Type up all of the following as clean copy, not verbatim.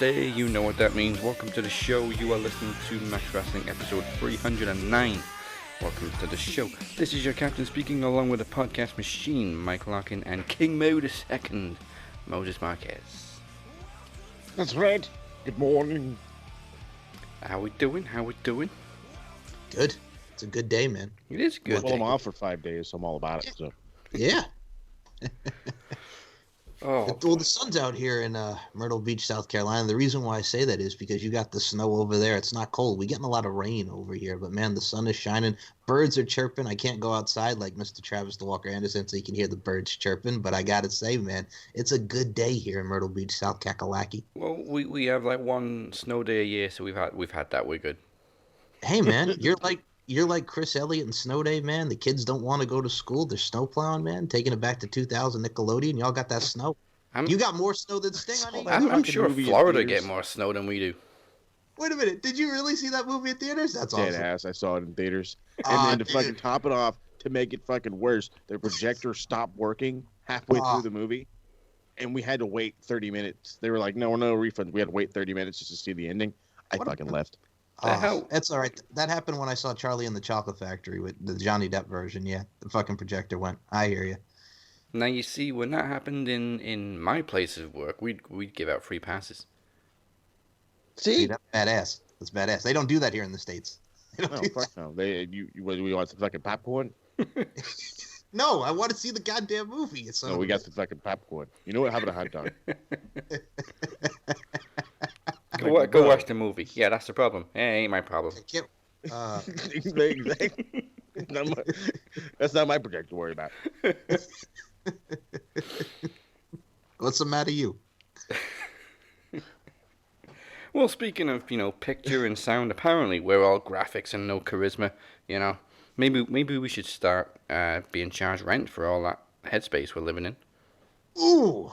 Thursday. You know what that means. Welcome to the show. You are listening to Max Wrestling episode 309. Welcome to the show. This is your captain speaking along with the podcast machine, Mike Larkin, and King Mo II, Moses Marquez. That's right. Good morning. How we doing? Good. It's a good day, man. It is good. Well, I'm off for 5 days, so I'm all about it. So. Yeah. Oh. Well, the sun's out here in Myrtle Beach, South Carolina. The reason why I say that is because you got the snow over there. It's not cold. We're getting a lot of rain over here, but man, the sun is shining. Birds are chirping. I can't go outside like Mr. Travis the Walker Anderson so you can hear the birds chirping, but I got to say, man, it's a good day here in Myrtle Beach, South Kakalaki. Well, we have like one snow day a year, so we've had that. We're good. Hey, man, you're like Chris Elliott and Snow Day, man. The kids don't want to go to school. They're snow plowing, man. Taking it back to 2000 Nickelodeon. Y'all got that snow. You got more snow than Sting. I'm sure Florida get more snow than we do. Wait a minute. Did you really see that movie in theaters? That's awesome. Dead ass. I saw it in theaters. And then to fucking top it off, to make it fucking worse, their projector stopped working halfway through the movie. And we had to wait 30 minutes. They were like, no refund. We had to wait 30 minutes just to see the ending. I fucking left. That's all right. That happened when I saw Charlie and the Chocolate Factory with the Johnny Depp version. Yeah, the fucking projector went. I hear you. Now you see, when that happened in my place of work, we'd give out free passes. See, that's badass. That's badass. They don't do that here in the States. No, fuck no. We want some fucking popcorn? No, I want to see the goddamn movie. No, we got the fucking popcorn. You know what? How about a hot dog? Go watch the movie. Yeah, that's the problem. It ain't my problem. Exactly. That's not my project to worry about. What's the matter, you? Well, speaking of, picture and sound, apparently we're all graphics and no charisma. Maybe we should start being charged rent for all that headspace we're living in. Ooh,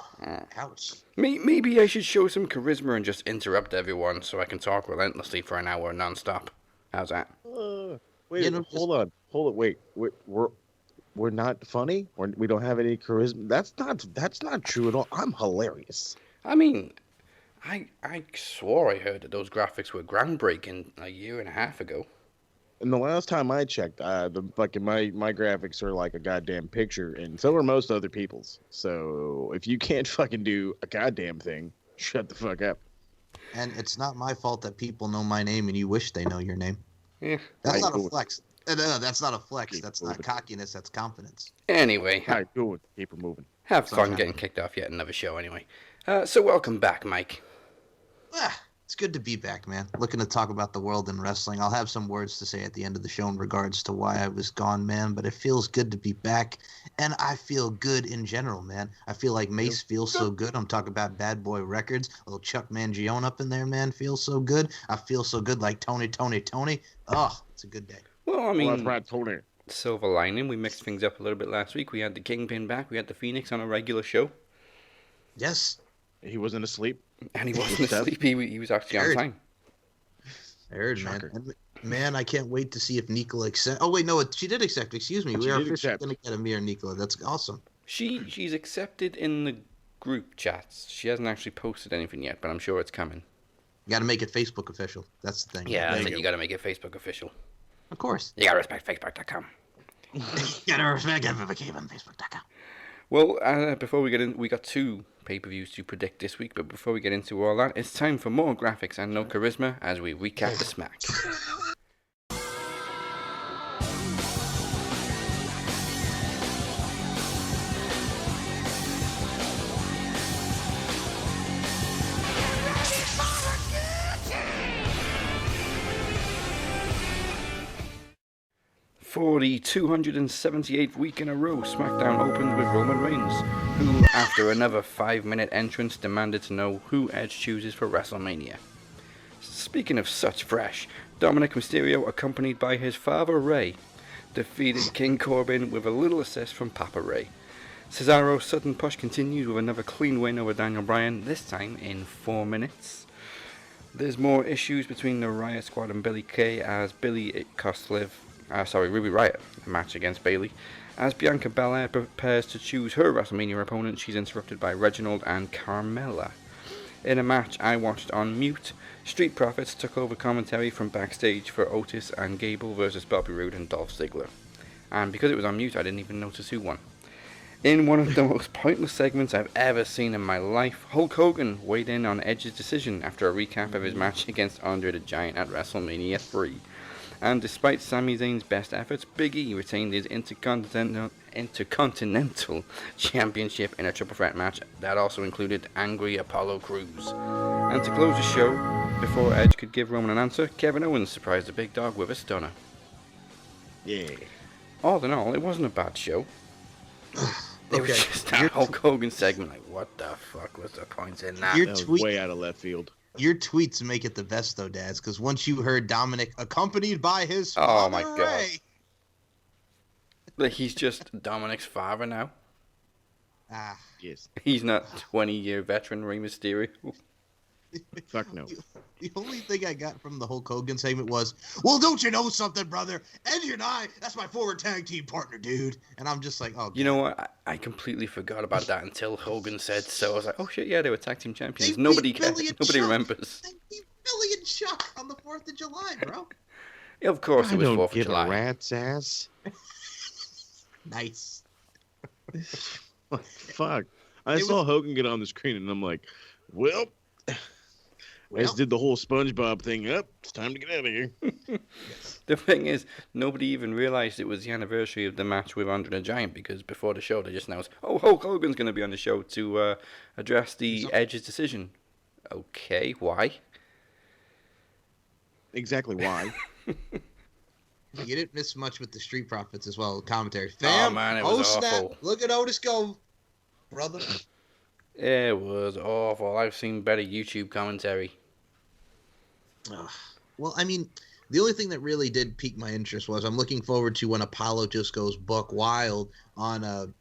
ouch. Maybe I should show some charisma and just interrupt everyone so I can talk relentlessly for an hour nonstop. How's that? Wait, hold on. Wait, we're not funny? We don't have any charisma? That's not true at all. I'm hilarious. I mean, I swore I heard that those graphics were groundbreaking a year and a half ago. And the last time I checked, my graphics are like a goddamn picture, and so are most other people's. So if you can't fucking do a goddamn thing, shut the fuck up. And it's not my fault that people know my name and you wish they know your name. Yeah, that's not a flex. No, that's not a flex. That's not cockiness. That's confidence. Anyway, all right, good. Keep it moving. Have fun getting kicked off yet another show. Anyway, so welcome back, Mike. It's good to be back, man. Looking to talk about the world in wrestling. I'll have some words to say at the end of the show in regards to why I was gone, man. But it feels good to be back, and I feel good in general, man. I feel like Mace feels so good. I'm talking about Bad Boy Records. A little Chuck Mangione up in there, man. Feels so good. I feel so good like Tony. Oh, it's a good day. Well, I mean, that's right, Tony. Silver lining. We mixed things up a little bit last week. We had the Kingpin back. We had the Phoenix on a regular show. Yes. He wasn't asleep. And he wasn't asleep. He was actually on time. I heard, man. Man, I can't wait to see if Nicola accepts. Oh, wait, no, she did accept. Excuse me. We are officially going to get Amir Nicola. That's awesome. She's accepted in the group chats. She hasn't actually posted anything yet, but I'm sure it's coming. You got to make it Facebook official. That's the thing. Yeah, you got to make it Facebook official. Of course. You got to respect Facebook.com. You got to respect Facebook.com. Well, before we get in, we got 2 pay-per-views to predict this week, but before we get into all that, it's time for more graphics and no charisma as we recap the smack. 278th week in a row, SmackDown opened with Roman Reigns, who, after another 5-minute entrance, demanded to know who Edge chooses for WrestleMania. Speaking of such fresh, Dominic Mysterio, accompanied by his father Ray, defeated King Corbin with a little assist from Papa Ray. Cesaro's sudden push continues with another clean win over Daniel Bryan, this time in 4 minutes. There's more issues between the Riot Squad and Billie Kay as Ruby Riott, a match against Bayley. As Bianca Belair prepares to choose her WrestleMania opponent, she's interrupted by Reginald and Carmella. In a match I watched on mute, Street Profits took over commentary from backstage for Otis and Gable versus Bobby Roode and Dolph Ziggler. And because it was on mute, I didn't even notice who won. In one of the most pointless segments I've ever seen in my life, Hulk Hogan weighed in on Edge's decision after a recap of his match against Andre the Giant at WrestleMania 3. And despite Sami Zayn's best efforts, Big E retained his Intercontinental Championship in a triple threat match that also included Angry Apollo Crews. And to close the show, before Edge could give Roman an answer, Kevin Owens surprised the big dog with a stunner. Yeah. All in all, it wasn't a bad show. It was just that Hulk Hogan segment, like, what the fuck was the point in that? That was way out of left field. Your tweets make it the best, though, Dads, because once you heard Dominic accompanied by his father, oh my god, like he's just Dominic's father now. Yes. He's not 20-year veteran Rey Mysterio. Fuck no. The only thing I got from the Hulk Hogan segment was, well, don't you know something, brother? Edge and I, that's my former tag team partner, dude. And I'm just like, oh, God. You know what? I completely forgot about that until Hogan said so. I was like, oh shit, yeah, they were tag team champions. Nobody cares. Nobody remembers. They beat Billy and Chuck on the 4th of July, bro. Yeah, of course, it was 4th of July. A rat's ass. Nice. Fuck. I saw Hogan get on the screen and I'm like, well, as did the whole SpongeBob thing. Up, it's time to get out of here. The thing is, nobody even realized it was the anniversary of the match with Andre the Giant because before the show they just announced, oh, Hulk Hogan's going to be on the show to address the Edge's decision. Okay, why? Exactly why. You didn't miss much with the Street Profits as well. Commentary. Oh man, it was awful. Look at Otis go, brother. It was awful. I've seen better YouTube commentary. Well, I mean, the only thing that really did pique my interest was I'm looking forward to when Apollo just goes buck wild on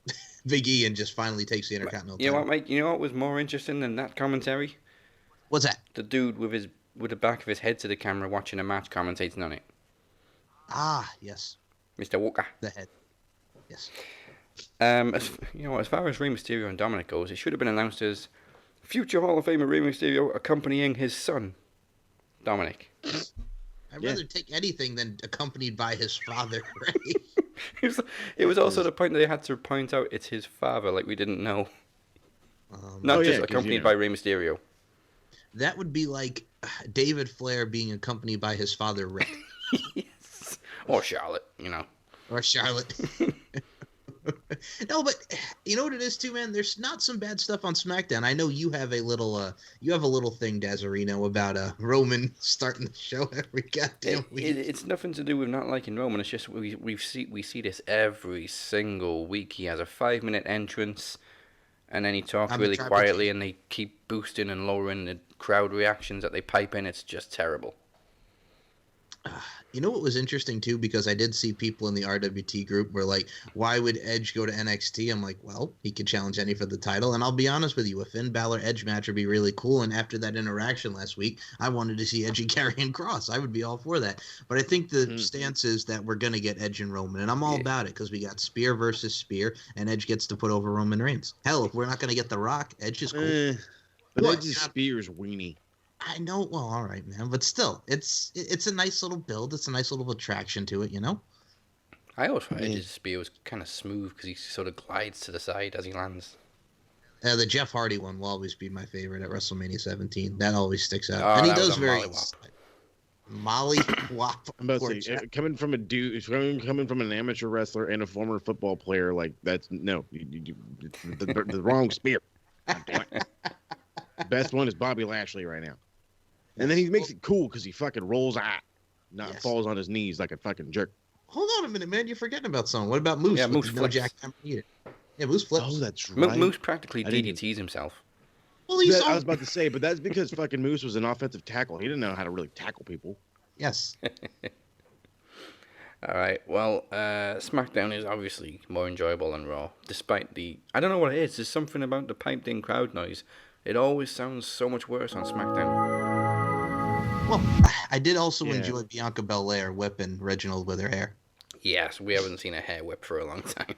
Big E and just finally takes the Intercontinental title. You know what, Mike? You know what was more interesting than that commentary? What's that? The dude with the back of his head to the camera watching a match commentating on it. Ah, yes. Mr. Walker. The head. Yes. As far as Rey Mysterio and Dominic goes, it should have been announced as future Hall of Famer Rey Mysterio accompanying his son, Dominic. I'd rather take anything than accompanied by his father, right? It was also the point that they had to point out it's his father, like we didn't know. Not just accompanied by Rey Mysterio. That would be like David Flair being accompanied by his father, Rick. Yes. Or Charlotte, Or Charlotte. No, but you know what it is too, man. There's not some bad stuff on SmackDown. I know you have a little thing, Dazarino, about Roman starting the show every goddamn week. It's nothing to do with not liking Roman. It's just we see this every single week. He has a 5-minute entrance, and then he talks really quietly, and they keep boosting and lowering the crowd reactions that they pipe in. It's just terrible. You know what was interesting too, because I did see people in the RWT group were like, why would Edge go to NXT? I'm like, well, he could challenge any for the title. And I'll be honest with you, a Finn Balor Edge match would be really cool. And after that interaction last week, I wanted to see Edge and Karrion Kross. I would be all for that. But I think the stance is that we're going to get Edge and Roman. And I'm all about it because we got Spear versus Spear, and Edge gets to put over Roman Reigns. Hell, if we're not going to get The Rock, Edge is cool. But Edge's Spear's weenie. I know. Well, all right, man. But still, it's a nice little build. It's a nice little attraction to it, I always thought Edge's spear was kind of smooth because he sort of glides to the side as he lands. The Jeff Hardy one will always be my favorite at WrestleMania 17. That always sticks out. Oh, and he does very Molly wop. I'm about to say, coming from a dude, coming from an amateur wrestler and a former football player, like that's the wrong spear. Best one is Bobby Lashley right now. And then he makes it cool because he fucking rolls out, falls on his knees like a fucking jerk. Hold on a minute, man. You're forgetting about something. What about Moose? Yeah, Moose flips. Yeah, Moose flips. Oh, that's right. Moose practically DDTs himself. Well, I was about to say, but that's because fucking Moose was an offensive tackle. He didn't know how to really tackle people. Yes. All right. Well, SmackDown is obviously more enjoyable than Raw, despite I don't know what it is. There's something about the piped-in crowd noise. It always sounds so much worse on SmackDown. Well, I did also enjoy Bianca Belair whipping Reginald with her hair. Yes, we haven't seen a hair whip for a long time.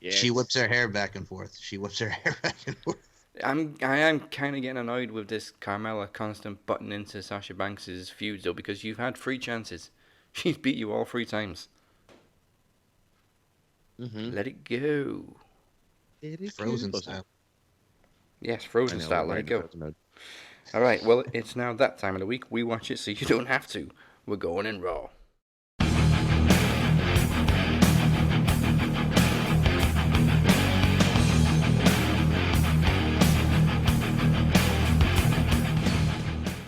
Yes. She whips her hair back and forth. I am kind of getting annoyed with this Carmella constant butting into Sasha Banks' feuds, though, because you've had 3 chances. She's beat you all 3 times. Mm-hmm. Let it go. Frozen style. Yes, Frozen style. Let it go. All right, well, it's now that time of the week. We watch it so you don't have to. We're going in Raw.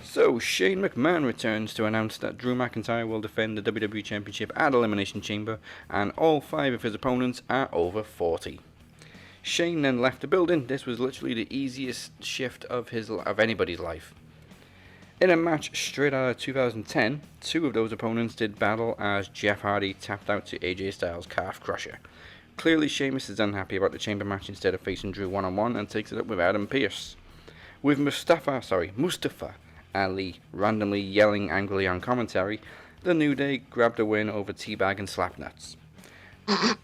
So, Shane McMahon returns to announce that Drew McIntyre will defend the WWE Championship at Elimination Chamber, and all 5 of his opponents are over 40. Shane then left the building. This was literally the easiest shift of anybody's life. In a match straight out of 2010, 2 of those opponents did battle as Jeff Hardy tapped out to AJ Styles' calf crusher. Clearly, Sheamus is unhappy about the chamber match instead of facing Drew one-on-one and takes it up with Adam Pearce. With Mustafa Ali randomly yelling angrily on commentary, the New Day grabbed a win over Teabag and Slapnuts.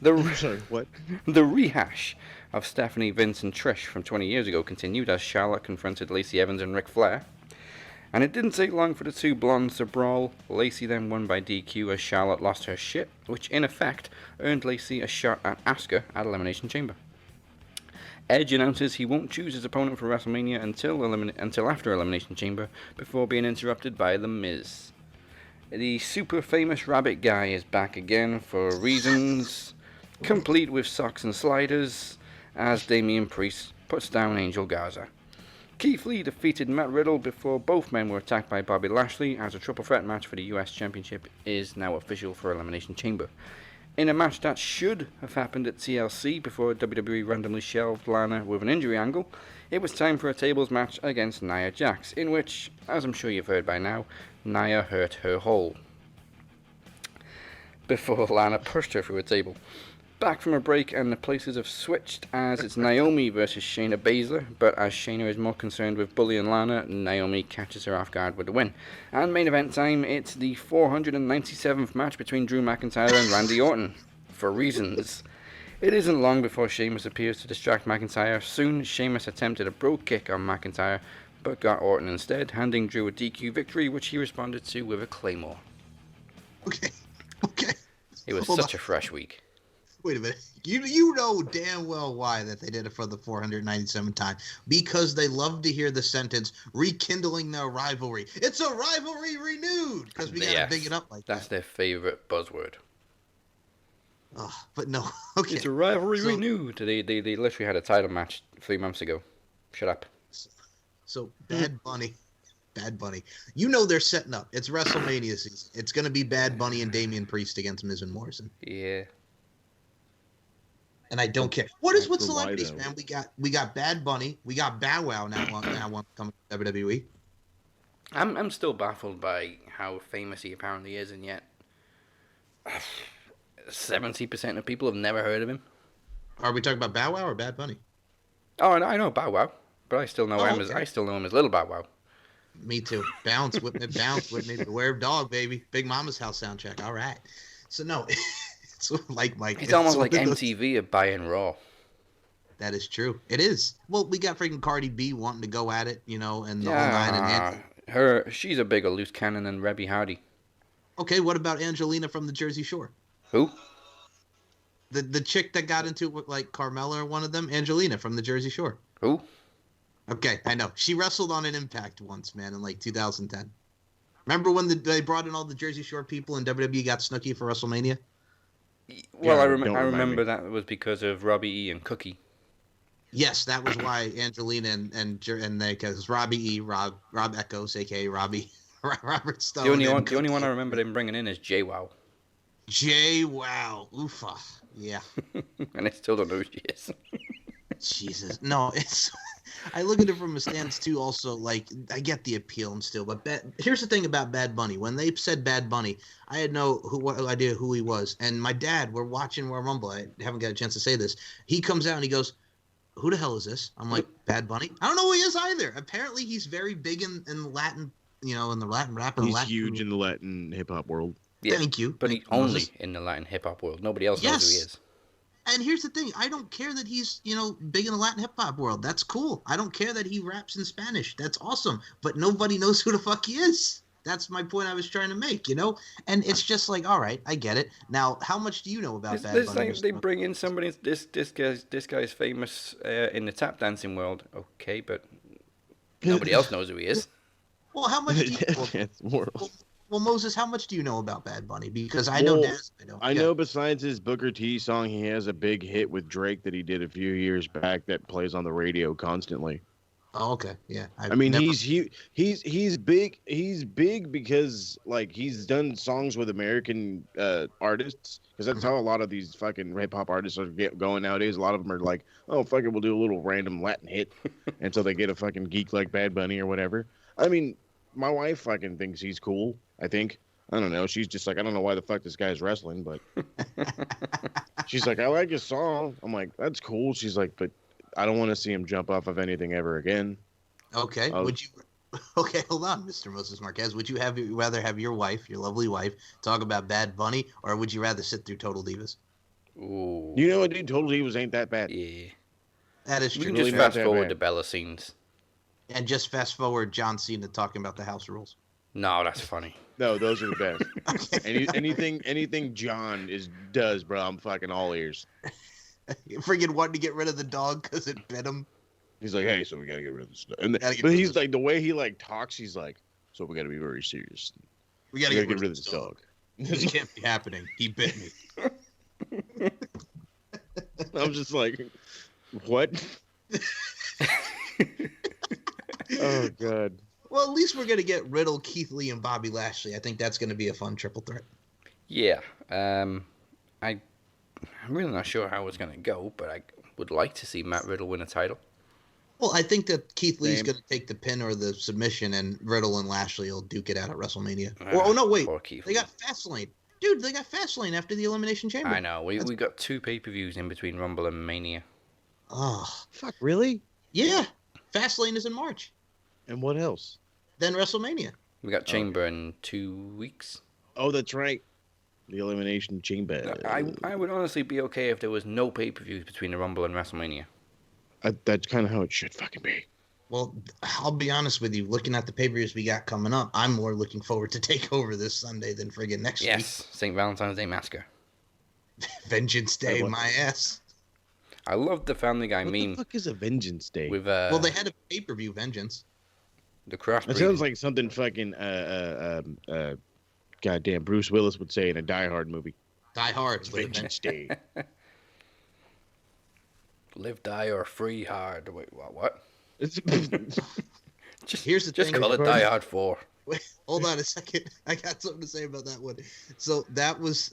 The rehash of Stephanie, Vince, and Trish from 20 years ago continued as Charlotte confronted Lacey Evans and Ric Flair. And it didn't take long for the 2 blondes to brawl. Lacey then won by DQ as Charlotte lost her shit, which in effect earned Lacey a shot at Asuka at Elimination Chamber. Edge announces he won't choose his opponent for WrestleMania until after Elimination Chamber, before being interrupted by The Miz. The super famous rabbit guy is back again for reasons, complete with socks and sliders, as Damian Priest puts down Angel Garza. Keith Lee defeated Matt Riddle before both men were attacked by Bobby Lashley, as a triple threat match for the US Championship is now official for Elimination Chamber. In a match that should have happened at TLC before WWE randomly shelved Lana with an injury angle, it was time for a tables match against Nia Jax, in which, as I'm sure you've heard by now, Nia hurt her hole before Lana pushed her through a table. Back from a break, and the places have switched as it's Naomi versus Shayna Baszler, but as Shayna is more concerned with bullying Lana, Naomi catches her off guard with the win. And main event time, it's the 497th match between Drew McIntyre and Randy Orton. For reasons. It isn't long before Sheamus appears to distract McIntyre. Soon, Sheamus attempted a brogue kick on McIntyre, but got Orton instead, handing Drew a DQ victory, which he responded to with a Claymore. Okay. It was such a fresh week. Wait a minute. You know damn well why that they did it for the 497th time. Because they love to hear the sentence, rekindling their rivalry. It's a rivalry renewed! Because we gotta big it up like that. That's their favorite buzzword. But no. Okay. It's a rivalry renewed. They literally had a title match 3 months ago. Shut up. So, Bad Bunny. You know they're setting up. It's WrestleMania season. It's gonna be Bad Bunny and Damian Priest against Miz and Morrison. Yeah. And I don't care. What is with celebrities, man? We got Bad Bunny. We got Bow Wow now coming to WWE. I'm still baffled by how famous he apparently is, and yet 70% of people have never heard of him. Are we talking about Bow Wow or Bad Bunny? Oh, I know Bow Wow, but I still know him as Little Bow Wow. Me too. Bounce with me. Beware of dog, baby. Big Mama's House soundtrack. All right. So no. It's like Mike. It's almost like MTV at buying Raw. That is true. It is. Well, we got freaking Cardi B wanting to go at it, and the whole 9 and she's a bigger loose cannon than Rebby Hardy. Okay, what about Angelina from the Jersey Shore? Who? The chick that got into it with like Carmella or one of them, Angelina from the Jersey Shore. Who? Okay, I know. She wrestled on an Impact once, man, in like 2010. Remember when they brought in all the Jersey Shore people and WWE got Snooki for WrestleMania? Well, yeah, I remember that was because of Robbie E and Cookie. Yes, that was why Angelina and they, because Robbie E, Rob Echoes, aka Robert Stone. The only one I remember them bringing in is JWoww. JWoww, oofa, yeah. And I still don't know who she is. Jesus, no, it's. I look at it from a stance too. Also, like I get the appeal and still, but here's the thing about Bad Bunny. When they said Bad Bunny, I had no idea who he was. And my dad, we're watching Royal Rumble. I haven't got a chance to say this. He comes out and he goes, "Who the hell is this?" I'm like, "Bad Bunny." I don't know who he is either. Apparently, he's very big in Latin, in the Latin rap. He's huge in the Latin hip hop world. Yeah, Thank you. But he's only in the Latin hip hop world. Nobody else knows who he is. And here's the thing. I don't care that he's, big in the Latin hip hop world. That's cool. I don't care that he raps in Spanish. That's awesome. But nobody knows who the fuck he is. That's my point I was trying to make, And it's just like, all right, I get it. Now, how much do you know about Bad Bunny? Like they bring in somebody. This guy's famous in the tap dancing world. Okay, but nobody else knows who he is. Well, how much do you know? Well, Moses, how much do you know about Bad Bunny? Because I know Daz. I know besides his Booker T song, he has a big hit with Drake that he did a few years back that plays on the radio constantly. Oh, okay, yeah. He's big. He's big because like he's done songs with American artists, because that's how a lot of these fucking hip hop artists are going nowadays. A lot of them are like, oh fuck it, we'll do a little random Latin hit until they get a fucking geek like Bad Bunny or whatever. I mean, my wife fucking thinks he's cool. I don't know. She's just like, I don't know why the fuck this guy's wrestling, but she's like, I like his song. I'm like, that's cool. She's like, but I don't want to see him jump off of anything ever again. Okay. Okay, hold on, Mr. Moses Marquez. Would you rather have your wife, your lovely wife, talk about Bad Bunny, or would you rather sit through Total Divas? Ooh. You know what, dude? Total Divas ain't that bad. Yeah. That is We true. can just fast forward the Bella scenes. And just fast forward John Cena talking about the house rules. No, that's funny. No, those are the best. Okay. Anything John does, bro, I'm fucking all ears. Friggin' wanting to get rid of the dog because it bit him. He's like, hey, so we gotta get rid of this stuff. But he's like, the way he like talks, he's like, so we gotta be very serious. We gotta get rid of this dog. This can't be happening. He bit me. I'm just like, what? Oh god. Well, at least we're gonna get Riddle, Keith Lee, and Bobby Lashley. I think that's gonna be a fun triple threat. Yeah. I'm really not sure how it's gonna go, but I would like to see Matt Riddle win a title. Well, I think that Keith Lee's going to take the pin or the submission, and Riddle and Lashley will duke it out at WrestleMania. They got Fastlane. Dude, they got Fastlane after the Elimination Chamber. I know. We got 2 pay-per-views in between Rumble and Mania. Oh. Fuck, really? Yeah. Fastlane is in March. And what else? Then WrestleMania. We got Chamber in 2 weeks. Oh, that's right. The Elimination Chamber. I would honestly be okay if there was no pay-per-views between the Rumble and WrestleMania. That's kind of how it should fucking be. Well, I'll be honest with you. Looking at the pay-per-views we got coming up, I'm more looking forward to Takeover this Sunday than friggin' next week. Yes, St. Valentine's Day Massacre. Vengeance Day, my ass. I love the Family Guy meme. What the fuck is a Vengeance Day? With well, they had a pay-per-view, Vengeance. The cross. It sounds like something fucking goddamn Bruce Willis would say in a Die Hard movie. Die Hard. Vengeance Day. Live, die, or free hard. Wait, what? Here's the thing. Just call it Die Hard 4. Wait, hold on a second. I got something to say about that one. So that was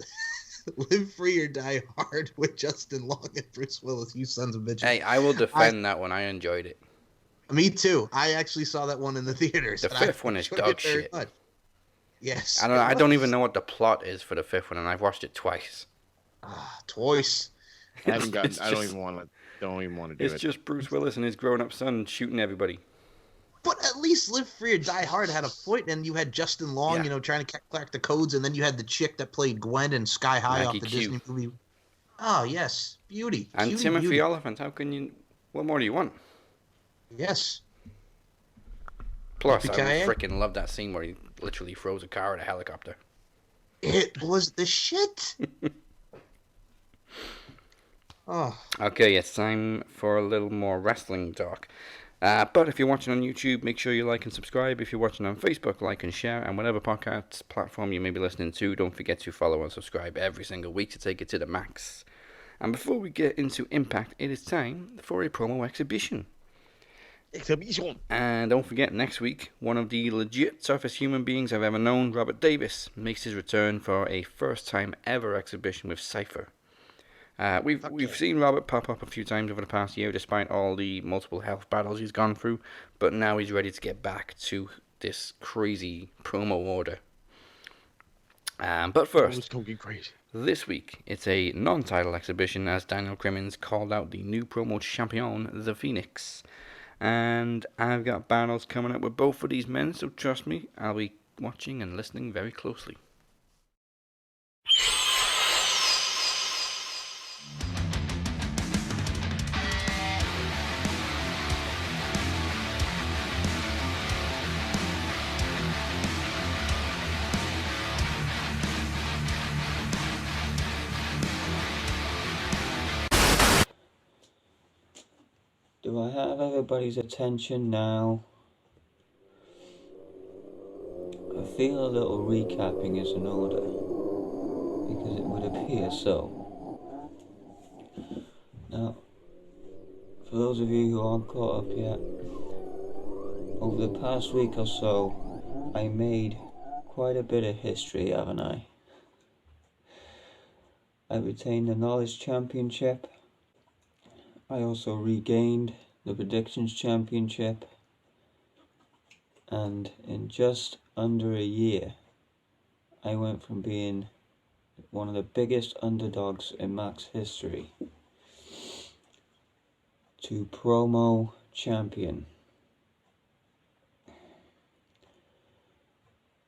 Live Free or Die Hard with Justin Long and Bruce Willis. You sons of bitches. Hey, I will defend that one. I enjoyed it. Me too. I actually saw that one in the theaters. The 5th one is dog shit. Much. Yes. I don't even know what the plot is for the 5th one, and I've watched it twice. Twice. I haven't gotten. I don't even want to do it. It's just Bruce Willis and his grown-up son shooting everybody. But at least Live Free or Die Hard had a point, and you had Justin Long, trying to crack the codes, and then you had the chick that played Gwen in Sky High off the Disney movie. Oh yes, beauty. And beauty, Timothy beauty. Olyphant. How can you? What more do you want? Yes. Plus, I freaking love that scene where he literally throws a car at a helicopter. It was the shit. Oh. Okay, it's time for a little more wrestling talk. But if you're watching on YouTube, make sure you like and subscribe. If you're watching on Facebook, like and share. And whatever podcast platform you may be listening to, don't forget to follow and subscribe every single week to take it to the max. And before we get into Impact, it is time for a promo exhibition. And don't forget, next week, one of the legit toughest human beings I've ever known, Robert Davis, makes his return for a first-time ever exhibition with Cypher. We've seen Robert pop up a few times over the past year, despite all the multiple health battles he's gone through, but now he's ready to get back to this crazy promo order. But first, this week, it's a non-title exhibition as Daniel Crimmins called out the new promo champion, The Phoenix. And I've got battles coming up with both of these men, so trust me, I'll be watching and listening very closely. Do I have everybody's attention now? I feel a little recapping is in order, because it would appear so. Now, for those of you who aren't caught up yet, over the past week or so, I made quite a bit of history, haven't I? I retained the Knowledge Championship. I also regained the Predictions Championship. And in just under a year, I went from being one of the biggest underdogs in Mac's history to promo champion,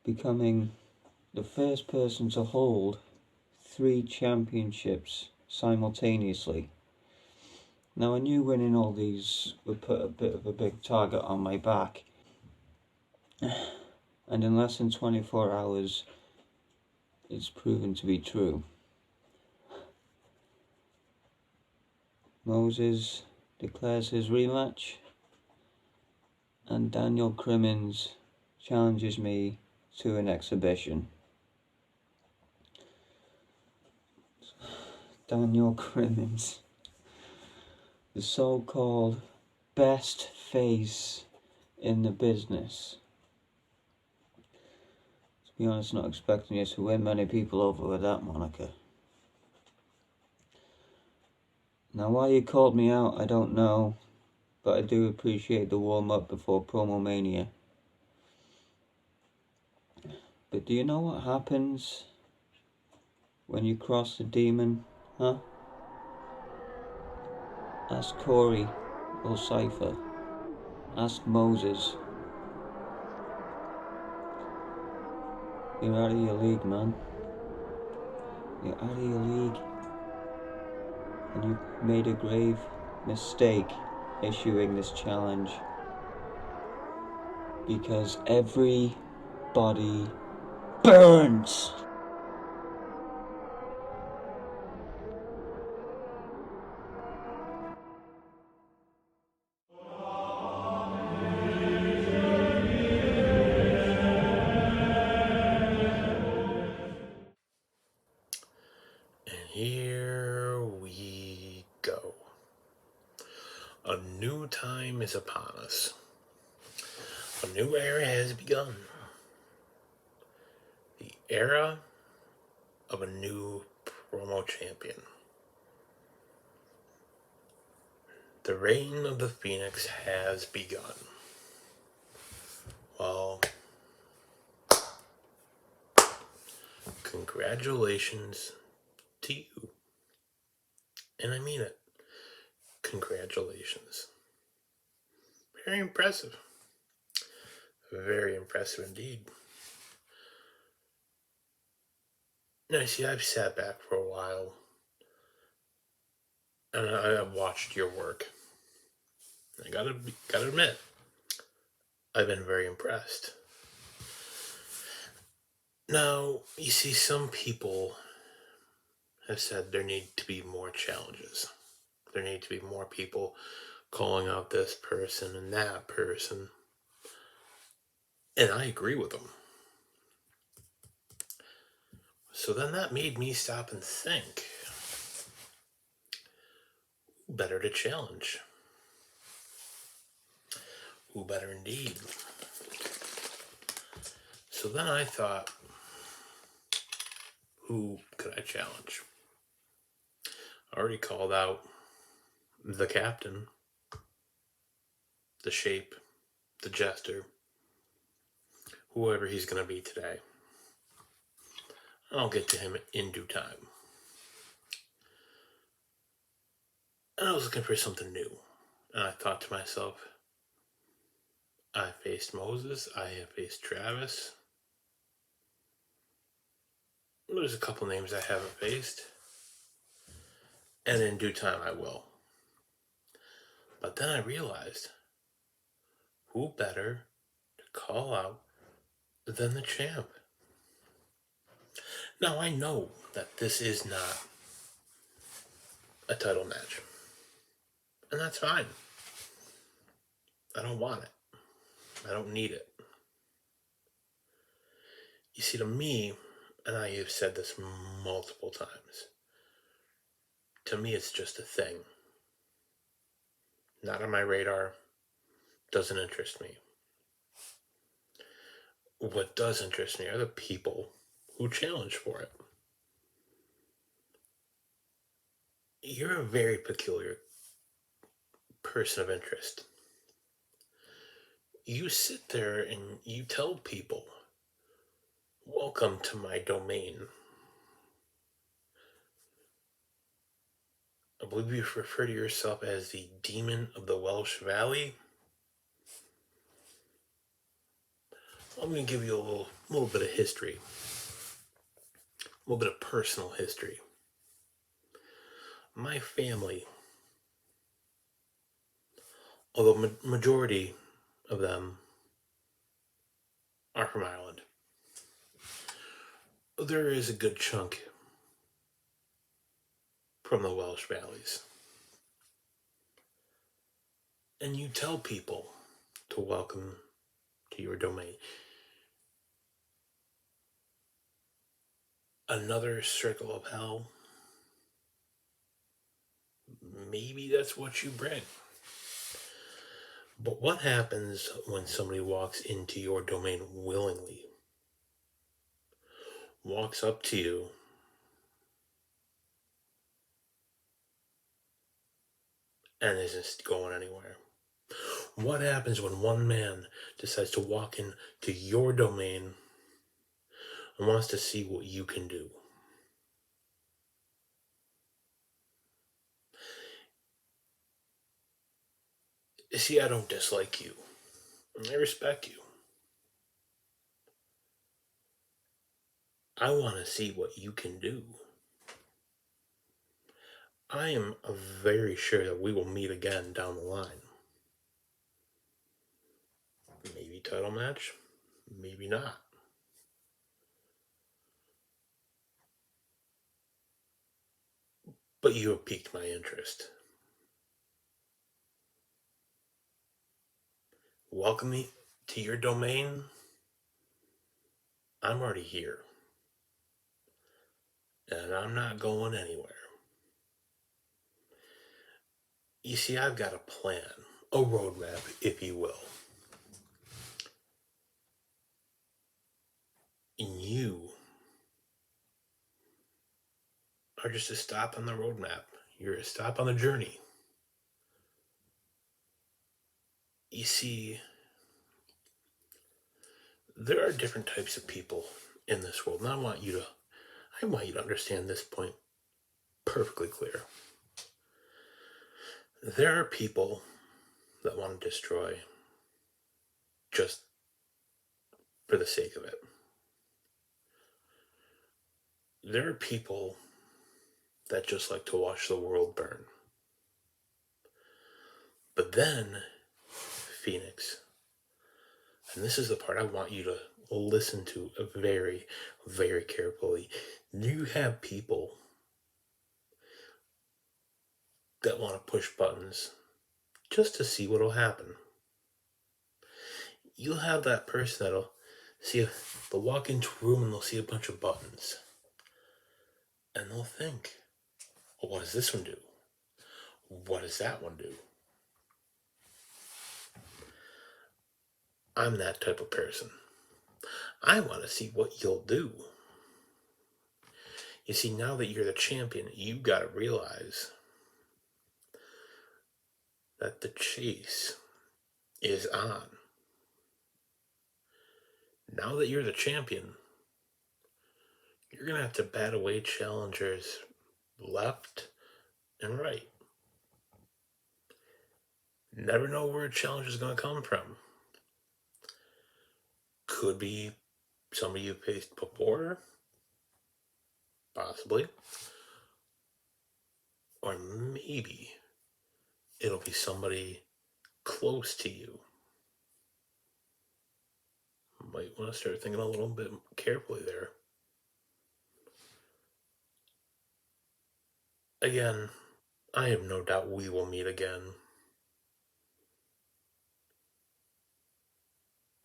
becoming the first person to hold 3 championships simultaneously. Now, I knew winning all these would put a bit of a big target on my back, and in less than 24 hours, it's proven to be true. Moses declares his rematch, and Daniel Crimmins challenges me to an exhibition. Daniel Crimmins, the so-called best face in the business. To be honest, not expecting you to win many people over with that moniker. Now, why you called me out, I don't know, but I do appreciate the warm-up before Promo Mania. But do you know what happens when you cross the demon, huh? Ask Corey or Cypher. Ask Moses. You're out of your league, man. You're out of your league. And you made a grave mistake issuing this challenge. Because everybody burns. And here we go. A new time is upon us. A new era has begun. The era of a new promo champion. The reign of the Phoenix has begun. Well, congratulations to you. And I mean it. Congratulations. Very impressive. Very impressive indeed. Now, see, I've sat back for a while and I've watched your work. I gotta admit, I've been very impressed. Now, you see, some people have said there need to be more challenges. There need to be more people calling out this person and that person. And I agree with them. So then that made me stop and think, who better to challenge? Who better indeed? So then I thought, who could I challenge? I already called out the captain, the shape, the jester, whoever he's going to be today. I'll get to him in due time. And I was looking for something new. And I thought to myself, I faced Moses, I have faced Travis. There's a couple names I haven't faced. And in due time I will. But then I realized, who better to call out than the champ? Now I know that this is not a title match. And that's fine. I don't want it. I don't need it. You see, to me, and I have said this multiple times, to me it's just a thing. Not on my radar. Doesn't interest me. What does interest me are the people who challenge for it. You're a very peculiar person of interest. You sit there and you tell people, welcome to my domain. I believe you refer to yourself as the demon of the Welsh Valley. I'm going to give you a little bit of history. A little bit of personal history. My family, although majority of them are from Ireland, there is a good chunk from the Welsh Valleys. And you tell people to welcome to your domain. Another circle of hell. Maybe that's what you bring. But what happens when somebody walks into your domain willingly? Walks up to you and isn't going anywhere? What happens when one man decides to walk into your domain and wants to see what you can do? You see, I don't dislike you. I respect you. I want to see what you can do. I am very sure that we will meet again down the line. Maybe title match, maybe not. But you have piqued my interest. Welcome me to your domain. I'm already here. And I'm not going anywhere. You see, I've got a plan, a roadmap, if you will. And you are just a stop on the roadmap. You're a stop on the journey. You see, there are different types of people in this world, and I want you to understand this point perfectly clear. There are people that want to destroy just for the sake of it. There are people that just like to watch the world burn. But then, Phoenix, and this is the part I want you to listen to very, very carefully. You have people that want to push buttons just to see what will happen. You'll have that person that'll they'll walk into a room and they'll see a bunch of buttons. And they'll think, well, what does this one do? What does that one do? I'm that type of person. I want to see what you'll do. You see, now that you're the champion, you've got to realize that the chase is on. Now that you're the champion, you're going to have to bat away challengers left and right. Never know where a challenge is going to come from. Could be somebody you faced before, possibly. Or maybe it'll be somebody close to you. Might want to start thinking a little bit carefully there. Again, I have no doubt we will meet again.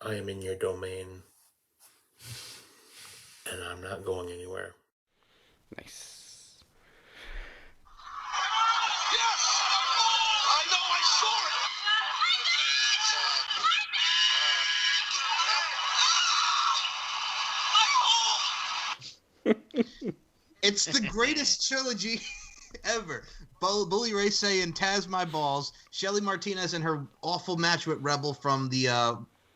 I am in your domain, and I'm not going anywhere. Nice. Yes! I know, I saw it! It's the greatest trilogy ever. Bully Ray saying, Taz my balls. Shelly Martinez and her awful match with Rebel from the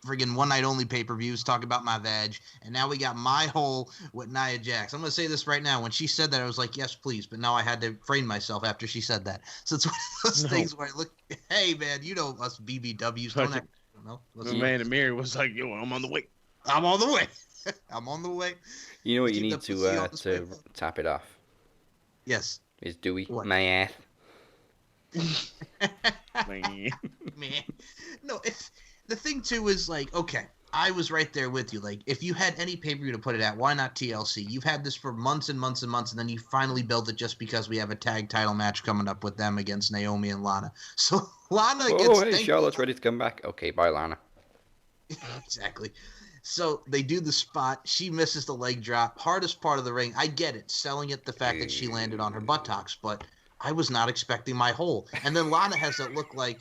friggin' One Night Only pay-per-views talk about my vag. And now we got my hole with Nia Jax. I'm going to say this right now. When she said that, I was like, yes, please. But now I had to frame myself after she said that. So it's one of those things where I look, hey, man, you know us BBWs. Don't act, The man in the mirror was like, yo, I'm on the way. I'm on the way. I'm on the way. You know what you Keep need the pussy on the to spread. tap it off? Yes. Is Dewey. What? My ass. Man. Man. No, if the thing too is like, okay, I was right there with you. Like, if you had any pay-per-view to put it at, why not TLC? You've had this for months and months and months, and then you finally build it just because we have a tag title match coming up with them against Naomi and Lana. So Lana gets Oh, hey, Charlotte's ready to come back. Okay, bye, Lana. Exactly. So they do the spot. She misses the leg drop. Hardest part of the ring. I get it. Selling it the fact that she landed on her buttocks, but I was not expecting my hole. And then Lana has that look like.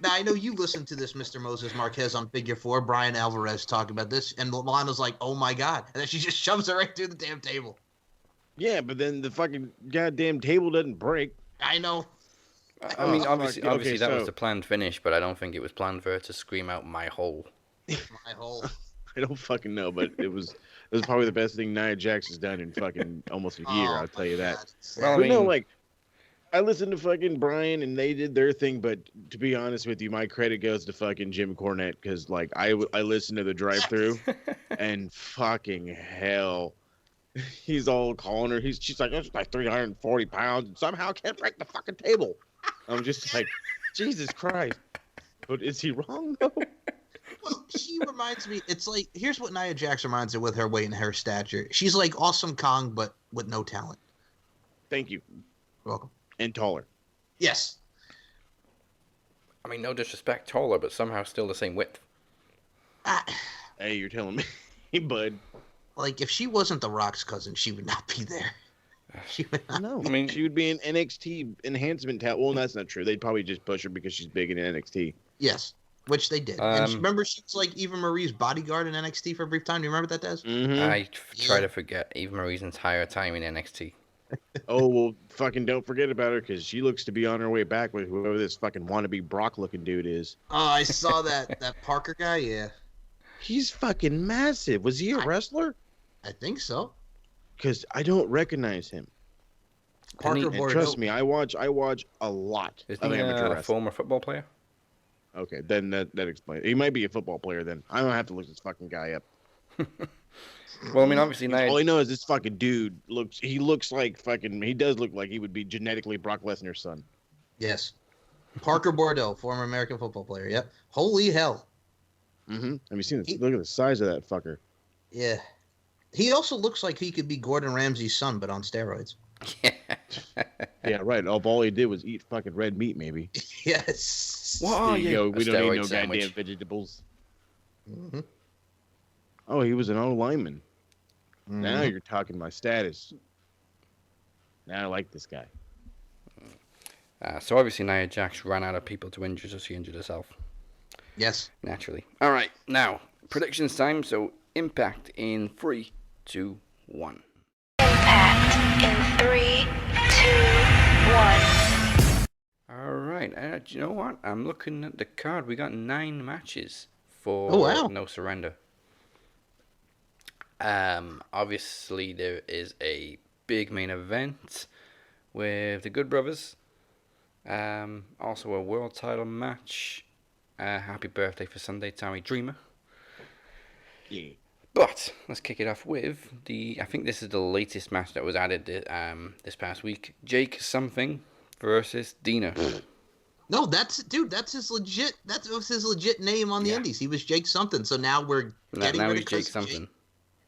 Now, I know you listened to this, Mr. Moses Marquez on Figure 4. Brian Alvarez talking about this. And Lana's like, oh, my God. And then she just shoves her right through the damn table. Yeah, but then the fucking goddamn table doesn't break. I know. I mean, obviously okay, that was so- the planned finish, but I don't think it was planned for her to scream out my hole. My hole. I don't fucking know, but it was probably the best thing Nia Jax has done in fucking almost a year. I'll tell you that. Well, I But no, mean- like, I listened to fucking Brian and they did their thing, but to be honest with you, my credit goes to fucking Jim Cornette because like I listened to the drive-through and fucking hell, he's all calling her. She's like, it's like 340 pounds and somehow can't break the fucking table. I'm just like, Jesus Christ. But is he wrong though? Well, she reminds me, it's like, here's what Nia Jax reminds me with her weight and her stature. She's like Awesome Kong, but with no talent. Thank you. You're welcome. And taller. Yes. I mean, no disrespect, taller, but somehow still the same width. Hey, you're telling me, bud. Like, if she wasn't The Rock's cousin, she would not be there. She would not. No, I mean- she would be an NXT enhancement talent. Well, that's not true. They'd probably just push her because she's big in NXT. Yes, which they did. And remember, she was like Eva Marie's bodyguard in NXT for a brief time. Do you remember that, Des? Mm-hmm. I try to forget Eva Marie's entire time in NXT. Oh, well, fucking don't forget about her because she looks to be on her way back with whoever this fucking wannabe Brock-looking dude is. Oh, I saw that Parker guy. Yeah, He's fucking massive. Was he a wrestler? I think so. Because I don't recognize him. Parker And Bordeaux. trust me, I watch a lot Isn't of he amateur a wrestling. former football player? Okay, then that explains. He might be a football player. Then I don't have to look this fucking guy up. Well, I mean, obviously, All I Nia, know is this fucking dude looks like fucking. He does look like he would be genetically Brock Lesnar's son. Yes. Parker Bordeaux, former American football player. Yep. Holy hell. Mm-hmm. Have you seen this? Look at the size of that fucker. Yeah. He also looks like he could be Gordon Ramsay's son, but on steroids. Yeah, right. All he did was eat fucking red meat, maybe. Yes. Whoa, There you yeah. go. A We don't need steroid no sandwich. goddamn vegetables. Mm-hmm. Oh, he was an old lineman. Mm-hmm. Now you're talking my status. Now I like this guy. So obviously Nia Jax ran out of people to injure, so she injured herself. Yes. Naturally. All right, now predictions time. So Impact in 3, 2, 1. Impact in 3, 2, 1. All right. Do you know what? I'm looking at the card. We got 9 matches for Oh, wow. No Surrender. Obviously there is a big main event with the Good Brothers. Also a world title match. Happy birthday for Sunday, Tommy Dreamer. Yeah. But let's kick it off with I think this is the latest match that was added this past week. Jake something versus Dina. No, that's his legit. That was his legit name on the Indies. He was Jake something. So now we're getting Now rid he's of Jake Chris something.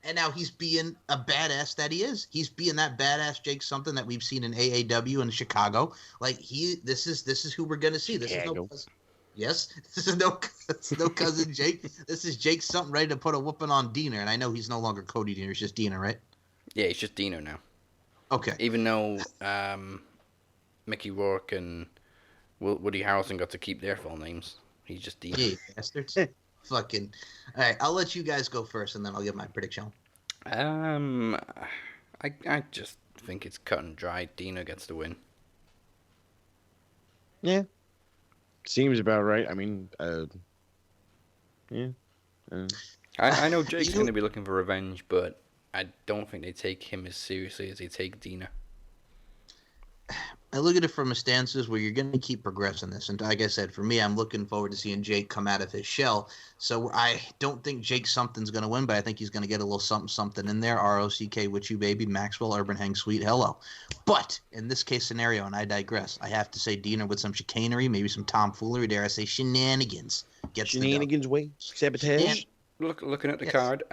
and now he's being a badass that he is. He's being that badass Jake something that we've seen in AAW and Chicago. Like this is who we're gonna see. This Chicago. is Yes, this is no cousin Jake. This is Jake something ready to put a whooping on Diener, and I know he's no longer Cody Diener. It's just Diener, right? Yeah, it's just Dino now. Okay. Even though Mickey Rourke and Woody Harrelson got to keep their full names, he's just Dino. Yeah, bastards. Fucking. All right, I'll let you guys go first, and then I'll give my prediction. I just think it's cut and dry. Dino gets the win. Yeah. Seems about right. I mean, yeah. I know Jake's going to be looking for revenge, but I don't think they take him as seriously as they take Dina. I look at it from a stances where you're going to keep progressing this. And like I said, for me, I'm looking forward to seeing Jake come out of his shell. So I don't think Jake something's going to win, but I think he's going to get a little something in there. ROCK with you, baby. Maxwell, Urban Hang, Sweet, hello. But in this case scenario, and I digress, I have to say Dina with some chicanery, maybe some tomfoolery, dare I say shenanigans. Shenanigans way? Sabotage? Looking at the Yes. card,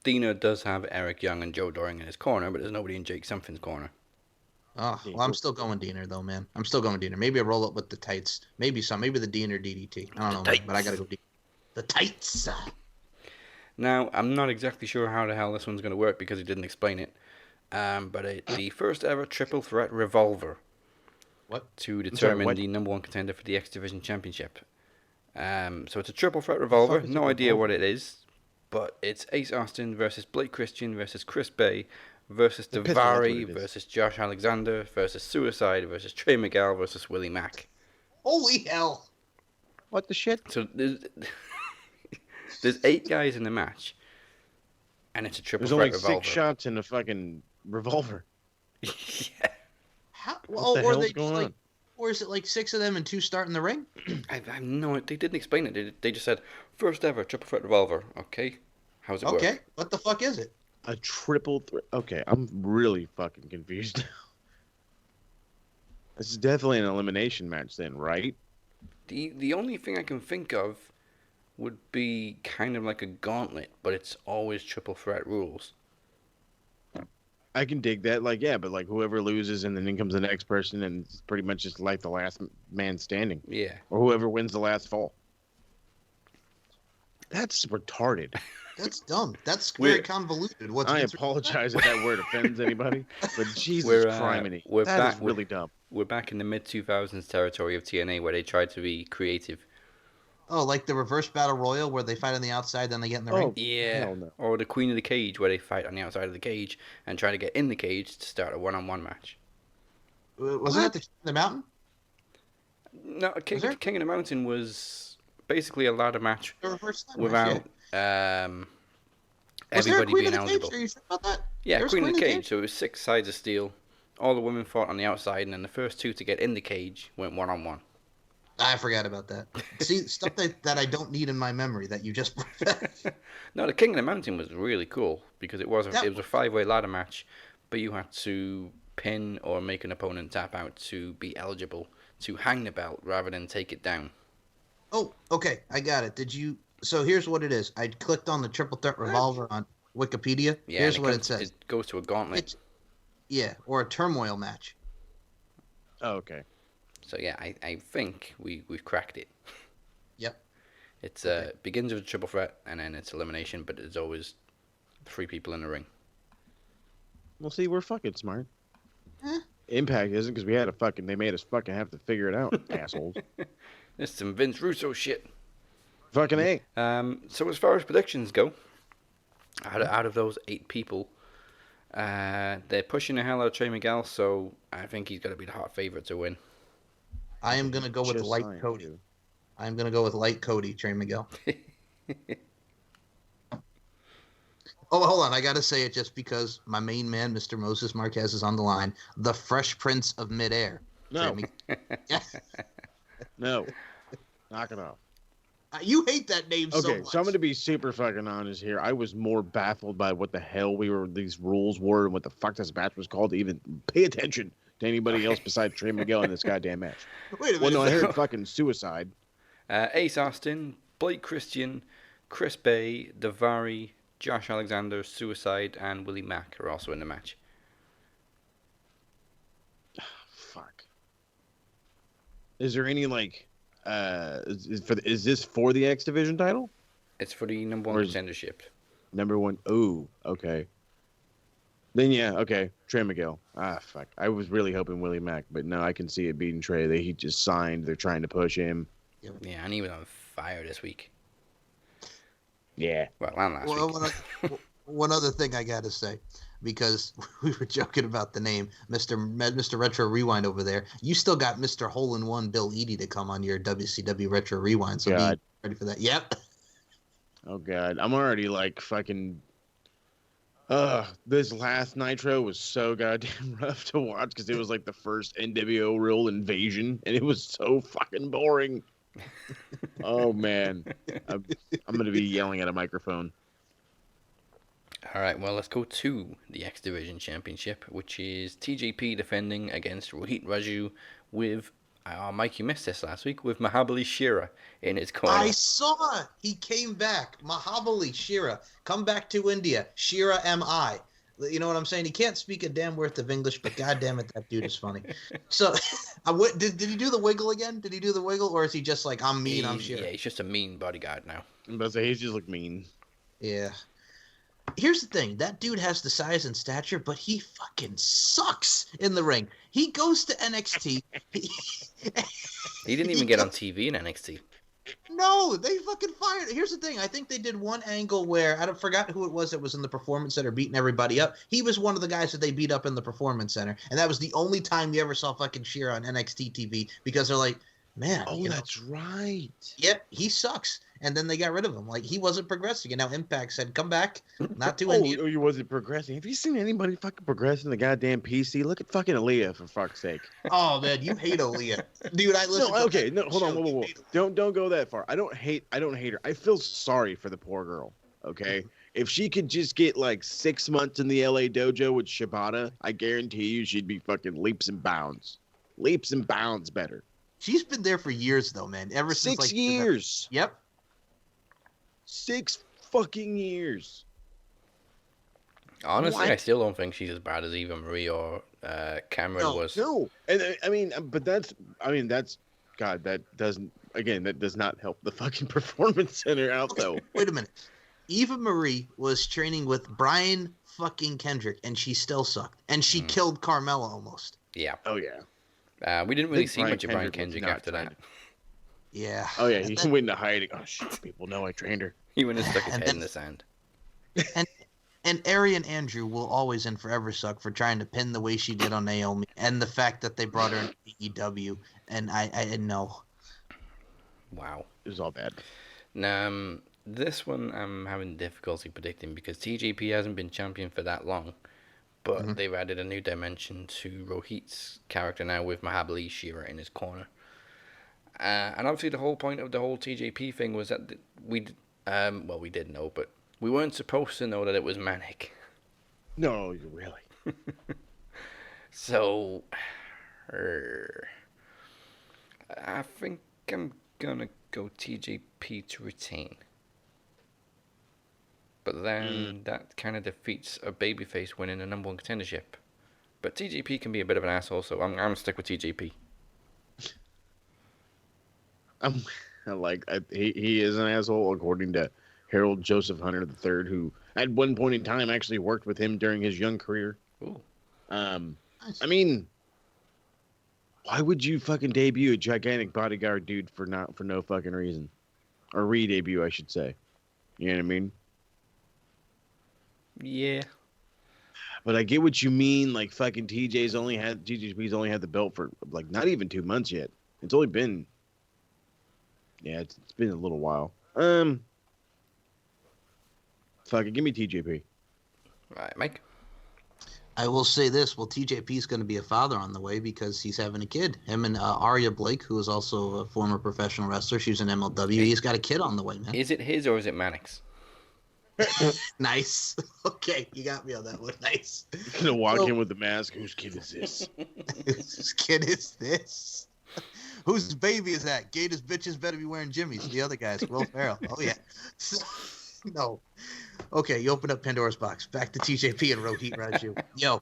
Dina does have Eric Young and Joe Doring in his corner, but there's nobody in Jake Something's corner. Oh, well, I'm still going Diener, though, man. I'm still going Diener. Maybe I roll up with the tights. Maybe the Diener DDT. I don't know, man, but I got to go Diener. The tights. Now, I'm not exactly sure how the hell this one's going to work because he didn't explain it. But the first ever triple threat revolver. What? To determine what? the number one contender for the X Division Championship. So it's a triple threat revolver. No idea what it is, but it's Ace Austin versus Blake Christian versus Chris Bay versus Pistol, that's what Daivari it is. versus Josh Alexander versus Suicide versus Trey Miguel versus Willie Mack. Holy hell. What the shit? So there's 8 guys in the match, and it's a triple There's only threat 6 revolver. shots in a fucking revolver. Yeah. How? What the hell's going on? Or is it like 6 of them and 2 start in the ring? I know they didn't explain it. They just said first ever triple threat revolver. Okay, how's it work? Okay, what the fuck is it? A triple threat. Okay, I'm really fucking confused now. This is definitely an elimination match then, right? The only thing I can think of would be kind of like a gauntlet, but it's always triple threat rules. I can dig that. Like, yeah, but like whoever loses and then in comes the next person and it's pretty much just like the last man standing. Yeah. Or whoever wins the last fall. That's retarded. That's dumb. That's We're- very convoluted. What's I apologize if that word offends anybody, but Jesus We're, criminy. we're That back- is really dumb. We're back in the mid-2000s territory of TNA where they tried to be creative. Oh, like the reverse battle royal where they fight on the outside, then they get in the ring. Yeah. Hell no. Or the Queen of the Cage where they fight on the outside of the cage and try to get in the cage to start a one-on-one match. Wasn't it the mountain? No, King there? of the Mountain was basically a ladder match The reverse side match, without yeah. Was there a everybody Queen being of the Cage? eligible. Are you sure about that? Yeah, There was Queen of the Cage. So it was 6 sides of steel. All the women fought on the outside, and then the first 2 to get in the cage went one-on-one. I forgot about that. See, stuff that I don't need in my memory that you just No, the King of the Mountain was really cool because it was a 5-way ladder match, but you had to pin or make an opponent tap out to be eligible to hang the belt rather than take it down. Oh, okay, I got it. Did you? So here's what it is. I clicked on the triple threat revolver on Wikipedia. Yeah, Here's and what it says. It goes to a gauntlet. It's, yeah, or a turmoil match. Oh, okay. So yeah, I think we've cracked it. Yep. It's begins with a triple threat and then it's elimination, but there's always 3 people in the ring. Well, see, we're fucking smart. Eh. Impact isn't because they made us fucking have to figure it out, assholes. It's some Vince Russo shit. Fucking A. So as far as predictions go, out of those 8 people, they're pushing the hell out of Trey Miguel, so I think he's got to be the hot favorite to win. I am gonna go with Just light saying, Cody. dude. I'm gonna go with light Cody, Trey Miguel. Oh, hold on. I got to say it just because my main man, Mr. Moses Marquez, is on the line. The Fresh Prince of Midair. No. Trey Yeah. No. Knock it off. You hate that name so Okay, much. so I'm going to be super fucking honest here. I was more baffled by what the hell these rules were and what the fuck this match was called to even pay attention to anybody else besides Trey Miguel in this goddamn match. Wait a Well, minute. no, I heard fucking suicide. Ace Austin, Blake Christian, Chris Bay, Daivari, Josh Alexander, Suicide, and Willie Mack are also in the match. Fuck. Is there any, like, Is this for the X Division title? It's for the number one contendership. Number one. Oh, okay. Then yeah, okay. Trey Miguel. Ah, fuck. I was really hoping Willie Mack, but no, I can see it beating Trey. He just signed. They're trying to push him. Yeah, and he was on fire this week. Yeah. Well, and last week. One other thing I got to say, because we were joking about the name, Mr. Retro Rewind over there. You still got Mr. Hole-in-One Bill Eadie to come on your WCW Retro Rewind, so be ready for that. Yep. Oh, God. I'm already like fucking... this last Nitro was so goddamn rough to watch because it was like the first NWO real invasion, and it was so fucking boring. Oh, man. I'm going to be yelling at a microphone. All right, well, let's go to the X Division Championship, which is TJP defending against Rohit Raju with, Mike, you missed this last week, with Mahabali Shera in his corner. I saw he came back. Mahabali Shera, come back to India. Shera am I. You know what I'm saying? He can't speak a damn worth of English, but goddamn it, that dude is funny. So, did he do the wiggle again? Did he do the wiggle, or is he just like, I'm mean, I'm Shera? Yeah, he's just a mean bodyguard now. I'm about to say, he's just like mean. Yeah. Here's the thing. That dude has the size and stature, but he fucking sucks in the ring. He goes to NXT. He didn't even get on TV in NXT. No, they fucking fired. Here's the thing. I think they did one angle where I forgot who it was that was in the Performance Center beating everybody up. He was one of the guys that they beat up in the Performance Center, and that was the only time you ever saw fucking Shera on NXT TV because they're like, man. Oh, that's right. Yep, he sucks. And then they got rid of him. Like, he wasn't progressing. And now Impact said, come back. Not to India. Oh, he wasn't progressing. Have you seen anybody fucking progress in the goddamn PC? Look at fucking Aaliyah, for fuck's sake. Oh, man, you hate Aaliyah. Dude, I listen No, okay, no, hold on, whoa. Don't go that far. I don't hate her. I feel sorry for the poor girl, okay? If she could just get, like, 6 months in the LA dojo with Shibata, I guarantee you she'd be fucking leaps and bounds. Leaps and bounds better. She's been there for years, though, man. Ever since, 6 years. Yep. 6 fucking years. Honestly, I still don't think she's as bad as Eva Marie or Cameron was. No, and I mean, but that does not help the fucking Performance Center out, though. Wait a minute. Eva Marie was training with Brian fucking Kendrick, and she still sucked. And she killed Carmella almost. Yeah. Oh, yeah. We didn't really see much of Brian Kendrick after that. Yeah. Oh, yeah, he went into hiding. Oh, shit, people know I trained her. He went and stuck his head in the sand. And Arian Andrew will always and forever suck for trying to pin the way she did on Naomi, and the fact that they brought her into AEW, and I know. Wow. It was all bad. Now, this one I'm having difficulty predicting because TJP hasn't been champion for that long, but they've added a new dimension to Rohit's character now with Mahabali Shera in his corner. And obviously the whole point of the whole TJP thing was that we did know, but we weren't supposed to know that it was Manic. No, you really. So, I think I'm gonna go TJP to retain. But then that kind of defeats a babyface winning the number one contendership. But TJP can be a bit of an asshole, so I'm gonna stick with TJP. He is an asshole according to Harold Joseph Hunter III, who at one point in time actually worked with him during his young career. Ooh. I mean, why would you fucking debut a gigantic bodyguard dude for no fucking reason? Or re-debut, I should say. You know what I mean? Yeah. But I get what you mean. Like, fucking TJP's only had the belt for, like, not even 2 months yet. It's only been... Yeah, it's been a little while. Fuck it, give me TJP. Right, Mike? I will say this. Well, TJP is going to be a father on the way because he's having a kid. Him and Arya Blake, who is also a former professional wrestler. She's an MLW. He's got a kid on the way, man. Is it his or is it Manic's? Nice. Okay, you got me on that one. Nice. You're gonna walk in with the mask. Whose kid is this? Whose kid is this? Whose baby is that? Gators bitches better be wearing Jimmy's. The other guys, Will Ferrell. Oh yeah. No. Okay, you open up Pandora's box. Back to TJP and Rohit Raju. Yo.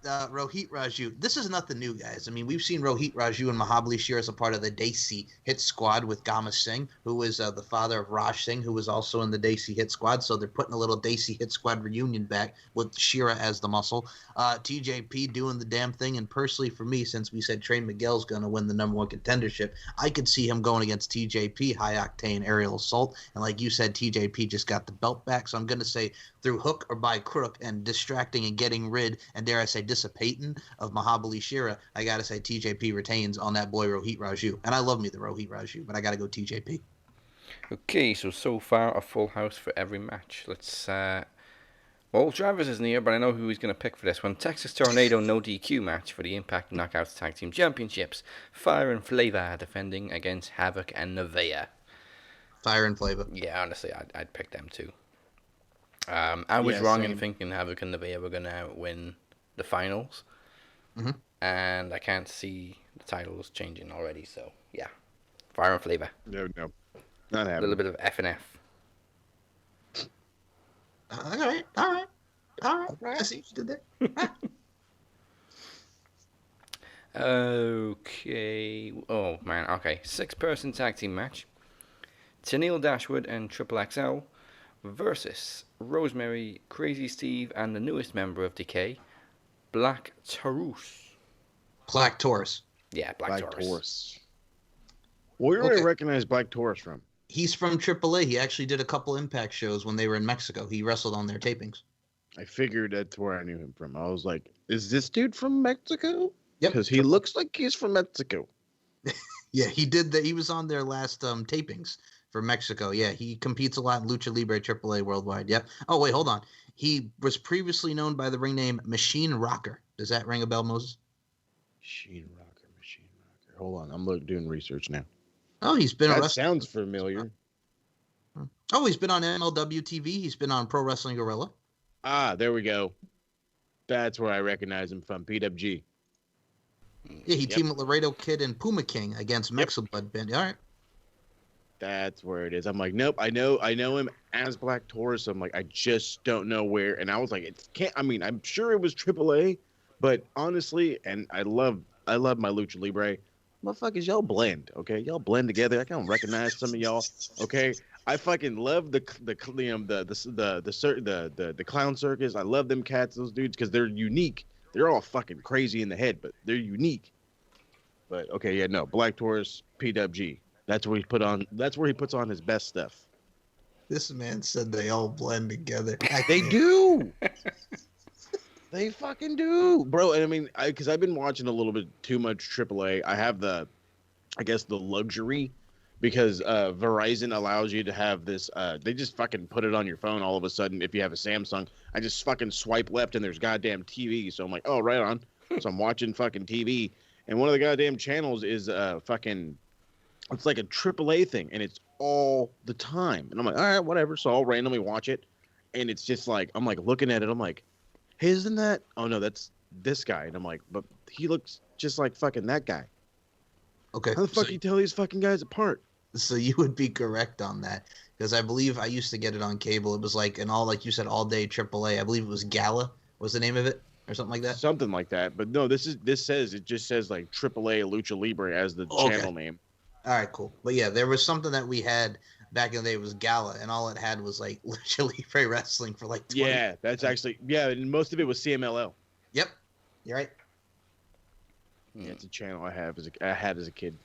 Rohit Raju. This is nothing new, guys. I mean, we've seen Rohit Raju and Mahabali Shira as a part of the Desi Hit Squad with Gama Singh, who was the father of Raj Singh, who was also in the Desi Hit Squad. So they're putting a little Desi Hit Squad reunion back with Shira as the muscle. TJP doing the damn thing. And personally, for me, since we said Trey Miguel's going to win the #1 contendership, I could see him going against TJP, high octane aerial assault. And like you said, TJP just got the belt back. So I'm going to say through hook or by crook and distracting and getting rid, and dare I say dissipating, of Mahabali Shira, I got to say TJP retains on that boy Rohit Raju. And I love me the Rohit Raju, but I got to go TJP. Okay, so far a full house for every match. Let's well, Travis isn't here, but I know who he's going to pick for this one. Texas Tornado no DQ match for the Impact Knockouts Tag Team Championships. Fire and Flavor defending against Havoc and Nevaeh. Fire and Flavor. Yeah, honestly, I'd pick them too. I was wrong in thinking Havoc and Nevaeh were going to win the finals. Mm-hmm. And I can't see the titles changing already, so yeah. Fire and Flavor. No. Not A happening. little bit of F and F. All right. I see what you did there. Okay. Oh, man. Okay. 6-person tag team match. Tennille Dashwood and Triple XL versus Rosemary, Crazy Steve, and the newest member of Decay, Black Taurus. Black Taurus. Yeah, Black Taurus. Where do Okay. I recognize Black Taurus from? He's from AAA. He actually did a couple Impact shows when they were in Mexico. He wrestled on their tapings. I figured that's where I knew him from. I was like, is this dude from Mexico? Yep. Because he looks like he's from Mexico. Yeah, he did that. He was on their last tapings for Mexico. Yeah, he competes a lot in Lucha Libre AAA worldwide. Yep. Oh, wait, hold on. He was previously known by the ring name Machine Rocker. Does that ring a bell, Moses? Machine Rocker. Hold on, I'm doing research now. Oh, he's been a That wrestler. sounds familiar. Oh, he's been on MLW TV. He's been on Pro Wrestling Guerrilla. Ah, there we go. That's where I recognize him from. PWG. Yeah, he Yep. teamed with Laredo Kid and Puma King against Mexiblood Band. All right. That's where it is. I'm like, nope. I know him as Black Taurus. I'm like, I just don't know where. And I was like, it can't. I mean, I'm sure it was AAA, but honestly, and I love my Lucha Libre. Motherfuckers, y'all blend, okay? Y'all blend together. I can recognize some of y'all, okay? I fucking love the clown circus. I love them cats, those dudes, because they're unique. They're all fucking crazy in the head, but they're unique. But okay, yeah, no, Black Taurus, PWG. That's where he puts on his best stuff. This man said they all blend together. They do. They fucking do, bro. And I mean, because I've been watching a little bit too much AAA. I have the luxury because Verizon allows you to have this. They just fucking put it on your phone all of a sudden. If you have a Samsung, I just fucking swipe left and there's goddamn TV. So I'm like, oh, right on. So I'm watching fucking TV, and one of the goddamn channels is fucking. It's like a AAA thing, and it's all the time. And I'm like, all right, whatever. So I'll randomly watch it, and it's just like I'm like looking at it. I'm like, hey, isn't that? Oh no, that's this guy. And I'm like, but he looks just like fucking that guy. Okay. How the fuck you tell these fucking guys apart? So you would be correct on that, because I believe I used to get it on cable. It was like like you said, all day AAA. I believe it was Gala was the name of it, or something like that. Something like that. But no, it just says like AAA Lucha Libre as the channel name. All right, cool. But yeah, there was something that we had back in the day. It was Gala, and all it had was like Lucha Libre wrestling for like 20 Yeah, that's actually and most of it was CMLL. Yep, you're right. Yeah, it's a channel I had as a kid.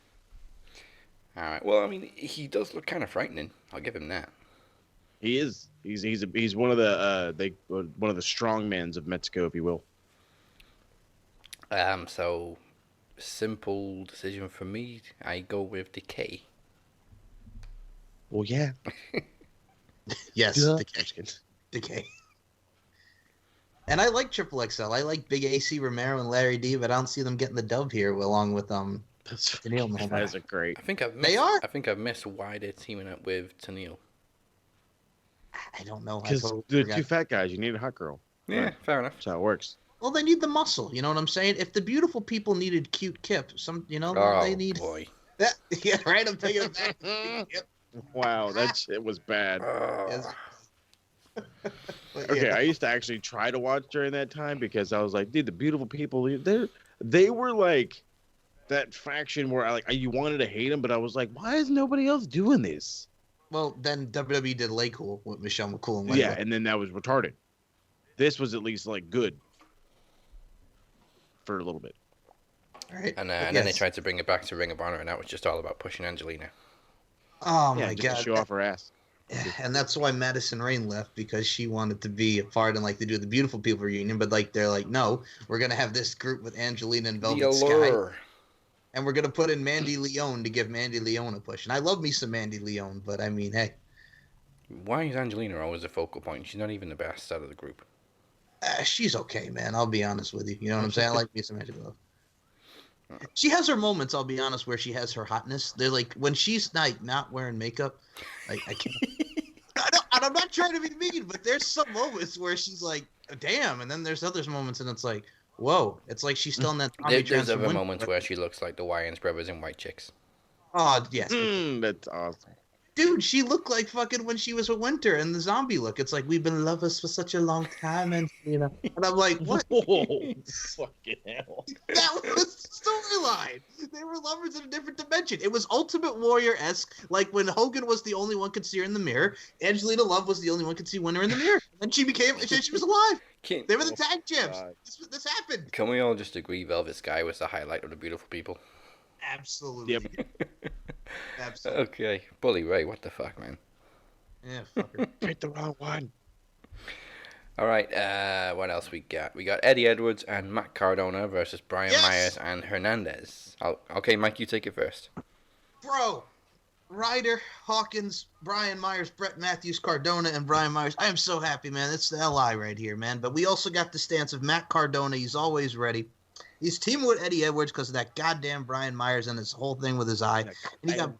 All right. Well, I mean, he does look kind of frightening. I'll give him that. He is. He's one of the one of the strongmans of Mexico, if you will. So simple decision for me. I go with Decay. Well, yeah. Yes, Yeah. Decay. And I like Triple XL. I like Big AC Romero and Larry D, but I don't see them getting the dub here along with Tennille, man. Guys are great. I think I've missed, They are? I think I've missed why they're teaming up with Tennille. I don't know. Because they're two fat guys. You need a hot girl. Yeah, Right. fair enough. That's how it works. Well, they need the muscle. You know what I'm saying? If the beautiful people needed cute Kip, Oh, they need. boy. That, yeah, right. I'm taking it back. Yep. Wow, that shit was bad. Oh. Yes. But Okay, yeah. I used to actually try to watch during that time because I was like, dude, the beautiful people, they were like that faction where you wanted to hate them, but I was like, why is nobody else doing this? Well, then WWE did Lay Cool with Michelle McCool and Yeah, Layla. and then that was retarded. This was at least like good for a little bit. Right? And But then they yes. tried to bring it back to Ring of Honor, and that was just all about pushing Angelina. Oh Yeah, my just to god. show off her ass. And that's why Madison Rain left, because she wanted to be a part and like to do the Beautiful People reunion, but like they're like, no, we're gonna have this group with Angelina and The Velvet Sky, allure. and we're gonna put in Mandy Leone to give Mandy Leone a push. And I love me some Mandy Leone, but I mean, hey, Why is Angelina always the focal point? She's not even the best out of the group. she's okay, man. I'll be honest with you. You know what I'm saying? I like me some Mandy Leone. She has her moments, I'll be honest, where she has her hotness. They're like when she's like not wearing makeup, like I can't. And I'm not trying to be mean, but there's some moments where she's like, "Damn," and then there's other moments, and it's like, "Whoa!" It's like she's still in that. There's other moments where she looks like the Wayans brothers in White Chicks. Oh yes, That's awesome. dude, she looked like fucking when she was with Winter and the zombie look. It's like we've been lovers for such a long time, and you know, and I'm like, what? Whoa, fucking hell. That was the storyline. They were lovers in a different dimension. It was Ultimate Warrior-esque, like when Hogan was the only one could see her in the mirror. Angelina Love was the only one could see Winter in the mirror. And she was alive. They were the tag champs. This happened. Can we all just agree Velvet Sky was the highlight of the Beautiful People? Absolutely. Yep. Absolutely. Okay, Bully Ray, what the fuck, man? Yeah, fucker. Picked the wrong one. All right, what else we got? We got Eddie Edwards and Matt Cardona versus Brian Yes! Myers and Hernandez. Okay, Mike, you take it first. Bro, Ryder, Hawkins, Brian Myers, Brett Matthews, Cardona, and Brian Myers. I am so happy, man. It's the LI right here, man. But we also got the stance of Matt Cardona. He's always ready. He's teaming with Eddie Edwards because of that goddamn Brian Myers and this whole thing with his eye. And he got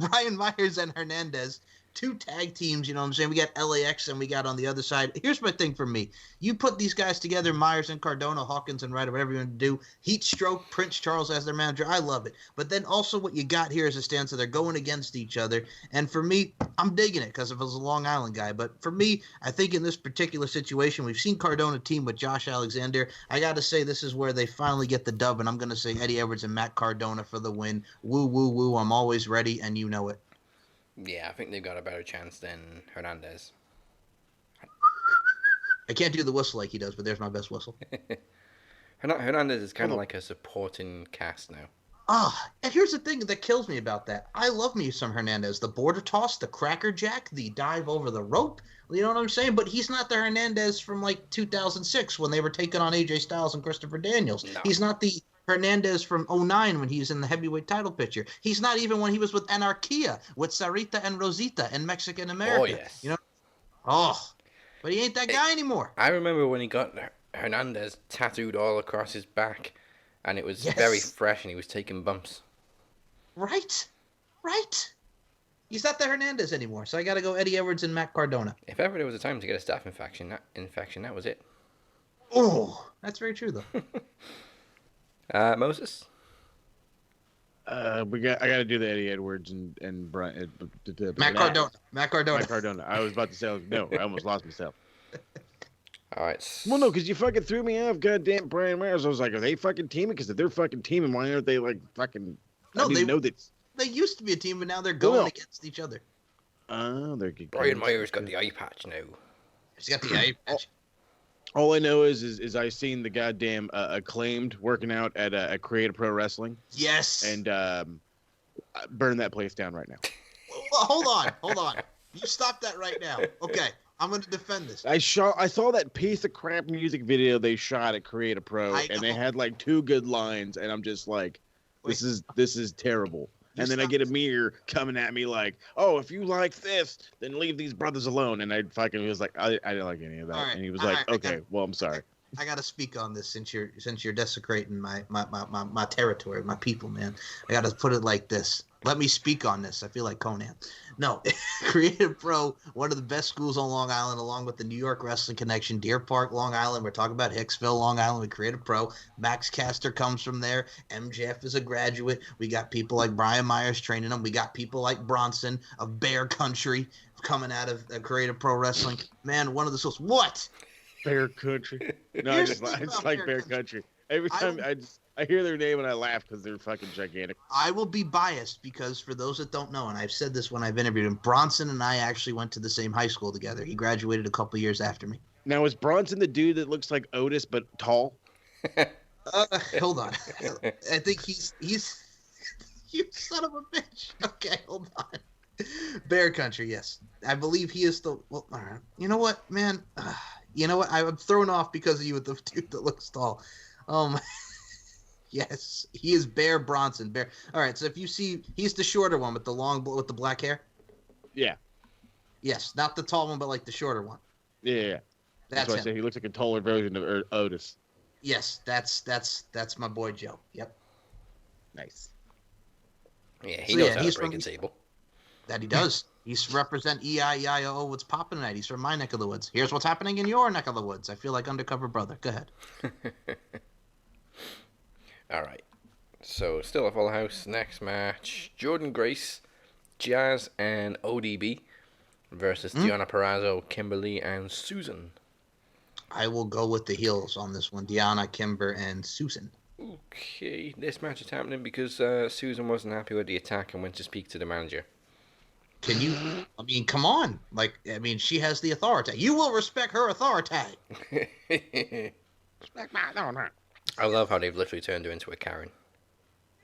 Brian Myers and Hernandez, two tag teams, you know what I'm saying? We got LAX and we got on the other side. Here's my thing for me. You put these guys together, Myers and Cardona, Hawkins and Ryder, whatever you want to do. Heat Stroke, Prince Charles as their manager. I love it. But then also what you got here is a stance that they're going against each other. And for me, I'm digging it because I was a Long Island guy. But for me, I think in this particular situation, we've seen Cardona team with Josh Alexander. I got to say this is where they finally get the dub. And I'm going to say Eddie Edwards and Matt Cardona for the win. Woo, woo, woo. I'm always ready, and you know it. Yeah, I think they've got a better chance than Hernandez. I can't do the whistle like he does, but there's my best whistle. Hernandez is kind of like a supporting cast now. And here's the thing that kills me about that. I love me some Hernandez. The border toss, the cracker jack, the dive over the rope. You know what I'm saying? But he's not the Hernandez from like 2006 when they were taking on AJ Styles and Christopher Daniels. No. He's not the Hernandez from 2009 when he was in the heavyweight title picture. He's not even when he was with Anarquia, with Sarita and Rosita in Mexican America. Oh, yes. You know? But he ain't that guy anymore. I remember when he got Hernandez tattooed all across his back, and it was Yes. very fresh, and he was taking bumps. Right. He's not the Hernandez anymore, so I got to go Eddie Edwards and Matt Cardona. If ever there was a time to get a staph infection, that was it. Oh, that's very true, though. Moses? I got to do the Eddie Edwards and Brian. Matt Cardona. Matt Cardona. I was about to say, no, I almost lost myself. All right. Well, no, because you fucking threw me off, goddamn Brian Myers. I was like, are they fucking teaming? Because if they're fucking teaming, why aren't they like fucking? No, I didn't know that. They used to be a team, but now they're going against each other. Oh, they're good. Brian Myers got the eye patch now. He's got the eye patch. All I know is I seen the goddamn Acclaimed working out at Creative Pro Wrestling. Yes. And burn that place down right now. Well, hold on. You stop that right now. Okay, I'm going to defend this. I saw that piece of crap music video they shot at Creative Pro, and they had like 2 good lines, and I'm just like, this is terrible. And then I get Amir coming at me like, oh, if you like this, then leave these brothers alone. And I fucking was like, I didn't like any of that. Right, and he was all like, right, okay, well, I'm sorry. I got to speak on this since you're desecrating my territory, my people, man. I got to put it like this. Let me speak on this. I feel like Conan. No, Creative Pro, one of the best schools on Long Island, along with the New York Wrestling Connection, Deer Park, Long Island. We're talking about Hicksville, Long Island with Creative Pro. Max Caster comes from there. MJF is a graduate. We got people like Brian Myers training them. We got people like Bronson of Bear Country. coming out of Creative Pro Wrestling. Man, one of the souls. What? Bear Country. No, I just like Bear Country. Every time I hear their name and I laugh because they're fucking gigantic. I will be biased because for those that don't know, and I've said this when I've interviewed him, Bronson and I actually went to the same high school together. He graduated a couple years after me. Now, is Bronson the dude that looks like Otis but tall? Hold on. I think he's you son of a bitch. Okay, hold on. Bear Country, yes. I believe he is the well, all right. You know what, man? You know what? I'm thrown off because of you with the dude that looks tall. Yes, he is Bear Bronson. Bear. All right, so if you see, he's the shorter one with the black hair. Yeah. Yes, not the tall one, but like the shorter one. Yeah. That's why I say he looks like a taller version of Otis. Yes, that's my boy Joe. Yep. Nice. Yeah, he knows how to break a table. That he does. He's represent EIEIO. What's popping tonight? He's from my neck of the woods. Here's what's happening in your neck of the woods. I feel like undercover brother. Go ahead. All right. So still a full house. Next match: Jordynne Grace, Jazz, and ODB versus Deonna Purrazzo, Kimberly, and Susan. I will go with the heels on this one. Deonna, Kimber, and Susan. Okay, this match is happening because Susan wasn't happy with the attack and went to speak to the manager. Can you? I mean, come on. She has the authority. You will respect her authority. Respect my honor. I love how they've literally turned her into a Karen.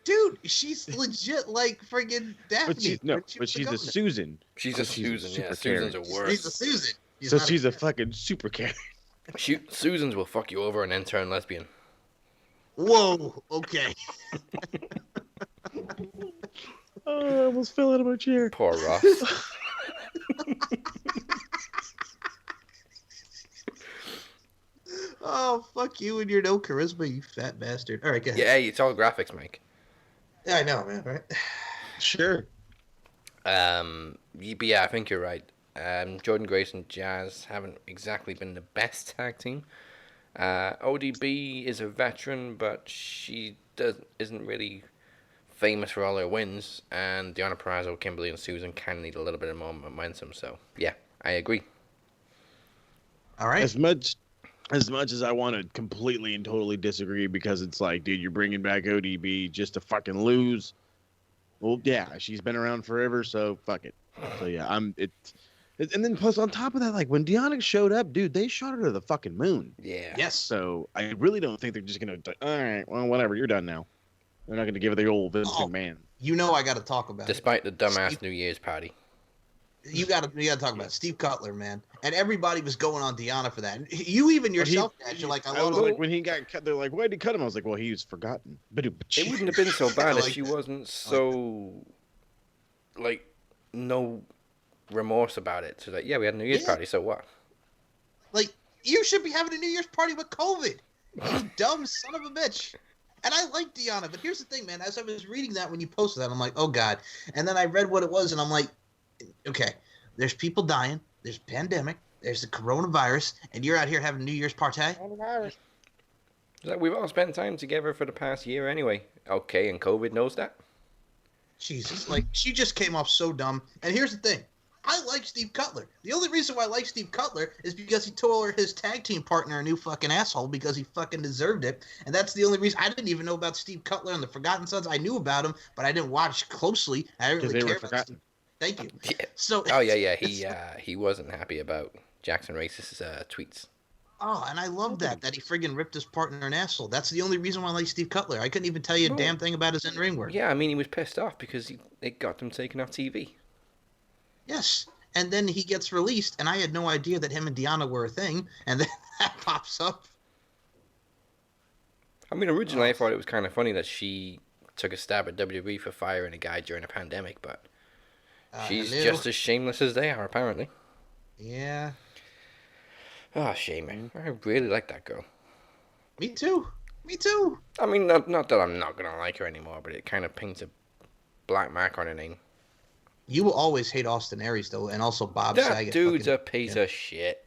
Dude, she's legit like friggin' Daphne. But she's a Susan. She's a Susan, yeah. Susan's a worse. She's a Susan. She's a fucking super Karen. Susans will fuck you over and then turn lesbian. Whoa, okay. Oh, I almost fell out of my chair. Poor Ross. Oh, fuck you and your no charisma, you fat bastard. All right, go ahead. Yeah, it's all graphics, Mike. Yeah, I know, man, right? Sure. But yeah, I think you're right. Jordynne Grace and Jazz haven't exactly been the best tag team. ODB is a veteran, but she isn't really famous for all her wins. And Deonna Purrazzo, Kimberly, and Susan kind of need a little bit of more momentum. So yeah, I agree. All right. As much as I want to completely and totally disagree, because it's like, dude, you're bringing back ODB just to fucking lose. Well, yeah, she's been around forever, so fuck it. So yeah, and then plus on top of that, like when Deonna showed up, dude, they shot her to the fucking moon. Yeah. Yes. So I really don't think they're just gonna. All right, well, whatever, you're done now. They're not gonna give it the old Vince McMahon. You know I got to talk about Despite the dumbass New Year's party. You got to talk about it. Steve Cutler, man, and everybody was going on Deonna for that. You even yourself, you're like, I was like, when he got cut, they're like, why'd he cut him? I was like, well, he was forgotten. But it wouldn't have been so bad if she wasn't so, like, no remorse about it. So, like, yeah, we had a New Year's party, so what? Like, you should be having a New Year's party with COVID. You dumb son of a bitch. And I like Deonna, but here's the thing, man. As I was reading that when you posted that, I'm like, oh, God. And then I read what it was, and I'm like, okay, there's people dying, there's a pandemic, there's the coronavirus, and you're out here having a New Year's party? Like, we've all spent time together for the past year anyway. Okay, and COVID knows that? Jesus, like, she just came off so dumb. And here's the thing. I like Steve Cutler. The only reason why I like Steve Cutler is because he tore his tag team partner a new fucking asshole because he fucking deserved it. And that's the only reason. I didn't even know about Steve Cutler and the Forgotten Sons. I knew about him, but I didn't watch closely. I didn't really care about Steve. Thank you. Yeah. So. Oh yeah. He wasn't happy about Jackson Racist's tweets. Oh, and I love that he friggin' ripped his partner an asshole. That's the only reason why I like Steve Cutler. I couldn't even tell you a damn thing about his in-ring work. Yeah, I mean, he was pissed off because it got them taken off TV. Yes, and then he gets released, and I had no idea that him and Deonna were a thing, and then that pops up. I mean, originally I thought it was kind of funny that she took a stab at WWE for firing a guy during a pandemic, but she's just as shameless as they are, apparently. Yeah. Oh, shame. I really like that girl. Me too. I mean, not that I'm not going to like her anymore, but it kind of paints a black mark on her name. You will always hate Austin Aries, though, and also Bob Saget. That dude's a piece of shit.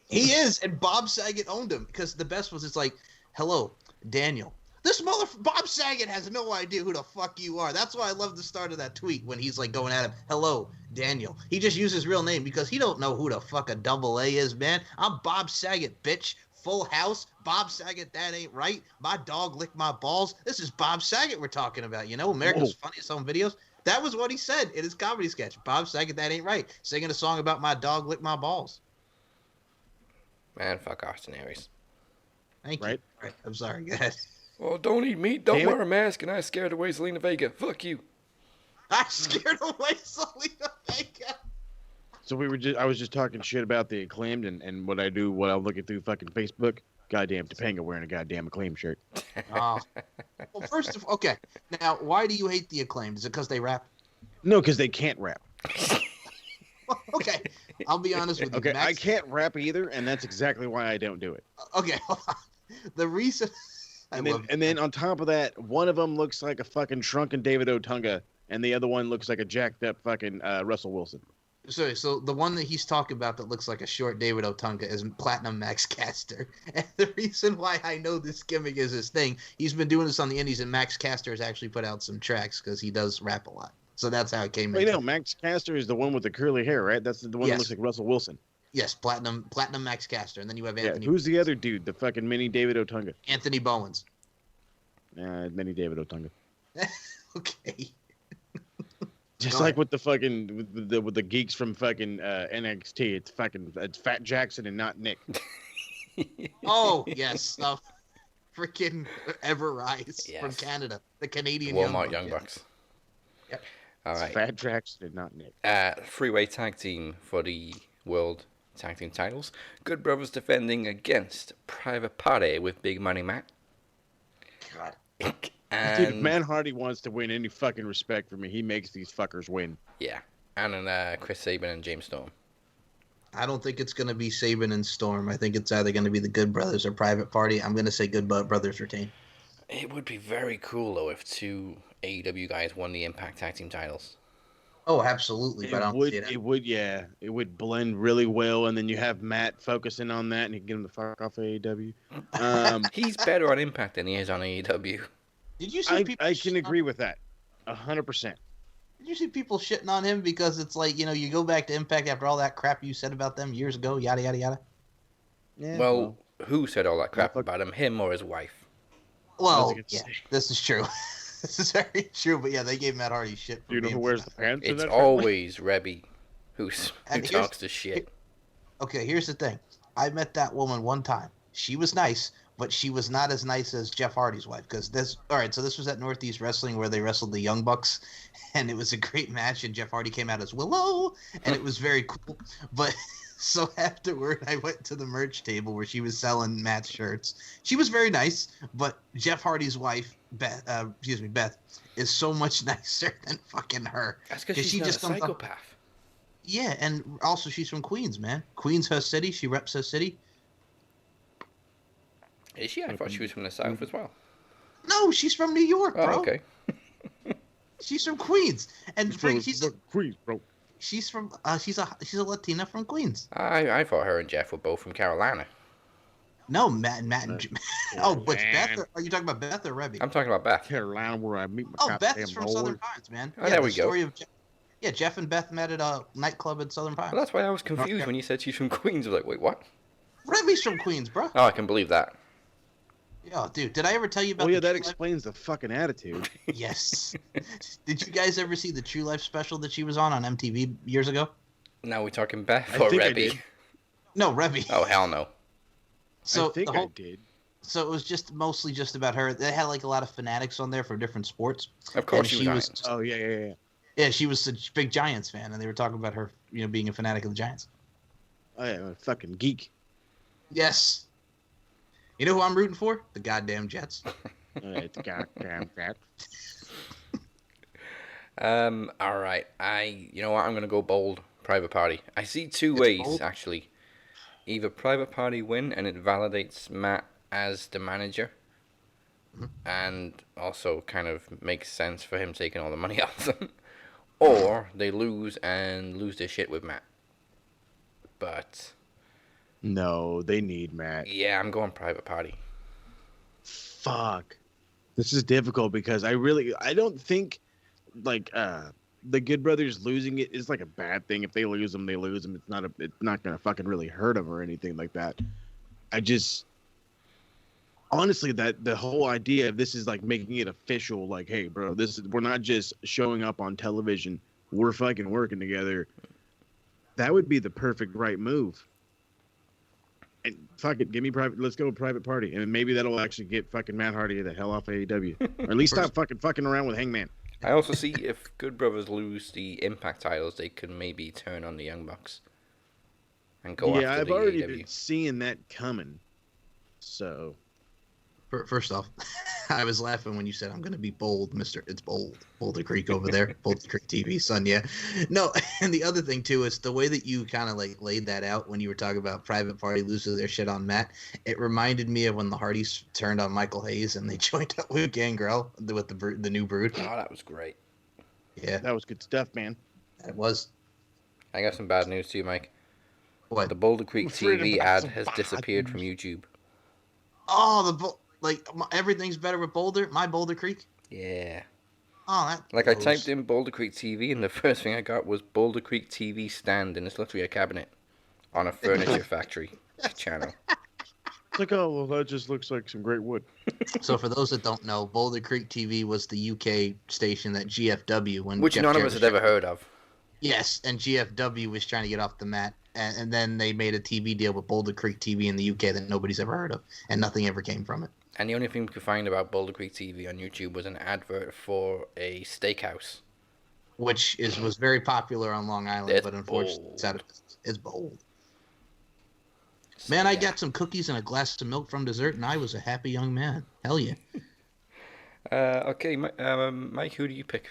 He is, and Bob Saget owned him, because the best was, it's like, hello, Daniel, This Bob Saget has no idea who the fuck you are. That's why I love the start of that tweet when he's like going at him. Hello, Daniel. He just used his real name because he don't know who the fuck a double A is, man. I'm Bob Saget, bitch. Full House. Bob Saget, that ain't right. My dog licked my balls. This is Bob Saget we're talking about. You know, America's Funniest Home Videos. That was what he said in his comedy sketch. Bob Saget, that ain't right. Singing a song about my dog licked my balls. Man, fuck Austin Aries. Thank you. Right. I'm sorry. Go ahead. Well, don't eat meat, don't wear a mask, and I scared away Zelina Vega. Fuck you. I scared away Zelina Vega. So I was just talking shit about the Acclaimed and what I'm looking through fucking Facebook. Goddamn Topanga wearing a goddamn Acclaimed shirt. Oh. Well, first of all, okay. Now, why do you hate the Acclaimed? Is it because they rap? No, because they can't rap. Okay. I'll be honest with you. Okay, I can't rap either, and that's exactly why I don't do it. Okay, hold on. The reason... And then on top of that, one of them looks like a fucking shrunken David Otunga, and the other one looks like a jacked up fucking Russell Wilson. So the one that he's talking about that looks like a short David Otunga is Platinum Max Caster. And the reason why I know this gimmick is his thing, he's been doing this on the indies, and Max Caster has actually put out some tracks because he does rap a lot. So that's how it came in. Wait, no, Max Caster is the one with the curly hair, right? That's the one that looks like Russell Wilson. Yes, Platinum Max Caster. And then you have Anthony. Who's the other dude? The fucking mini David Otunga. Anthony Bowens. Mini David Otunga. Okay. Just like with the fucking with the geeks from fucking NXT, it's Fat Jackson and not Nick. Oh yes, freaking Everrise from Canada, the Canadian Walmart Young Bucks. Yep. All right. Fat Jackson and not Nick. Three-way tag team for the World Tag Team titles. Good Brothers defending against Private Party with Big Money Matt. God. And, dude, if Man Hardy wants to win any fucking respect from me, he makes these fuckers win. Yeah. And then Chris Sabin and James Storm. I don't think it's going to be Sabin and Storm. I think it's either going to be the Good Brothers or Private Party. I'm going to say Good Brothers retain. It would be very cool, though, if two AEW guys won the Impact Tag Team titles. Oh, absolutely. But I don't see that. It would blend really well, and then you have Matt focusing on that, and he can get him the fuck off of AEW. He's better on Impact than he is on AEW. Did you see people? I can agree with that, 100%. Did you see people shitting on him because it's like, you know, you go back to Impact after all that crap you said about them years ago, yada yada yada. Yeah. Well, who said all that crap about him? Him or his wife? Well, yeah, this is true. This is very true. But yeah, they gave Matt Hardy shit. Do you know who wears the pants? It's always Rebby who talks the shit. Okay, here's the thing. I met that woman one time. She was nice, but she was not as nice as Jeff Hardy's wife. Because this was at Northeast Wrestling where they wrestled the Young Bucks, and it was a great match. And Jeff Hardy came out as Willow, and it was very cool. But so afterward, I went to the merch table where she was selling Matt's shirts. She was very nice, but Jeff Hardy's wife, Beth, is so much nicer than fucking her. That's because she's not a psychopath. Yeah, and also she's from Queens, man. Queens, her city. She reps her city. Is she? I thought she was from the South as well. No, she's from New York, bro. Oh, okay. She's from Queens, and she's Queens, bro. She's from she's a Latina from Queens. I thought her and Jeff were both from Carolina. No, Matt and oh, but Beth? Are you talking about Beth or Rebby? I'm talking about Beth. Carolina, where I meet my Beth is from Southern Pines, man. Oh, there we go. Jeff and Beth met at a nightclub in Southern Pines. Well, that's why I was confused when you said she's from Queens. I was like, wait, what? Rebby's from Queens, bro. Oh, I can believe that. Oh, dude, did I ever tell you about? Oh yeah, that explains the fucking attitude. Yes. Did you guys ever see the True Life special that she was on MTV years ago? Now we talking Beth or Rebby? No, Rebby. Oh hell no. So I did. So it was mostly just about her. They had like a lot of fanatics on there from different sports. Of course, she was. Oh yeah. Yeah, she was a big Giants fan, and they were talking about her, being a fanatic of the Giants. Oh yeah, a fucking geek. Yes. You know who I'm rooting for? The goddamn Jets. It's goddamn Jets. All right. You know what? I'm gonna go bold. Private Party. I see two ways bold? actually. Either Private Party win and it validates Matt as the manager, and also kind of makes sense for him taking all the money off them, or they lose and lose their shit with Matt. But no, they need Matt. Yeah, I'm going Private Party. Fuck. This is difficult because I don't think like the Good Brothers losing it is like a bad thing. If they lose them, they lose them. It's not gonna fucking really hurt them or anything like that. I just honestly that the whole idea of this is like making it official, like, hey, bro, we're not just showing up on television. We're fucking working together. That would be the perfect right move. And fuck it, let's go with Private Party, and maybe that'll actually get fucking Matt Hardy the hell off AEW, or at least stop fucking around with Hangman. I also see if Good Brothers lose the Impact titles, they can maybe turn on the Young Bucks and go after I've the already AEW. been seeing that coming. So First off, I was laughing when you said I'm going to be bold, Mister. It's bold, Boulder Creek over there, Boulder Creek TV, son. Yeah, no. And the other thing too is the way that you kind of like laid that out when you were talking about Private Party losing their shit on Matt. It reminded me of when the Hardys turned on Michael Hayes and they joined up with Gangrel with the new Brood. Oh, that was great. Yeah, that was good stuff, man. it was. I got some bad news to you, Mike. What? The Boulder Creek I'm afraid TV about ad some has bad disappeared from news. YouTube. Oh, everything's better with Boulder. My Boulder Creek. Yeah. Oh, that. Like, I blows. typed in Boulder Creek TV, and the first thing I got was Boulder Creek TV stand, and it's literally a cabinet on a furniture factory channel. It's like, oh, well, that just looks like some great wood. So for those that don't know, Boulder Creek TV was the UK station that GFW when Which Jeff none of Jarrett us was had ever heard of. Yes, and GFW was trying to get off the mat, and then they made a TV deal with Boulder Creek TV in the UK that nobody's ever heard of, and nothing ever came from it. And the only thing we could find about Boulder Creek TV on YouTube was an advert for a steakhouse. Which was very popular on Long Island, It's but unfortunately, bold. it's out of business. It's bold. So, Man, I yeah. got some cookies and a glass of milk from dessert, and I was a happy young man. Hell yeah. Okay, Mike, who do you pick?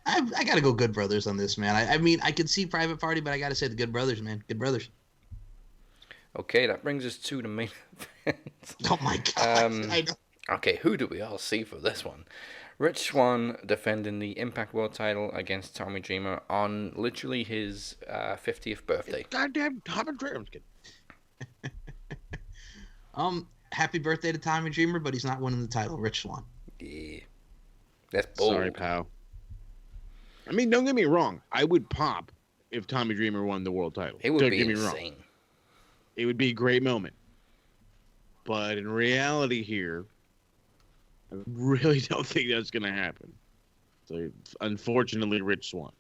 I got to go Good Brothers on this, man. I mean, I could see Private Party, but I got to say the Good Brothers, man. Good Brothers. Okay, that brings us to the main event. Oh, my God. I know. Okay, who do we all see for this one? Rich Swann defending the Impact World title against Tommy Dreamer on literally his 50th birthday. Goddamn Tommy Dreamer. Happy birthday to Tommy Dreamer, but he's not winning the title. Rich Swann. Yeah. That's bold. Sorry, pal. I mean, don't get me wrong. I would pop if Tommy Dreamer won the world title. It would Don't be get me wrong. insane. It would be a great moment. But in reality here, I really don't think that's going to happen. So, unfortunately, Rich Swann.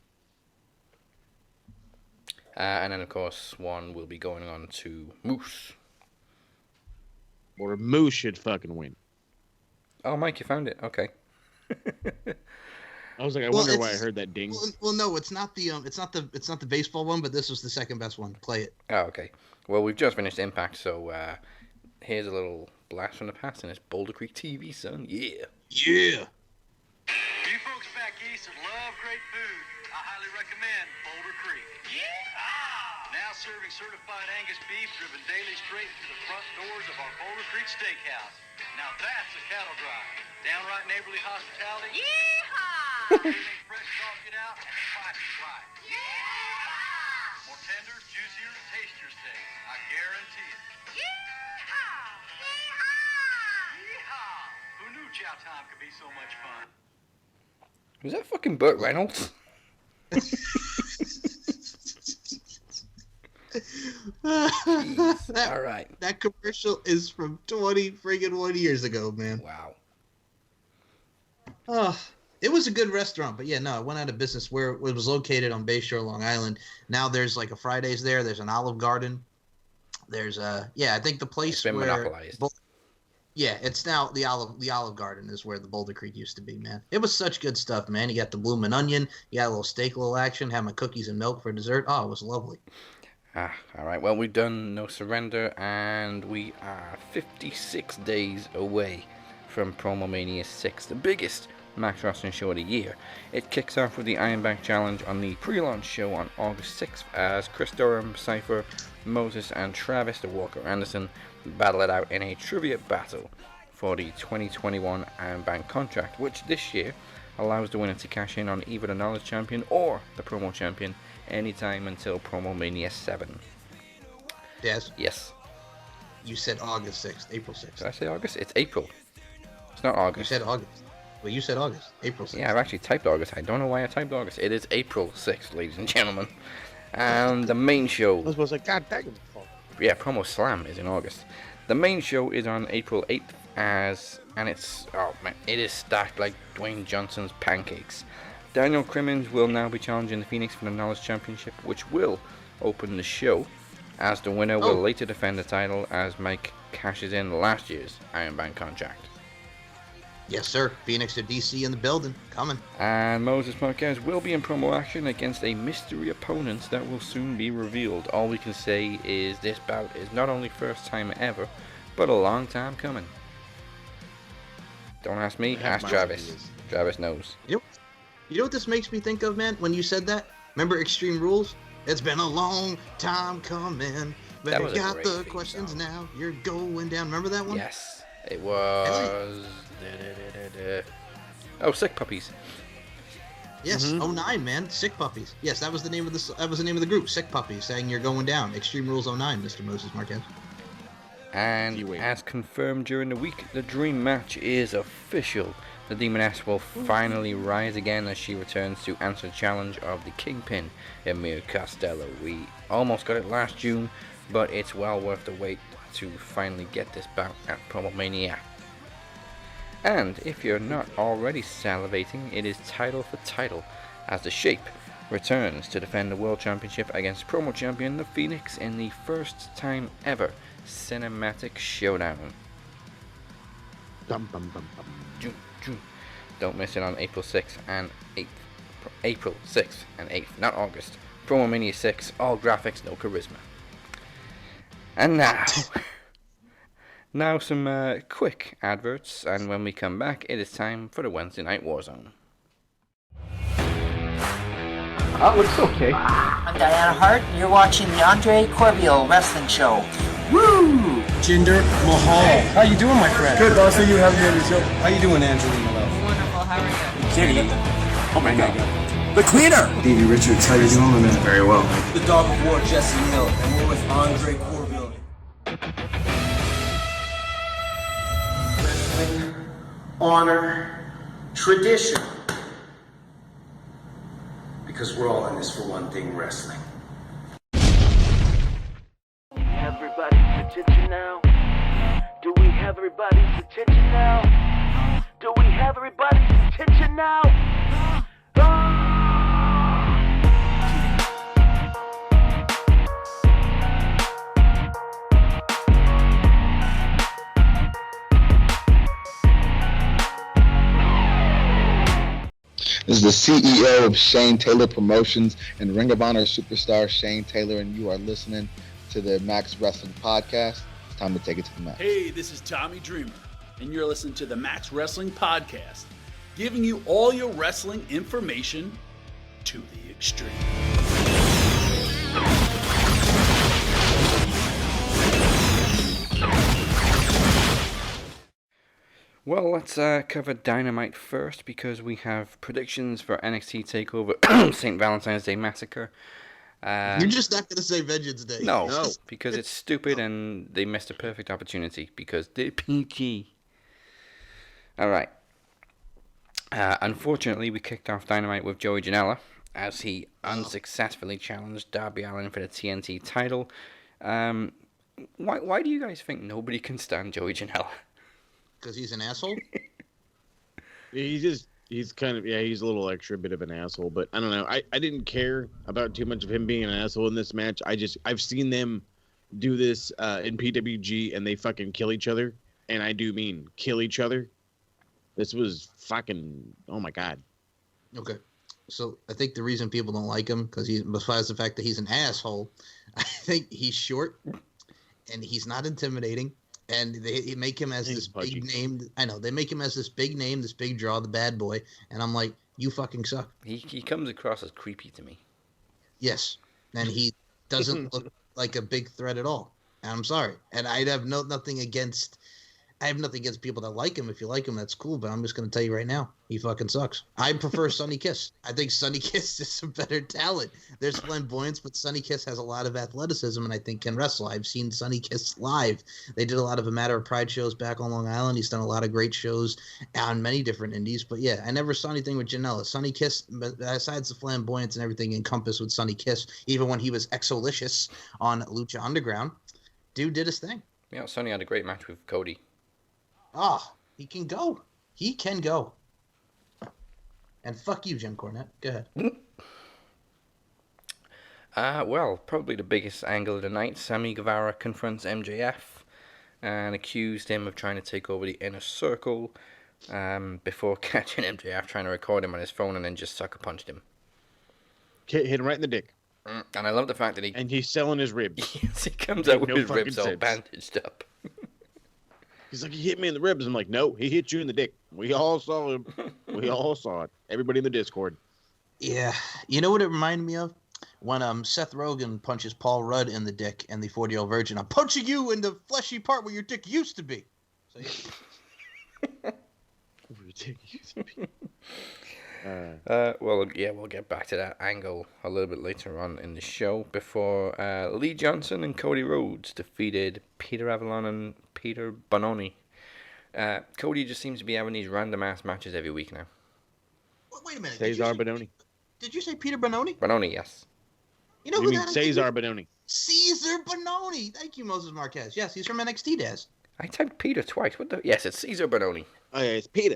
And then, of course, Swann will be going on to Moose. Or Moose should fucking win. Oh, Mike, you found it. Okay. I was like, I Well, wonder why I it's- heard that ding. Well, no, it's not the baseball one, but this was the second best one. Play it. Oh, okay. Well, we've just finished Impact, so here's a little blast from the past, and it's Boulder Creek TV, son. Yeah. Yeah. You folks back east that love great food, I highly recommend Boulder Creek. Now serving certified Angus beef driven daily straight to the front doors of our Boulder Creek Steakhouse. Now that's a cattle drive. Downright neighborly hospitality. Everything fresh, salted out, and the price is right. More tender, juicier, tastier steak. I guarantee it. Yeehaw! Who knew chow time could be so much fun? Was that fucking Burt Reynolds? All right. That commercial is from 1 years ago, man. Wow. Oh, it was a good restaurant, but yeah, no, it went out of business where it was located on Bayshore, Long Island. Now there's like a Fridays there. There's an Olive Garden. There's I think the place It's been where monopolized. yeah, it's now the Olive Garden is where the Boulder Creek used to be, man. It was such good stuff, man. You got the bloomin' onion, you got a little steak, a little action, had my cookies and milk for dessert. Oh, it was lovely. All right. Well, we've done No Surrender, and we are 56 days away from Promo Mania 6, the biggest Max Wrestling show of the year. It kicks off with the Iron Bank Challenge on the pre-launch show on August 6th as Chris Durham, Cypher, Moses, and Travis the Walker Anderson battle it out in a trivia battle for the 2021 Iron Bank contract, which this year allows the winner to cash in on either the Knowledge Champion or the Promo Champion anytime until Promo Mania 7. Yes, Yes. you said August 6th, April 6th. Did I say August? It's April. It's It's not August. You said August. Well, you said August. April 6th. Yeah, I've actually typed August. I don't know why I typed August. It is April 6th, ladies and gentlemen. And the main show... I was supposed to say, God dang it. Yeah, Promo Slam is in August. The main show is on April 8th, and it's... Oh, man, it is stacked like Dwayne Johnson's pancakes. Daniel Crimmins will now be challenging the Phoenix for the Knowledge Championship, which will open the show, as the winner will later defend the title as Mike cashes in last year's Iron Bank contract. Yes, sir. Phoenix to DC in the building. Coming. And Moses Marquez will be in promo action against a mystery opponent that will soon be revealed. All we can say is this bout is not only first time ever, but a long time coming. Don't ask me, ask Travis. Travis knows. You know what this makes me think of, man? When you said that, remember Extreme Rules? It's been a long time coming, but you got the questions song. Now. You're going down. Remember that one? Yes, it was. Oh, Sick Puppies. Yes, 09, man. Sick Puppies. Yes, that was the name of the group. Sick Puppies, saying you're going down. Extreme Rules 09, Mr. Moses Marquez. And as confirmed during the week, the dream match is official. The Demoness will finally rise again as she returns to answer the challenge of the Kingpin, Emir Costello. We almost got it last June, but it's well worth the wait to finally get this bout at Promomania. And if you're not already salivating, it is title for title, as the Shape returns to defend the World Championship against promo champion The Phoenix in the first time ever cinematic showdown. Dum, bum, bum, bum. Don't miss it on April 6th and 8th. April 6th and 8th, not August. Promo Mania 6, all graphics, no charisma. And now some quick adverts, and when we come back, it is time for the Wednesday Night Warzone. Oh, looks okay. I'm Diana Hart, and you're watching the Andre Corbeil Wrestling Show. Woo! Jinder Mahal. Hey, how you doing, my friend? Good, boss. You have me on your show. How you doing, Angelina Love? Wonderful. How are you? Kitty. Oh my God. The Cleaner. Davey Richards. How you doing, man? Very well. The Dog of War, Jesse Hill, and we're with Andre Corbeil. Wrestling, honor, tradition. Because we're all in this for one thing, wrestling. Everybody's attention now. Do we have everybody's attention now? Do we have everybody's attention now? This is the CEO of Shane Taylor Promotions and Ring of Honor superstar Shane Taylor, and you are listening to the Max Wrestling Podcast. It's time to take it to the max. Hey, this is Tommy Dreamer, and you're listening to the Max Wrestling Podcast, giving you all your wrestling information to the extreme. Well, let's cover Dynamite first, because we have predictions for NXT Takeover, St. Valentine's Day Massacre. You're just not going to say Vengeance Day. No, because it's stupid and they missed a perfect opportunity because they're PG. Alright. Unfortunately, we kicked off Dynamite with Joey Janela as he unsuccessfully challenged Darby Allin for the TNT title. Why do you guys think nobody can stand Joey Janela? Because he's an asshole? He's kind of, he's a little extra bit of an asshole, but I don't know. I didn't care about too much of him being an asshole in this match. I've seen them do this in PWG and they fucking kill each other. And I do mean kill each other. This was fucking, oh my God. Okay. So I think the reason people don't like him, because besides the fact that he's an asshole, I think he's short and he's not intimidating. And they make him as this big name. I know, they make him as this big name, this big draw, the bad boy. And I'm like, you fucking suck. He comes across as creepy to me. Yes. And he doesn't look like a big threat at all. And I'm sorry. And I'd have nothing against. I have nothing against people that like him. If you like him, that's cool. But I'm just going to tell you right now, he fucking sucks. I prefer Sonny Kiss. I think Sonny Kiss is some better talent. There's flamboyance, but Sonny Kiss has a lot of athleticism and I think can wrestle. I've seen Sonny Kiss live. They did a lot of A Matter of Pride shows back on Long Island. He's done a lot of great shows on many different indies. But yeah, I never saw anything with Janela. Sonny Kiss, besides the flamboyance and everything encompassed with Sonny Kiss, even when he was Exolicious on Lucha Underground, dude did his thing. Yeah, Sonny had a great match with Cody. Oh, he can go. He can go. And fuck you, Jim Cornette. Go ahead. Well, probably the biggest angle of the night. Sammy Guevara confronts MJF and accused him of trying to take over the Inner Circle before catching MJF trying to record him on his phone and then just sucker punched him. Hit him right in the dick. And I love the fact that And he's selling his ribs. Yes, he comes out with his ribs all bandaged up. He's like, he hit me in the ribs. I'm like, no, he hit you in the dick. We all saw him. We all saw it. Everybody in the Discord. Yeah. You know what it reminded me of? When Seth Rogen punches Paul Rudd in the dick and the 40-year-old virgin. I'm punching you in the fleshy part where your dick used to be. So, yeah. Well, yeah, we'll get back to that angle a little bit later on in the show. Before Lee Johnson and Cody Rhodes defeated Peter Avalon and Peter Bononi. Cody just seems to be having these random ass matches every week now. Wait a minute. Cesar Bononi. Did you say Peter Bononi? Bononi, yes. You know You who mean that is? Cesar Bononi? Caesar Bononi. Thank you, Moses Marquez. Yes, he's from NXT, Daz. I typed Peter twice. What the? Yes, it's Caesar Bononi. Oh, yeah, it's Peter.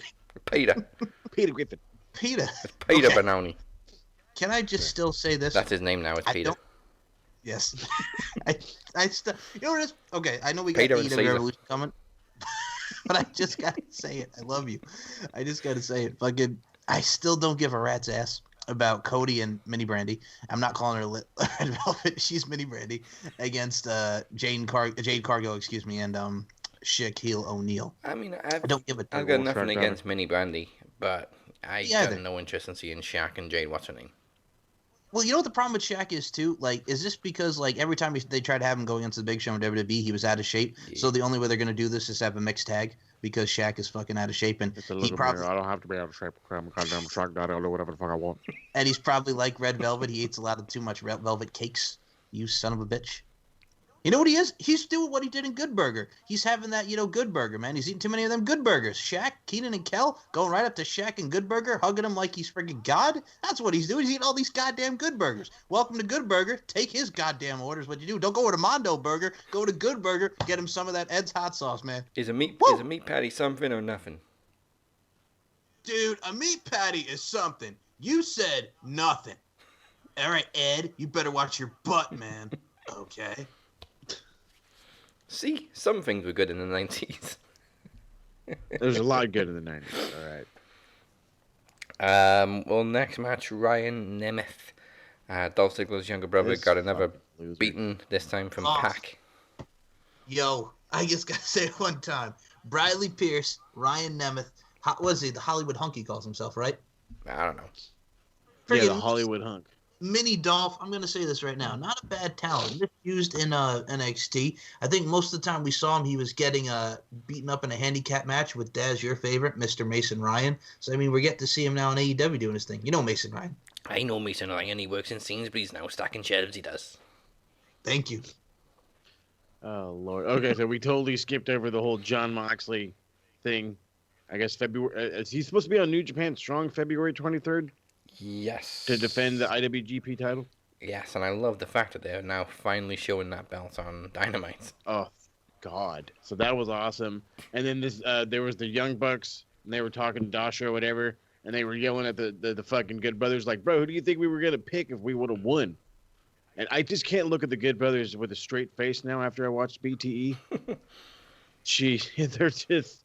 Peter. Peter Griffin. Peter. It's Peter Okay. Bononi. Can I just still say this? That's his name now. It's Peter. Yes. I still. You know what it is? Okay, I know we Peter got and the Caesar. Revolution coming, but I just gotta say it. I love you. I just gotta say it. Fucking. I still don't give a rat's ass about Cody and Mini Brandy. I'm not calling her Red Velvet. She's Mini Brandy against Jade Cargo, excuse me, and Shaquille O'Neal. I mean, I don't give a. I've got nothing against Mini Brandy, but I Yeah, got no interest in seeing Shaq and Jade. What's her name? Well, you know what the problem with Shaq is too? Like, is this because like every time they tried to have him go against the Big Show in WWE, he was out of shape? Yeah. So the only way they're gonna do this is have a mixed tag because Shaq is fucking out of shape, and he probably I don't have to be out of shape. I'm a goddamn Shaq Daddy. I'll do whatever the fuck I want. and he's probably like Red Velvet. He eats a lot of too much Red Velvet cakes. You son of a bitch. You know what he is? He's doing what he did in Good Burger. He's having that, Good Burger, man. He's eating too many of them Good Burgers. Shaq, Keenan, and Kel going right up to Shaq and Good Burger, hugging him like he's freaking God. That's what he's doing. He's eating all these goddamn Good Burgers. Welcome to Good Burger. Take his goddamn orders. What you do? Don't go to Mondo Burger. Go to Good Burger. Get him some of that Ed's hot sauce, man. Is a meat patty something or nothing? Dude, a meat patty is something. You said nothing. All right, Ed, you better watch your butt, man. Okay. See, some things were good in the 90s. There's a lot good in the 90s. All right. Well, next match, Ryan Nemeth, Dolph Ziggler's younger brother, This got another loser. beating, this time from Oh. Pac. Yo, I just gotta say it one time. Bradley Pierce, Ryan Nemeth, what is he? The Hollywood hunk he calls himself, right? I don't know. Yeah, the Friggin' Hollywood hunk. Mini Dolph, I'm gonna say this right now, not a bad talent. Misused in NXT. I think most of the time we saw him, he was getting beaten up in a handicap match with Daz, your favorite, Mr. Mason Ryan. So I mean, we're getting to see him now in AEW doing his thing. You know Mason Ryan. I know Mason Ryan, he works in Sainsbury's now, stacking shelves, he does. Thank you. Oh, Lord. Okay, so we totally skipped over the whole John Moxley thing. I guess February. Is he supposed to be on New Japan Strong February 23rd? Yes. To defend the IWGP title? Yes, and I love the fact that they're now finally showing that belt on Dynamite. Oh, God. So that was awesome. And then there was the Young Bucks, and they were talking to Dasha or whatever, and they were yelling at the fucking Good Brothers like, bro, who do you think we were going to pick if we would have won? And I just can't look at the Good Brothers with a straight face now after I watched BTE. They're just...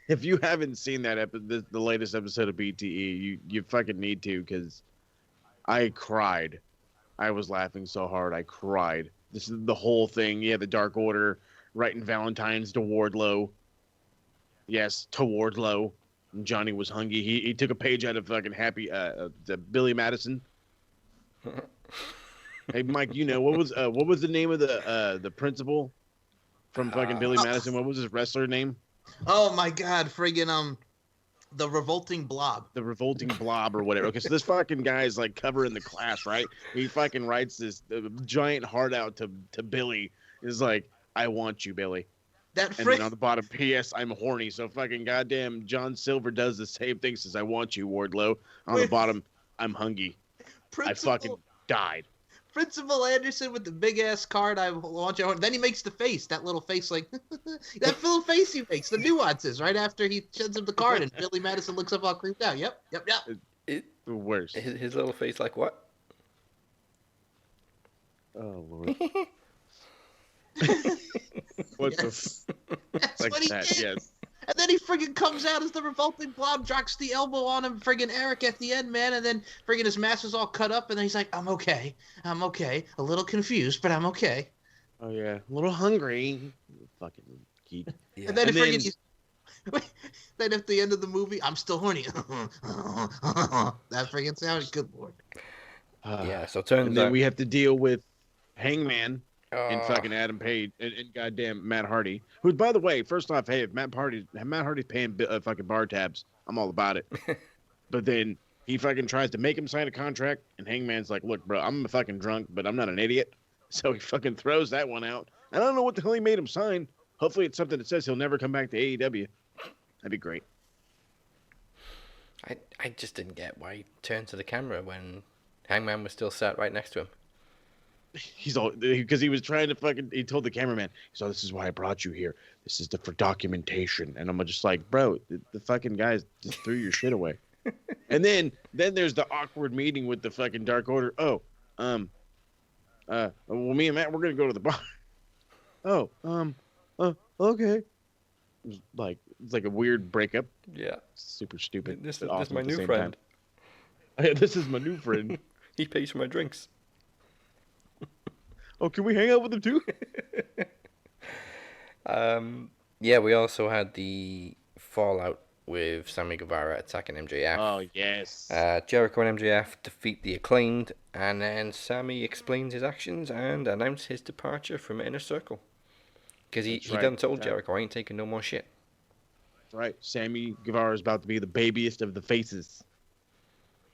If you haven't seen that the latest episode of BTE, you fucking need to, because I cried. I was laughing so hard, I cried. This is the whole thing. Yeah, the Dark Order writing Valentine's to Wardlow. Yes, to Wardlow. And Johnny was hungry. He took a page out of fucking the Billy Madison. Hey, Mike, what was the name of the principal from fucking Billy Madison? What was his wrestler name? Oh my God, friggin' the revolting blob. The revolting blob or whatever. Okay, so this fucking guy is like covering the class, right? He fucking writes this giant heart out to Billy. Is like, I want you, Billy. And then on the bottom, P.S. I'm horny. So fucking goddamn John Silver does the same thing. Says, I want you, Wardlow. On the bottom, I'm hungry. I fucking died. Principal Anderson with the big ass card. I want you. Then he makes the face, that little face, like that little face he makes. The nuances right after he sends him the card, and Billy Madison looks up all creeped out. Yep. The worst. His little face, like what? Oh Lord. What Yes. the? That's Like what he that, did. yes. And then he friggin' comes out as the revolting blob, drops the elbow on him, friggin' Eric at the end, man, and then friggin' his mask is all cut up, and then he's like, I'm okay, a little confused, but I'm okay. Oh yeah, a little hungry. Fucking geek. Yeah. And then, then at the end of the movie, I'm still horny. That friggin' sound, good Lord. Yeah, so turns and then out we have to deal with Hangman and fucking Adam Page and goddamn Matt Hardy. Who, by the way, first off, hey, if Matt Hardy's paying fucking bar tabs, I'm all about it. But then he fucking tries to make him sign a contract, and Hangman's like, look, bro, I'm a fucking drunk, but I'm not an idiot. So he fucking throws that one out. I don't know what the hell he made him sign. Hopefully it's something that says he'll never come back to AEW. That'd be great. I just didn't get why he turned to the camera when Hangman was still sat right next to him. He's all because he was trying to fucking. He told the cameraman, "He's all, this is why I brought you here. This is for documentation." And I'm just like, "Bro, the fucking guys just threw your shit away." And then there's the awkward meeting with the fucking Dark Order. Oh, well, me and Matt, we're gonna go to the bar. Oh, okay. It's like a weird breakup. Yeah, super stupid. This is awesome my new friend. Yeah, this is my new friend. He pays for my drinks. Oh, can we hang out with him too? Yeah, we also had the fallout with Sammy Guevara attacking MJF. Oh, yes. Jericho and MJF defeat the Acclaimed, and then Sammy explains his actions and announces his departure from Inner Circle. Because he done told Jericho, I ain't taking no more shit. That's right. Sammy Guevara is about to be the babiest of the faces.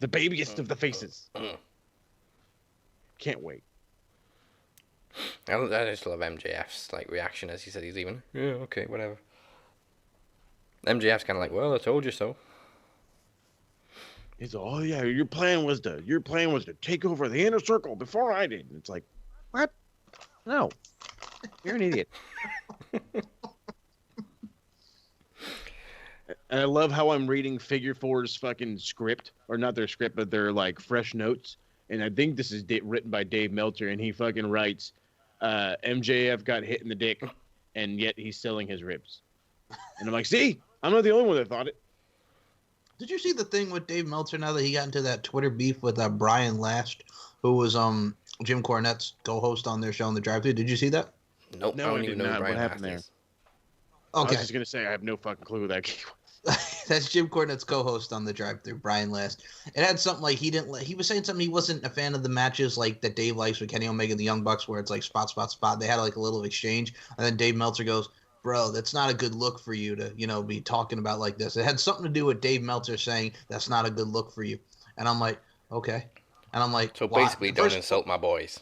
The babiest of the faces. Can't wait. I just love MJF's reaction as he said he's leaving. Yeah, okay, whatever. MJF's kind of like, well, I told you so. He's like, oh yeah, your plan was to take over the Inner Circle before I did. And it's like, what? No, you're an idiot. And I love how I'm reading Figure 4's fucking script, or not their script, but their fresh notes. And I think this is written by Dave Meltzer, and he fucking writes, MJF got hit in the dick, and yet he's selling his ribs. And I'm like, see, I'm not the only one that thought it. Did you see the thing with Dave Meltzer now that he got into that Twitter beef with Brian Last, who was Jim Cornette's co-host on their show on the drive-thru? Did you see that? Nope. No, I did not. What happened there? Okay. I was just gonna say I have no fucking clue who that guy was. That's Jim Cornette's co-host on the drive-thru, Brian Last. It had something like he was saying something he wasn't a fan of the matches that Dave likes with Kenny Omega and the Young Bucks, where it's like spot, spot, spot. They had a little exchange, and then Dave Meltzer goes, "Bro, that's not a good look for you to be talking about like this." It had something to do with Dave Meltzer saying that's not a good look for you, and I'm like, okay, and I'm like, so basically, don't insult my boys.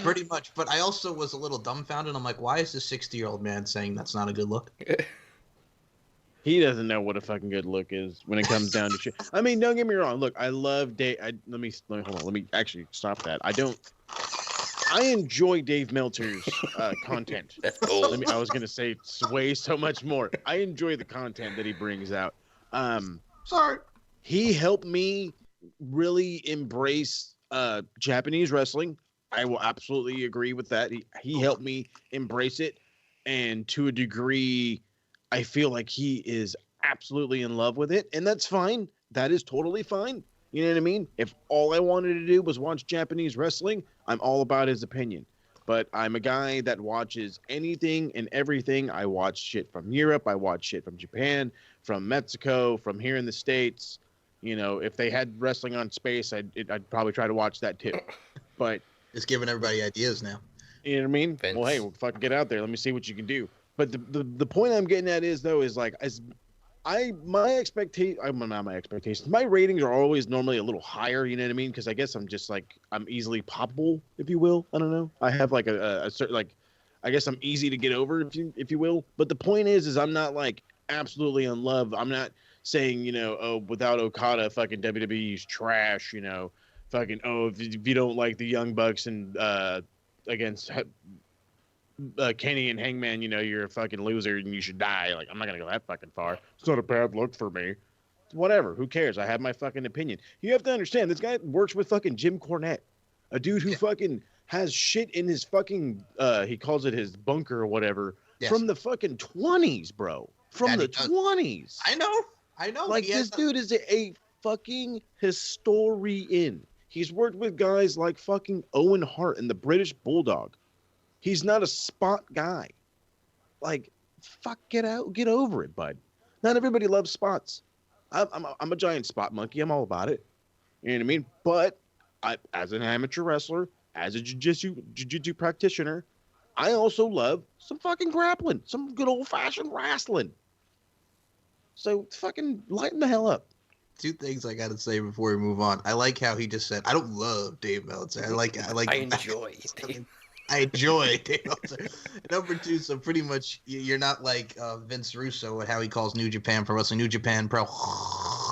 Pretty much, but I also was a little dumbfounded. I'm like, why is this 60-year-old man saying that's not a good look? He doesn't know what a fucking good look is when it comes down to shit. I mean, don't get me wrong. Look, I love Dave. Let me hold on. Let me actually stop that. I enjoy Dave Meltzer's content. I was gonna say way so much more. I enjoy the content that he brings out. Sorry. He helped me really embrace Japanese wrestling. I will absolutely agree with that. He helped me embrace it, and to a degree, I feel like he is absolutely in love with it, and that's fine. That is totally fine. You know what I mean? If all I wanted to do was watch Japanese wrestling, I'm all about his opinion. But I'm a guy that watches anything and everything. I watch shit from Europe. I watch shit from Japan, from Mexico, from here in the States. You know, if they had wrestling on Space, I'd probably try to watch that too. But just giving everybody ideas now. You know what I mean? Vince. Well, hey, we'll fucking get out there. Let me see what you can do. But the point I'm getting at is like my expectations, my ratings are always normally a little higher. You know what I mean? Because I guess I'm just like I'm easily poppable, if you will. I don't know. I have like a certain like, I guess I'm easy to get over, if you will. But the point is I'm not like absolutely in love. I'm not saying, oh, without Okada, fucking WWE's trash. Fucking if you don't like the Young Bucks and against Kenny and Hangman, you're a fucking loser and you should die. Like, I'm not gonna go that fucking far. It's not a bad look for me. Whatever. Who cares? I have my fucking opinion. You have to understand, this guy works with fucking Jim Cornette, a dude who fucking has shit in his fucking he calls it his bunker or whatever, from the fucking 20s, bro. From the 20s. I know. Like, this dude is a fucking historian. He's worked with guys like fucking Owen Hart and the British Bulldog. He's not a spot guy. Like, get over it, bud. Not everybody loves spots. I'm a giant spot monkey. I'm all about it. You know what I mean? But as an amateur wrestler, as a jiu-jitsu practitioner, I also love some fucking grappling, some good old-fashioned wrestling. So fucking lighten the hell up. Two things I gotta say before we move on. I like how he just said, "I don't love Dave Meltzer. I enjoy Dave." I enjoy Dave Meltzer. Number two, so pretty much you're not like Vince Russo and how he calls New Japan Pro Wrestling New Japan Pro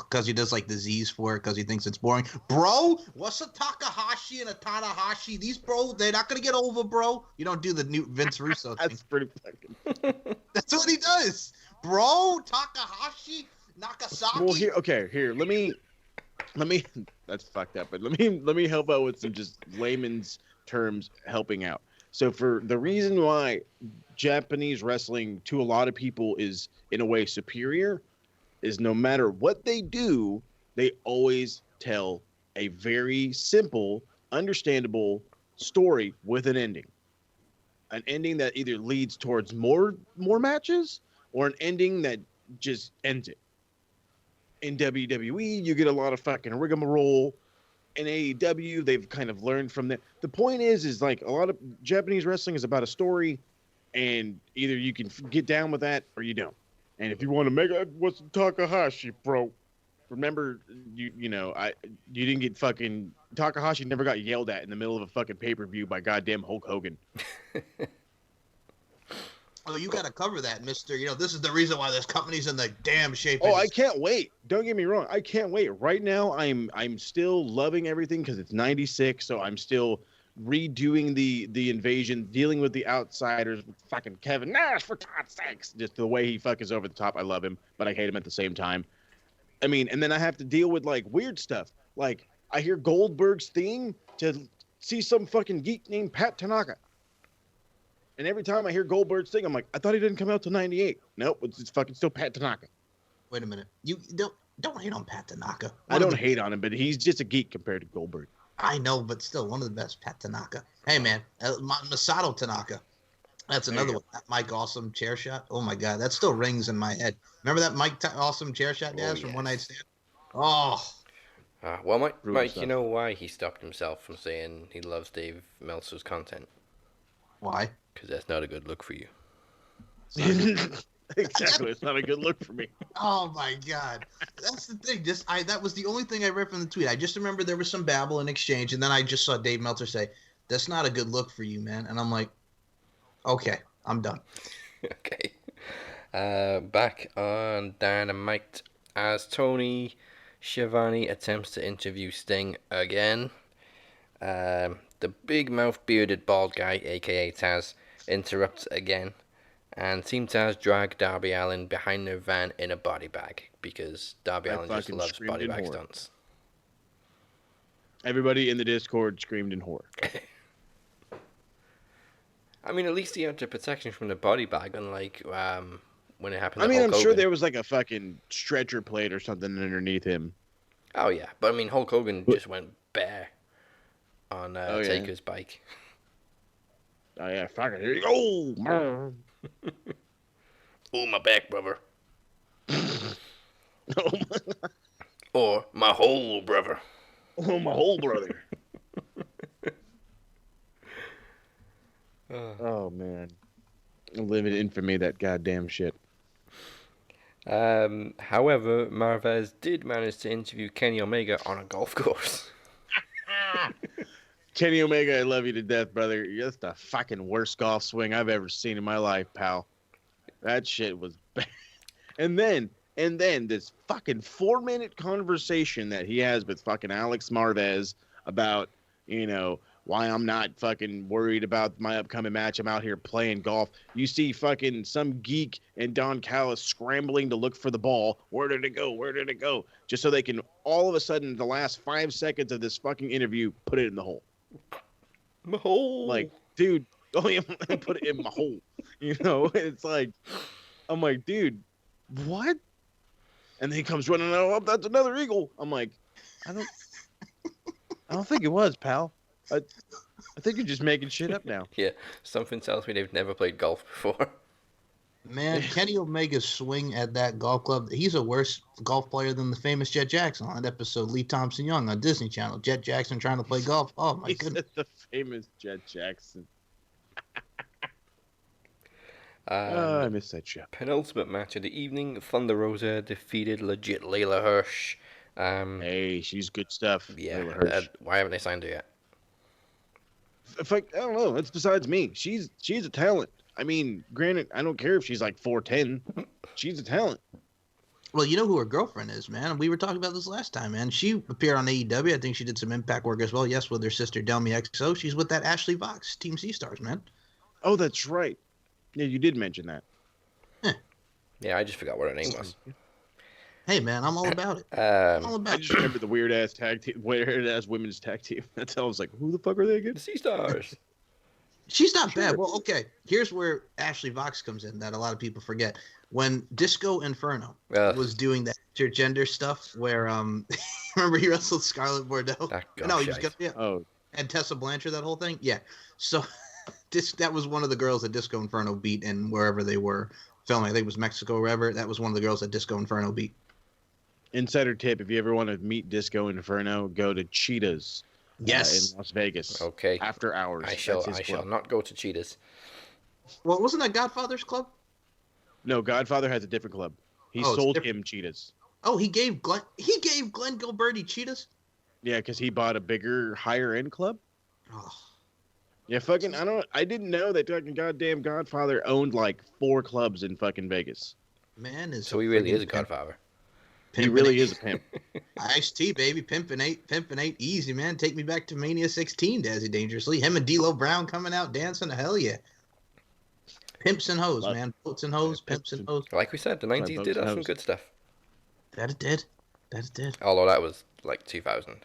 because he does like the Z's for it because he thinks it's boring. Bro, what's a Takahashi and a Tanahashi? These they're not gonna get over, bro. You don't do the new Vince Russo thing. That's pretty fucking. That's what he does, bro. Takahashi, Nagasaki. Well, here. Let me. That's fucked up. But let me help out with some just layman's terms helping out. So for the reason why Japanese wrestling to a lot of people is in a way superior is no matter what they do, they always tell a very simple, understandable story with an ending. An ending that either leads towards more matches or an ending that just ends it. In WWE, you get a lot of fucking rigmarole. In AEW, they've kind of learned from that. The point is like a lot of Japanese wrestling is about a story, and either you can get down with that or you don't. And if you want to make it, what's Takahashi, bro? Remember, you didn't get fucking Takahashi never got yelled at in the middle of a fucking pay-per-view by goddamn Hulk Hogan. Oh, you got to cover that, mister. This is the reason why this company's in the damn shape. Oh, I can't wait. Don't get me wrong. I can't wait. Right now, I'm still loving everything because it's 96, so I'm still redoing the invasion, dealing with the outsiders, with fucking Kevin Nash, for God's sakes. Just the way he fucking over the top. I love him, but I hate him at the same time. I mean, and then I have to deal with, like, weird stuff. Like, I hear Goldberg's theme to see some fucking geek named Pat Tanaka. And every time I hear Goldberg's thing, I'm like, I thought he didn't come out till 98. Nope, it's fucking still Pat Tanaka. Wait a minute. You don't hate on Pat Tanaka. I don't hate on him, but he's just a geek compared to Goldberg. I know, but still, one of the best, Pat Tanaka. Hey, man, Masato Tanaka. That's another one. That Mike Awesome chair shot. Oh, my God. That still rings in my head. Remember that Mike Awesome chair shot, Daz, from One Night Stand? Oh. Well, Mike, you know why he stopped himself from saying he loves Dave Meltzer's content? Why? Because that's not a good look for you. Exactly. It's not a good look for me. Oh, my God. That's the thing. That was the only thing I read from the tweet. I just remember there was some babble in exchange, and then I just saw Dave Meltzer say, that's not a good look for you, man. And I'm like, okay, I'm done. Okay. Back on Dynamite as Tony Schiavone attempts to interview Sting again. The big mouth bearded bald guy, aka Taz, interrupts again, and Team Taz drag Darby Allin behind their van in a body bag because Darby Allin just loves body bag stunts. Everybody in the Discord screamed in horror. I mean, at least he had the protection from the body bag, unlike when it happened to Hulk Hogan. I'm sure there was like a fucking stretcher plate or something underneath him. Oh, yeah. But I mean, Hulk Hogan just went bare on Taker's bike. Oh, yeah. Fuck it. Here you go. Oh, oh, my back, brother. Or my whole brother. Oh, my whole brother. Oh, man. Live in infamy, that goddamn shit. However, Marvez did manage to interview Kenny Omega on a golf course. Kenny Omega, I love you to death, brother. That's the fucking worst golf swing I've ever seen in my life, pal. That shit was bad. And then this fucking 4-minute conversation that he has with fucking Alex Marvez about, why I'm not fucking worried about my upcoming match. I'm out here playing golf. You see fucking some geek and Don Callis scrambling to look for the ball. Where did it go? Where did it go? Just so they can all of a sudden, the last 5 seconds of this fucking interview, put it in the hole. My hole. Like, dude, put it in my hole. It's like, I'm like, dude, what? And then he comes running out. Oh, that's another eagle. I'm like, I don't think it was, pal. I think you're just making shit up now. Yeah, something tells me they've never played golf before. Man, Kenny Omega's swing at that golf club, he's a worse golf player than the famous Jet Jackson on that episode, Lee Thompson Young on Disney Channel. Jet Jackson trying to play golf. Oh, my goodness. The famous Jet Jackson. I miss that show. Penultimate match of the evening, Thunder Rosa defeated legit Layla Hirsch. Hey, she's good stuff. Yeah, why haven't they signed her yet? I don't know. It's besides me. She's a talent. I mean, granted, I don't care if she's like 4'10". She's a talent. Well, you know who her girlfriend is, man. We were talking about this last time, man. She appeared on AEW. I think she did some Impact work as well. Yes, with her sister Delmy XO. She's with that Ashley Vox, Team Sea Stars, man. Oh, that's right. Yeah, you did mention that. Yeah, I just forgot what her name was. Hey, man, I'm all about it. I just remember the weird-ass women's tag team. That's how I was like, who the fuck are they again? The Sea Stars. She's not bad. Well, okay. Here's where Ashley Vox comes in that a lot of people forget. When Disco Inferno was doing that intergender stuff where, remember he wrestled Scarlett Bordeaux? No, he was and Tessa Blanchard, that whole thing? Yeah. So that was one of the girls that Disco Inferno beat in wherever they were filming. I think it was Mexico or wherever. That was one of the girls that Disco Inferno beat. Insider tip, if you ever want to meet Disco Inferno, go to Cheetahs. Yes. In Las Vegas. Okay. After hours. I shall not go to Cheetahs. Well, wasn't that Godfather's club? No, Godfather has a different club. He sold him Cheetahs. Oh, he gave Glenn Gilberti Cheetahs? Yeah, because he bought a bigger, higher end club. Oh. Yeah, fucking, I didn't know that fucking goddamn Godfather owned like 4 clubs in fucking Vegas. Man, so he really is a Godfather. He really is a pimp. Ice-T, baby. Pimpin' eight. Easy, man. Take me back to Mania 16, Dazzy Dangerously. Him and D'Lo Brown coming out dancing. Hell yeah. Pimps and hoes, man. Boats and hoes, pimps and hoes. Like we said, the 90s did have some good stuff. That it did. Although that was like 2000.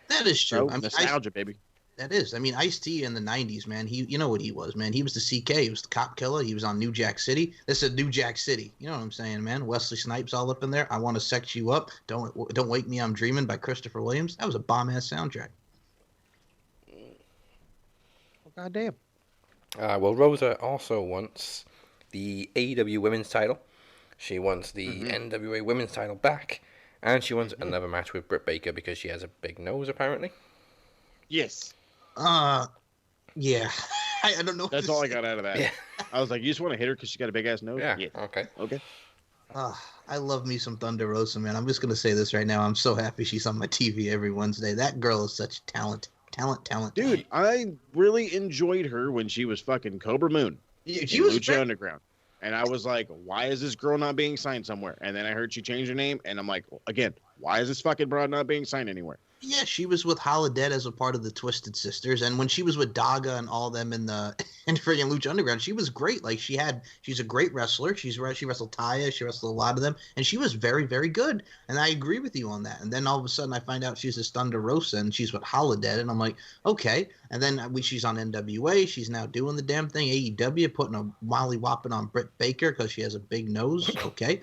That is true. Nostalgia, baby. That is. I mean, Ice-T in the 90s, man, you know what he was, man. He was the CK. He was the cop killer. He was on New Jack City. This is New Jack City. You know what I'm saying, man? Wesley Snipes all up in there. I Want to Sex You Up. Don't Wake Me, I'm Dreaming by Christopher Williams. That was a bomb-ass soundtrack. Oh, goddamn. Well, Rosa also wants the AEW Women's title. She wants the NWA Women's title back. And she wants another match with Britt Baker because she has a big nose, apparently. Yes. Yeah. I don't know. That's all I got out of that. Yeah. I was like, you just want to hit her because she got a big ass nose? Yeah. Okay. I love me some Thunder Rosa, man. I'm just gonna say this right now. I'm so happy she's on my TV every Wednesday. That girl is such talent. Dude, I really enjoyed her when she was fucking Cobra Moon. She was Lucha Underground. And I was like, why is this girl not being signed somewhere? And then I heard she changed her name, and I'm like, again, why is this fucking broad not being signed anywhere? Yeah, she was with Holodead as a part of the Twisted Sisters, and when she was with Daga and all them in freaking Lucha Underground, she was great. Like she's a great wrestler. She wrestled Taya, she wrestled a lot of them, and she was very, very good. And I agree with you on that. And then all of a sudden, I find out she's this Thunder Rosa, and she's with Holodead, and I'm like, okay. And then she's on NWA. She's now doing the damn thing. AEW putting a Molly Whopping on Britt Baker because she has a big nose. Okay.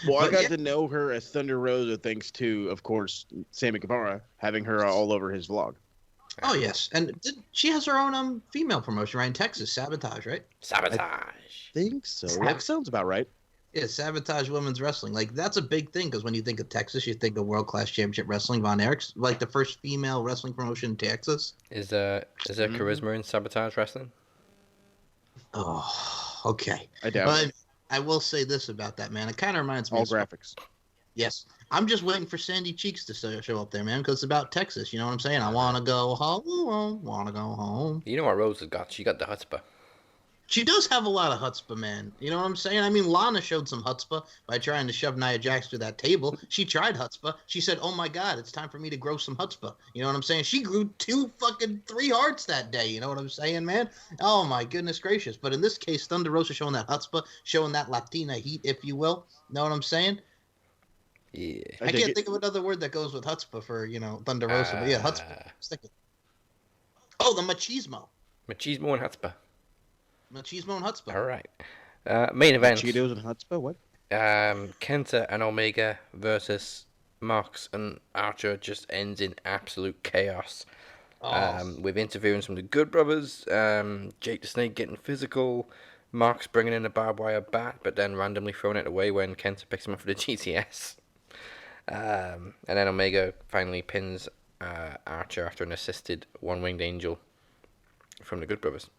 Well, I got to know her as Thunder Rosa thanks to, of course, Sammy Guevara having her all over his vlog. Oh, yes. And she has her own female promotion, right, in Texas, Sabotage, right? Sabotage. I think so. That sounds about right. Yeah, Sabotage Women's Wrestling. Like, that's a big thing because when you think of Texas, you think of World Class Championship Wrestling. Von Erich's, like, the first female wrestling promotion in Texas. Is there charisma in Sabotage Wrestling? Oh. Okay. I doubt But it. I will say this about that, man. It kind of reminds me All of graphics. Yes. I'm just waiting for Sandy Cheeks to show up there, man, because it's about Texas. You know what I'm saying? I want to go home. Want to go home. You know what Rose has got? She got the chutzpah. She does have a lot of chutzpah, man. You know what I'm saying? I mean, Lana showed some chutzpah by trying to shove Nia Jax through that table. She tried chutzpah. She said, "Oh my God, it's time for me to grow some chutzpah." You know what I'm saying? She grew 3 hearts that day. You know what I'm saying, man? Oh my goodness gracious! But in this case, Thunder Rosa showing that chutzpah, showing that Latina heat, if you will. Know what I'm saying? Yeah. I can't think of another word that goes with chutzpah for Thunder Rosa, but yeah, chutzpah. Oh, the machismo. Machismo and chutzpah. Machismo and chutzpah. All right. Main event. Cheetos and chutzpah. What? Kenta and Omega versus Mox and Archer just ends in absolute chaos. With interference from the Good Brothers, Jake the Snake getting physical, Mox bringing in a barbed wire bat, but then randomly throwing it away when Kenta picks him up for the GTS. And then Omega finally pins Archer after an assisted one-winged angel from the Good Brothers.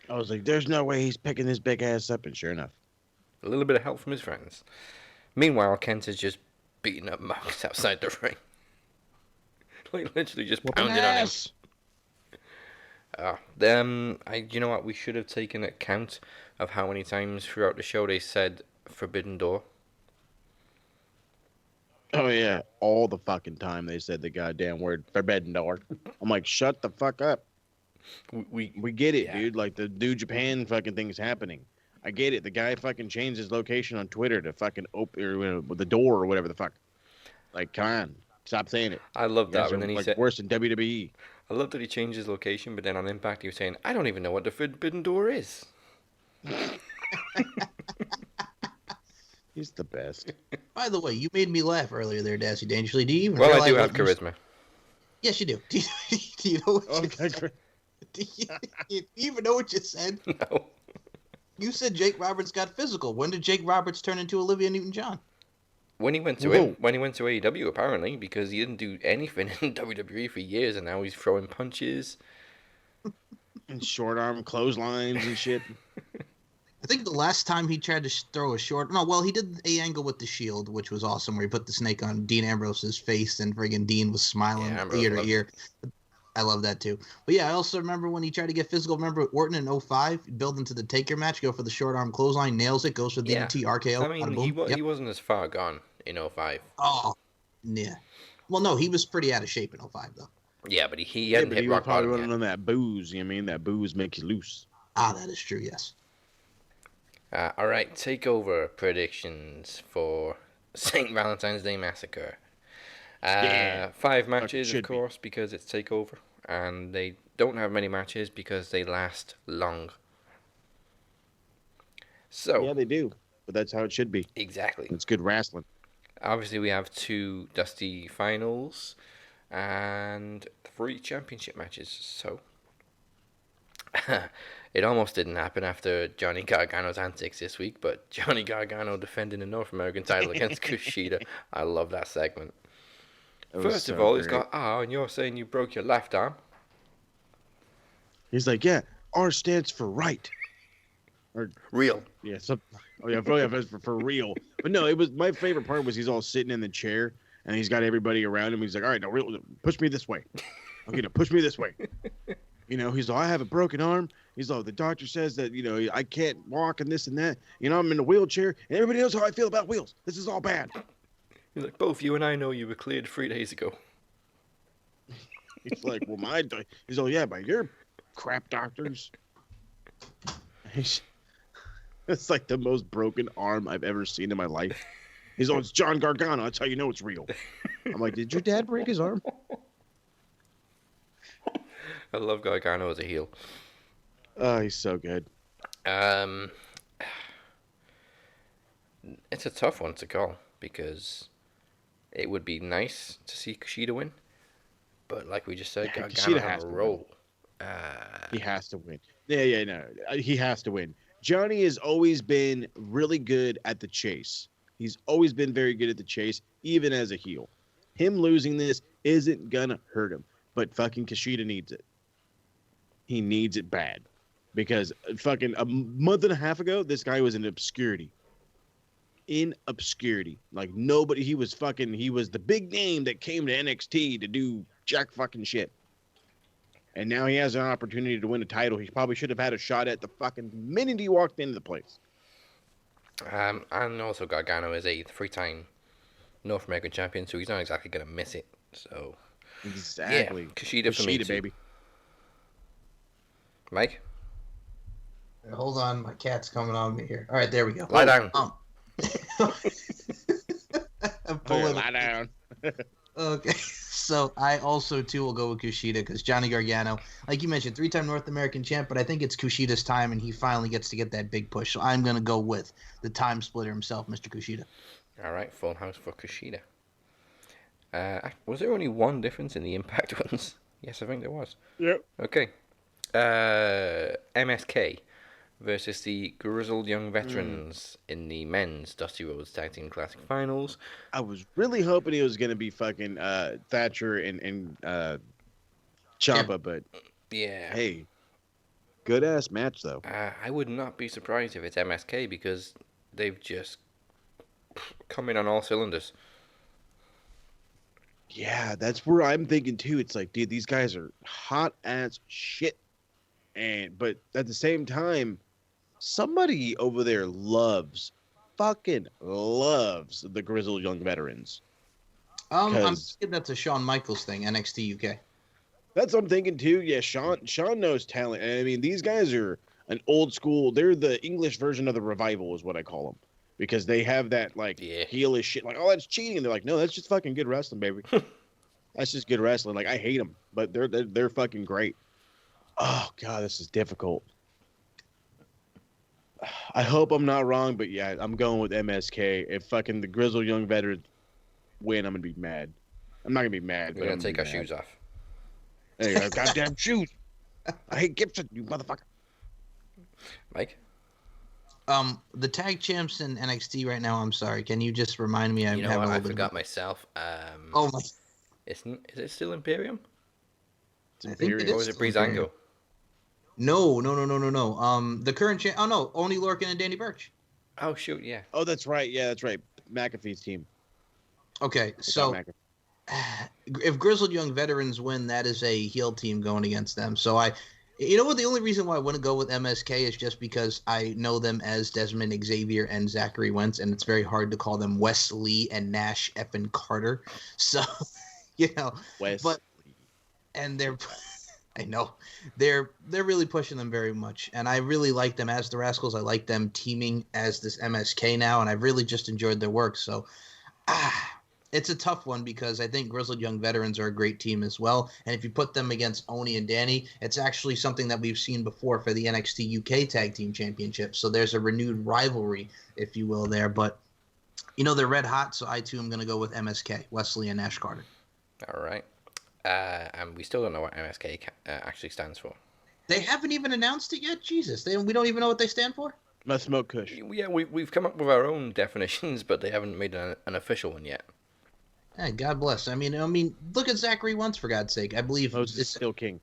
I was like, there's no way he's picking this big ass up, and sure enough. A little bit of help from his friends. Meanwhile, Kenta's just beating up Mox outside the ring. Like, literally just pounding on him. You know what? We should have taken account of how many times throughout the show they said Forbidden Door. Oh, yeah. All the fucking time they said the goddamn word Forbidden Door. I'm like, shut the fuck up. We get it, dude. Like, the New Japan fucking thing's happening. I get it. The guy fucking changed his location on Twitter to fucking open the door or whatever the fuck. Like, come on. Stop saying it. I love that. And then he said, worse than WWE. I love that he changed his location, but then on Impact he was saying, I don't even know what the Forbidden Door is. He's the best. By the way, you made me laugh earlier there, Dassy Dangerously. Do you even I do have charisma. Yes, you do. Do you know what you said? Do you even know what you said? No. You said Jake Roberts got physical. When did Jake Roberts turn into Olivia Newton-John? When he went to AEW, apparently, because he didn't do anything in WWE for years, and now he's throwing punches. And short arm clotheslines and shit. I think the last time he tried to throw a short... No, well, he did a angle with the Shield, which was awesome, where he put the snake on Dean Ambrose's face, and friggin' Dean was smiling ear to ear. I love that, too. But yeah, I also remember when he tried to get physical. Remember with Orton in 05, build into the Taker match, go for the short arm clothesline, nails it, goes for DDT, RKO. I mean, he wasn't as far gone in 05. Oh, yeah. Well, no, he was pretty out of shape in 05, though. Yeah, but he hadn't hit rock probably bottom running on that booze. You know what I mean? That booze makes you loose. Ah, that is true, yes. All right, Takeover predictions for St. Valentine's Day Massacre. 5 matches, of course, because it's Takeover. And they don't have many matches because they last long. So yeah, they do. But that's how it should be. Exactly. It's good wrestling. Obviously, we have 2 Dusty finals and 3 championship matches. So it almost didn't happen after Johnny Gargano's antics this week, but Johnny Gargano defending the North American title against Kushida. I love that segment. First of all, he's got, and you're saying you broke your left arm? He's like, yeah, R stands for right. Or real. Yeah, for real. But no, it was my favorite part was he's all sitting in the chair and he's got everybody around him. He's like, all right, now push me this way. Okay, now push me this way. You know, he's like, I have a broken arm. He's like, the doctor says that, you know, I can't walk and this and that. You know, I'm in a wheelchair and everybody knows how I feel about wheels. This is all bad. He's like, both you and I know you were cleared 3 days ago. He's like, well, he's like, yeah, but you're crap doctors. It's like the most broken arm I've ever seen in my life. He's like, it's John Gargano. That's how you know it's real. I'm like, did your dad break his arm? I love Gargano as a heel. Oh, he's so good. It's a tough one to call because it would be nice to see Kushida win, but like we just said, Gargano has a roll. He has to win. He has to win. Johnny has always been really good at the chase. He's always been very good at the chase, even as a heel. Him losing this isn't gonna hurt him, but fucking Kushida needs it. He needs it bad. because fucking a month and a half ago, this guy was in obscurity. Like nobody, he was the big name that came to NXT to do jack fucking shit. And now he has an opportunity to win a title. He probably should have had a shot at the fucking minute he walked into the place. And also Gargano is a 3-time North American champion, so he's not exactly going to miss it. So exactly, yeah, Kushida for me too. Baby. Mike, hold on, my cat's coming on me here. All right, there we go. Lie down. Lie down. Okay, so I also too will go with Kushida because Johnny Gargano, like you mentioned, 3-time North American champ, but I think it's Kushida's time and he finally gets to get that big push. So I'm gonna go with the time splitter himself, Mr. Kushida. All right, full house for Kushida. Was there only one difference in the Impact ones? Yes, I think there was. Yep. Okay. MSK versus the Grizzled Young Veterans in the men's Dusty Rhodes Tag Team Classic Finals. I was really hoping it was gonna be fucking Thatcher and Ciampa, but yeah. Hey, good ass match though. I would not be surprised if it's MSK because they've just come in on all cylinders. Yeah, that's where I'm thinking too. It's like, dude, these guys are hot as shit, but at the same time, somebody over there fucking loves the Grizzled Young Veterans. I'm thinking that's a Shawn Michaels thing, NXT UK. That's what I'm thinking too. Yeah, Shawn knows talent. And I mean, these guys are an old school. They're the English version of the Revival, is what I call them, because they have that like heelish shit. Like, oh, that's cheating. And they're like, no, that's just fucking good wrestling, baby. That's just good wrestling. Like, I hate them, but they're fucking great. Oh god, this is difficult. I hope I'm not wrong, but yeah, I'm going with MSK. If fucking the Grizzled Young Veterans win, I'm gonna be mad. I'm not gonna be mad. We're gonna take our shoes off. There you go. Goddamn shoes. I hate Gibson, you motherfucker. Mike? The tag champs in NXT right now, I'm sorry. Can you just remind me? I forgot myself. Oh my. Is it still Imperium? It's Imperium. Or was it Breezango? No. The current champ. Oh no, Oney Lorcan and Danny Burch. Oh shoot, yeah. Oh, that's right. Yeah, that's right. McAfee's team. Okay, so if Grizzled Young Veterans win, that is a heel team going against them. So you know what? The only reason why I want to go with MSK is just because I know them as Desmond Xavier and Zachary Wentz, and it's very hard to call them Wesley and Nash effing Carter. So, I know they're really pushing them very much, and I really like them as the Rascals. I like them teaming as this MSK now, and I've really just enjoyed their work. So, it's a tough one because I think Grizzled Young Veterans are a great team as well. And if you put them against Oni and Danny, it's actually something that we've seen before for the NXT UK Tag Team Championship. So there's a renewed rivalry, if you will, there. But, they're red hot, so I, too, am going to go with MSK, Wesley and Nash Carter. All right. And we still don't know what MSK actually stands for. They haven't even announced it yet? Jesus. We don't even know what they stand for? Must smoke kush. Yeah, we've come up with our own definitions, but they haven't made an official one yet. Hey, God bless. I mean, look at Zachary Wentz, for God's sake. I believe Moses still king.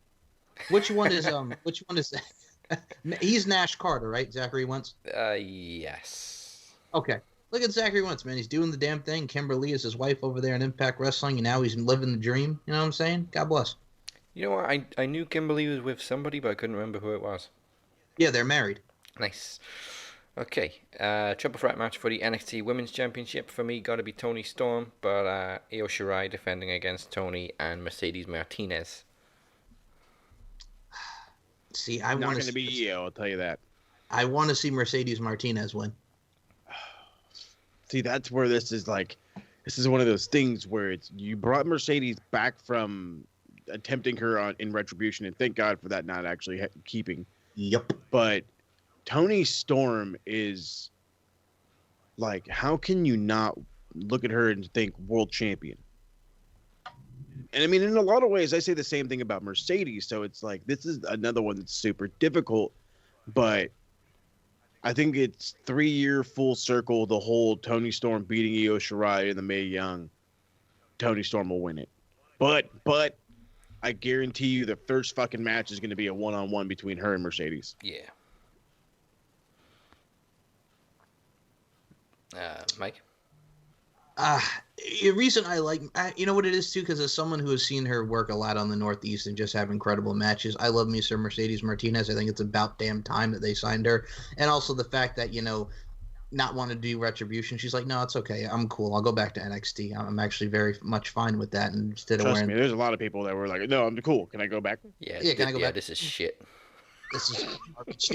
Which one is he's Nash Carter, right? Zachary Wentz? Yes. Okay. Look at Zachary Wentz, man. He's doing the damn thing. Kimberly is his wife over there in Impact Wrestling, and now he's living the dream. You know what I'm saying? God bless. You know what? I knew Kimberly was with somebody, but I couldn't remember who it was. Yeah, they're married. Nice. Okay, triple threat match for the NXT Women's Championship. For me, got to be Toni Storm, but Io Shirai defending against Toni and Mercedes Martinez. See, I'm not going to be Io, I'll tell you that. I want to see Mercedes Martinez win. See, that's where this is one of those things where you brought Mercedes back from attempting her in Retribution, and thank God for that not actually keeping. Yep. But Toni Storm is like, how can you not look at her and think world champion? And I mean, in a lot of ways, I say the same thing about Mercedes. So it's like, this is another one that's super difficult, but I think it's 3-year full circle. The whole Toni Storm beating Io Shirai in the Mae Young, Toni Storm will win it. But I guarantee you the first fucking match is going to be a one-on-one between her and Mercedes. Yeah. Mike? The reason I like, you know what it is too, because as someone who has seen her work a lot on the Northeast and just have incredible matches, I love me Sir Mercedes Martinez. I think it's about damn time that they signed her, and also the fact that not want to do Retribution. She's like, no, it's okay. I'm cool. I'll go back to NXT. I'm actually very much fine with that. And instead of Trust me, there's a lot of people that were like, no, I'm cool. Can I go back? Yeah, can I go back? This is shit. This is garbage.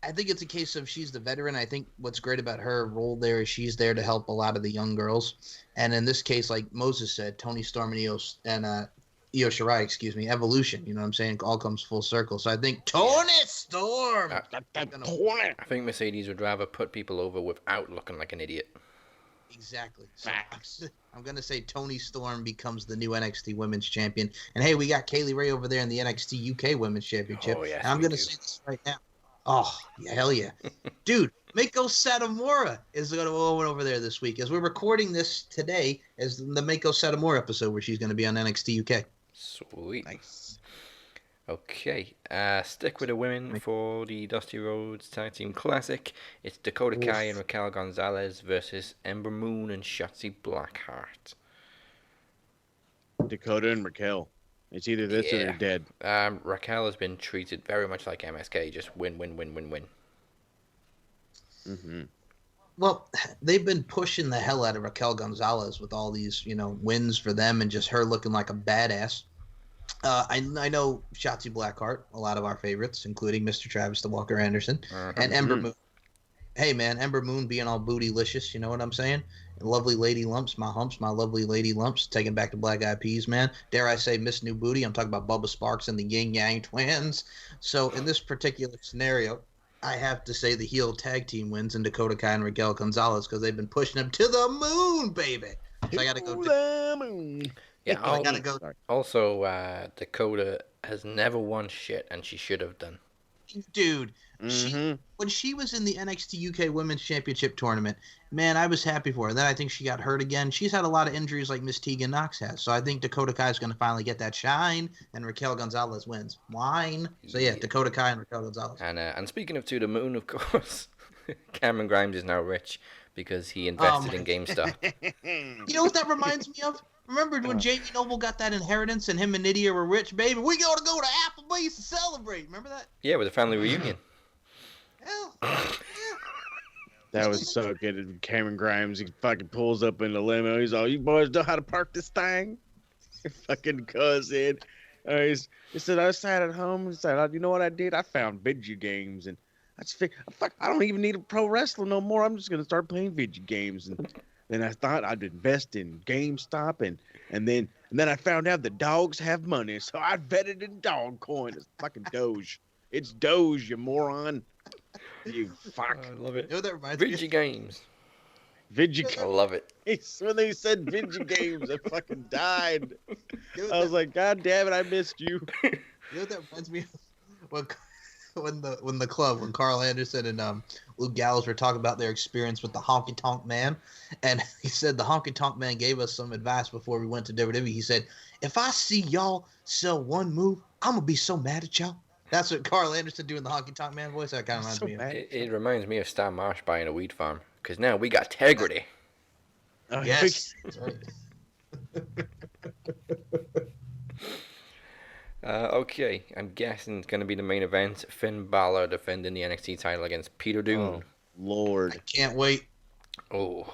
I think it's a case of she's the veteran. I think what's great about her role there is she's there to help a lot of the young girls. And in this case, like Moses said, Tony Storm and Io Shirai, evolution. You know what I'm saying? It all comes full circle. So I think Tony Storm. I think Mercedes would rather put people over without looking like an idiot. Exactly. So I'm going to say Tony Storm becomes the new NXT Women's Champion. And hey, we got Kaylee Ray over there in the NXT UK Women's Championship. Oh, yes, and I'm going to say this right now. Oh, yeah, hell yeah. Dude, Mako Satomura is going to go over there this week. As we're recording this today as the Mako Satomura episode where she's going to be on NXT UK. Sweet. Nice. Okay, stick with the women for the Dusty Rhodes Tag Team Classic. It's Dakota Kai and Raquel Gonzalez versus Ember Moon and Shotzi Blackheart. Dakota and Raquel. It's either this or they're dead. Raquel has been treated very much like MSK, just win, win, win, win, win. Mm-hmm. Well, they've been pushing the hell out of Raquel Gonzalez with all these, wins for them and just her looking like a badass. I know Shotzi Blackheart, a lot of our favorites, including Mr. Travis the Walker Anderson, and Ember Moon. Hey, man, Ember Moon being all bootylicious, you know what I'm saying? Lovely lady lumps, my humps, my lovely lady lumps, taken back to Black Eyed Peas, man. Dare I say Miss New Booty? I'm talking about Bubba Sparks and the Yin Yang Twins. So in this particular scenario, I have to say the heel tag team wins in Dakota Kai and Raquel Gonzalez because they've been pushing them to the moon, baby. So I got to go to the moon. Yeah, I got to go. Also, Dakota has never won shit, and she should have done. Dude, when she was in the NXT UK Women's Championship tournament, man, I was happy for her. Then I think she got hurt again. She's had a lot of injuries like Miss Tegan Knox has. So I think Dakota Kai is going to finally get that shine, and Raquel Gonzalez wins. Wine. So yeah, Dakota Kai and Raquel Gonzalez. And speaking of to the moon, of course, Cameron Grimes is now rich because he invested in GameStop. You know what that reminds me of? Remember when Jamie Noble got that inheritance and him and Nydia were rich, baby? We gotta go to Applebee's to celebrate. Remember that? Yeah, with a family reunion. That was so good. And Cameron Grimes, he fucking pulls up in the limo. He's all, you boys know how to park this thing? Fucking cousin. He said, I sat at home. He said, you know what I did? I found video games. And I don't even need a pro wrestler no more. I'm just going to start playing video games. And then I thought I'd invest in GameStop. And then I found out the dogs have money. So I vetted in dog coin. It's fucking Doge. It's Doge, you moron. You fuck. I love it. You know what that reminds me Video games. I love it. When they said video games, I fucking died. I was like, God damn it, I missed you. You know what that reminds me of? When Carl Anderson and Luke Gallows were talking about their experience with the Honky Tonk Man, and he said the Honky Tonk Man gave us some advice before we went to WWE. He said, if I see y'all sell one move, I'm gonna be so mad at y'all. That's what Carl Anderson doing the Honky Tonk Man voice. That kind of reminds me of. It reminds me of Stan Marsh buying a weed farm because now we got integrity. Oh, yes, that's right. Okay, I'm guessing it's going to be the main event. Finn Balor defending the NXT title against Peter Dunne. Oh, Lord. I can't wait. Oh.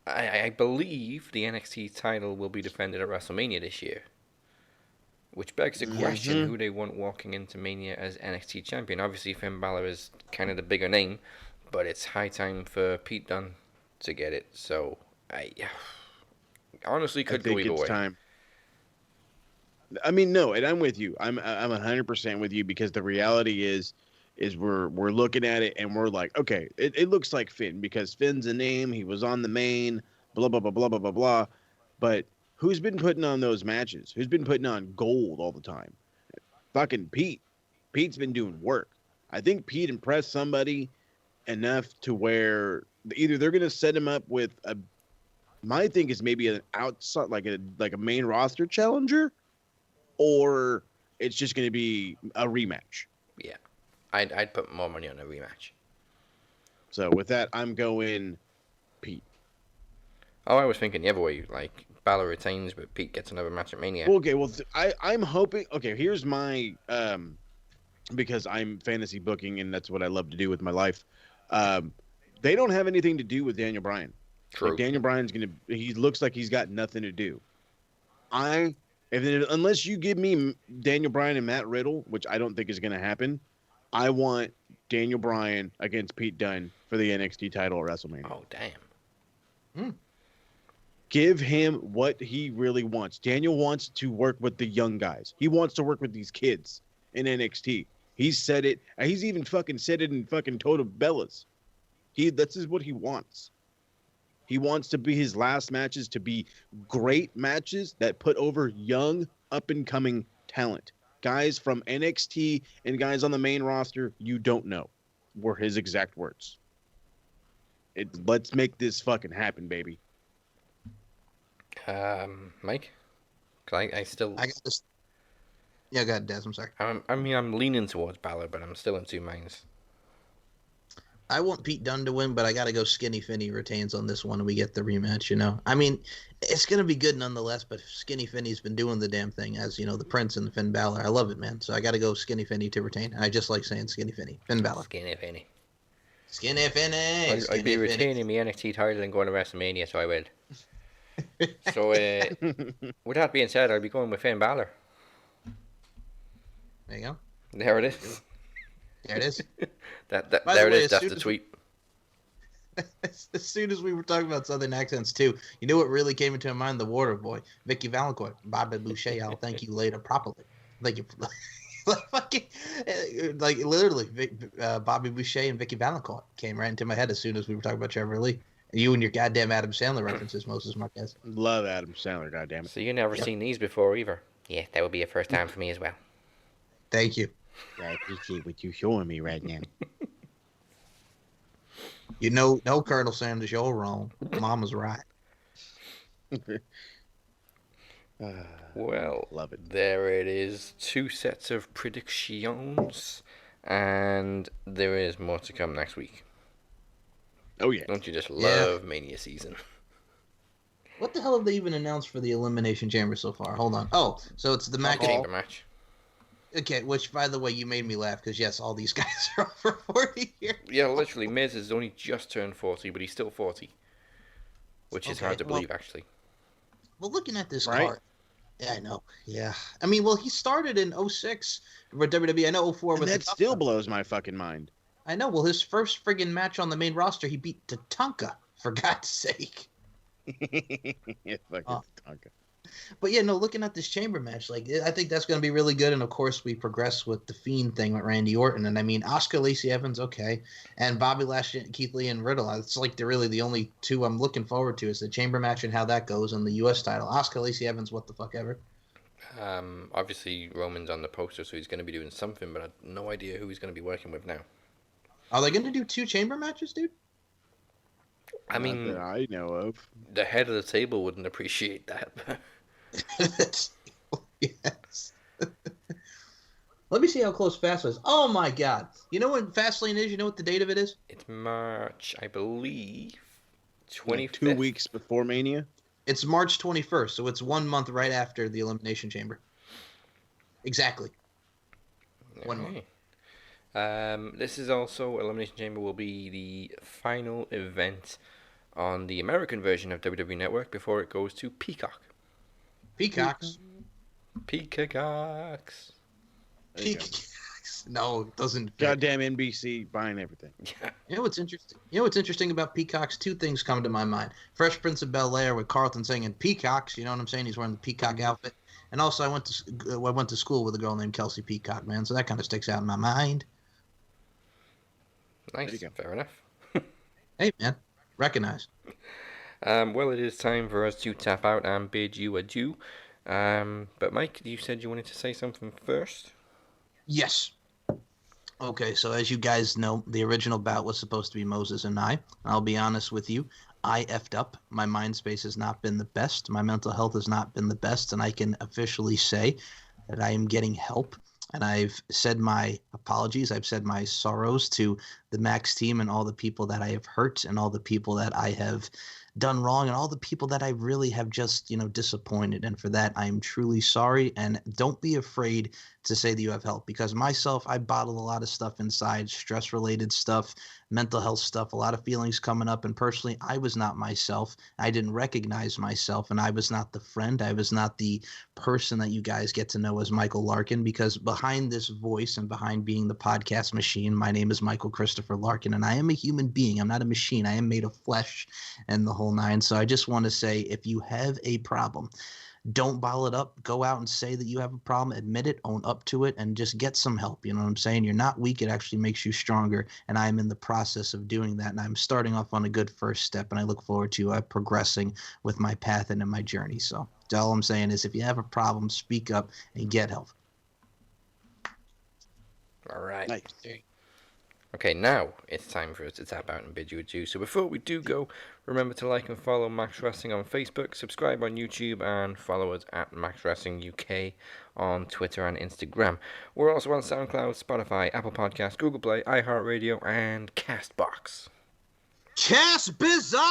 I believe the NXT title will be defended at WrestleMania this year. Which begs the question who they want walking into Mania as NXT champion. Obviously, Finn Balor is kind of the bigger name, but it's high time for Pete Dunne to get it. So, I honestly could go either way. Time. I mean, no, and I'm with you. I'm 100% with you because the reality is we're looking at it and we're like, okay, it looks like Finn because Finn's a name. He was on the main, blah, blah, blah, blah, blah, blah, blah. But who's been putting on those matches? Who's been putting on gold all the time? Fucking Pete. Pete's been doing work. I think Pete impressed somebody enough to where either they're going to set him up with My thing is maybe an outside, like a main roster challenger, or it's just going to be a rematch. Yeah, I'd put more money on a rematch. So with that, I'm going Pete. Oh, I was thinking the other way. Like Balor retains, but Pete gets another match at Mania. Okay, well, I'm hoping. Okay, here's my because I'm fantasy booking and that's what I love to do with my life. They don't have anything to do with Daniel Bryan. True. Like Daniel Bryan's he looks like he's got nothing to do. Unless you give me Daniel Bryan and Matt Riddle, which I don't think is going to happen, I want Daniel Bryan against Pete Dunne for the NXT title at WrestleMania. Oh, damn. Give him what he really wants. Daniel wants to work with the young guys. He wants to work with these kids in NXT. He's said it. He's even fucking said it in fucking Total Bellas. This is what he wants. He wants to be his last matches to be great matches that put over young, up-and-coming talent. Guys from NXT and guys on the main roster you don't know were his exact words. Let's make this fucking happen, baby. Mike? Cause I still... I got this. Yeah, go ahead, Des. I'm sorry. I'm leaning towards Balor, but I'm still in two minds. I want Pete Dunne to win, but I got to go Skinny Finny retains on this one and we get the rematch, you know? I mean, it's going to be good nonetheless, but Skinny Finny's been doing the damn thing as, you know, the Prince and Finn Balor. I love it, man. So I got to go Skinny Finny to retain. I just like saying Skinny Finny. Finn Balor. Skinny Finny. Skinny Finny. I'd be retaining my NXT title and going to WrestleMania, so I will. So, with that being said, I'll be going with Finn Balor. There you go. There it is. There it is. There it is. That's the tweet. As soon as we were talking about Southern accents too, you know what really came into my mind? The Water Boy, Vicky Valancourt, Bobby Boucher. I'll thank you later properly. Thank you. Like literally, Bobby Boucher and Vicky Valancourt came right into my head as soon as we were talking about Trevor Lee. You and your goddamn Adam Sandler references, Moses Marquez. Love Adam Sandler, goddammit. So you never seen these before either? Yeah, that would be a first time for me as well. Thank you. I appreciate what you're showing me right now. You know, no, Colonel Sanders, you're wrong. Mama's right. Well, love it. There it is. 2 sets of predictions, and there is more to come next week. Oh yeah! Don't you just love Mania season? What the hell have they even announced for the Elimination Chamber so far? Hold on. Oh, so it's the Chamber match. Okay, which, by the way, you made me laugh because, yes, all these guys are over 40 years. Yeah, literally, Miz has only just turned 40, but he's still 40. Which is hard to believe, actually. Well, looking at this card. Yeah, I know. Yeah. I mean, well, he started in 06 for WWE. I know 04 with that still blows my fucking mind. I know. Well, his first friggin' match on the main roster, he beat Tatanka, for God's sake. Yeah, fucking Tatanka. But yeah, no, looking at this chamber match, like I think that's going to be really good. And of course, we progress with the Fiend thing with Randy Orton. And I mean, Asuka, Lacey Evans, okay. And Bobby Lashley, Keith Lee, and Riddle. It's like they're really the only two I'm looking forward to is the chamber match and how that goes on the U.S. title. Asuka, Lacey Evans, what the fuck ever. Obviously, Roman's on the poster, so he's going to be doing something, but I have no idea who he's going to be working with now. Are they going to do 2 chamber matches, dude? I mean, that I know of. The head of the table wouldn't appreciate that. Yes. Let me see how close Fastlane is. Oh my God! You know when Fastlane is? You know what the date of it is? It's March, I believe, 25th. 2 weeks before Mania. It's March 21st, so it's 1 month right after the Elimination Chamber. Exactly. 1 month. This is also Elimination Chamber will be the final event on the American version of WWE Network before it goes to Peacock. Peacocks. Peacocks. Peacocks. No, it doesn't. Goddamn NBC buying everything. Yeah. You know what's interesting? You know what's interesting about Peacocks? 2 things come to my mind. Fresh Prince of Bel-Air with Carlton singing Peacocks. You know what I'm saying? He's wearing the peacock outfit. And also, I went to school with a girl named Kelsey Peacock, man. So that kind of sticks out in my mind. Nice. Fair enough. Hey, man. Recognize. Well, it is time for us to tap out and bid you adieu. But Mike, you said you wanted to say something first? Yes. Okay, so as you guys know, the original bout was supposed to be Moses and I. I'll be honest with you. I effed up. My mind space has not been the best. My mental health has not been the best. And I can officially say that I am getting help. And I've said my apologies. I've said my sorrows to the Max team and all the people that I have hurt and all the people that I have done wrong and all the people that I really have just, disappointed. And for that, I am truly sorry. And don't be afraid to say that you have help, because myself, I bottle a lot of stuff inside, stress related stuff, mental health stuff, a lot of feelings coming up. And personally, I was not myself. I didn't recognize myself, and I was not the friend. I was not the person that you guys get to know as Michael Larkin, because behind this voice and behind being the podcast machine, my name is Michael Christopher Larkin, and I am a human being. I'm not a machine. I am made of flesh and the whole nine. So I just want to say, if you have a problem, don't bottle it up. Go out and say that you have a problem, admit it, own up to it, and just get some help. You know what I'm saying? You're not weak. It actually makes you stronger. And I'm in the process of doing that. And I'm starting off on a good first step. And I look forward to progressing with my path and in my journey. So all I'm saying is, if you have a problem, speak up and get help. All right. Nice. Okay, now it's time for us to tap out and bid you adieu. So before we do go, remember to like and follow Max Wrestling on Facebook, subscribe on YouTube, and follow us at Max Wrestling UK on Twitter and Instagram. We're also on SoundCloud, Spotify, Apple Podcasts, Google Play, iHeartRadio, and CastBox. Cast Bizarre!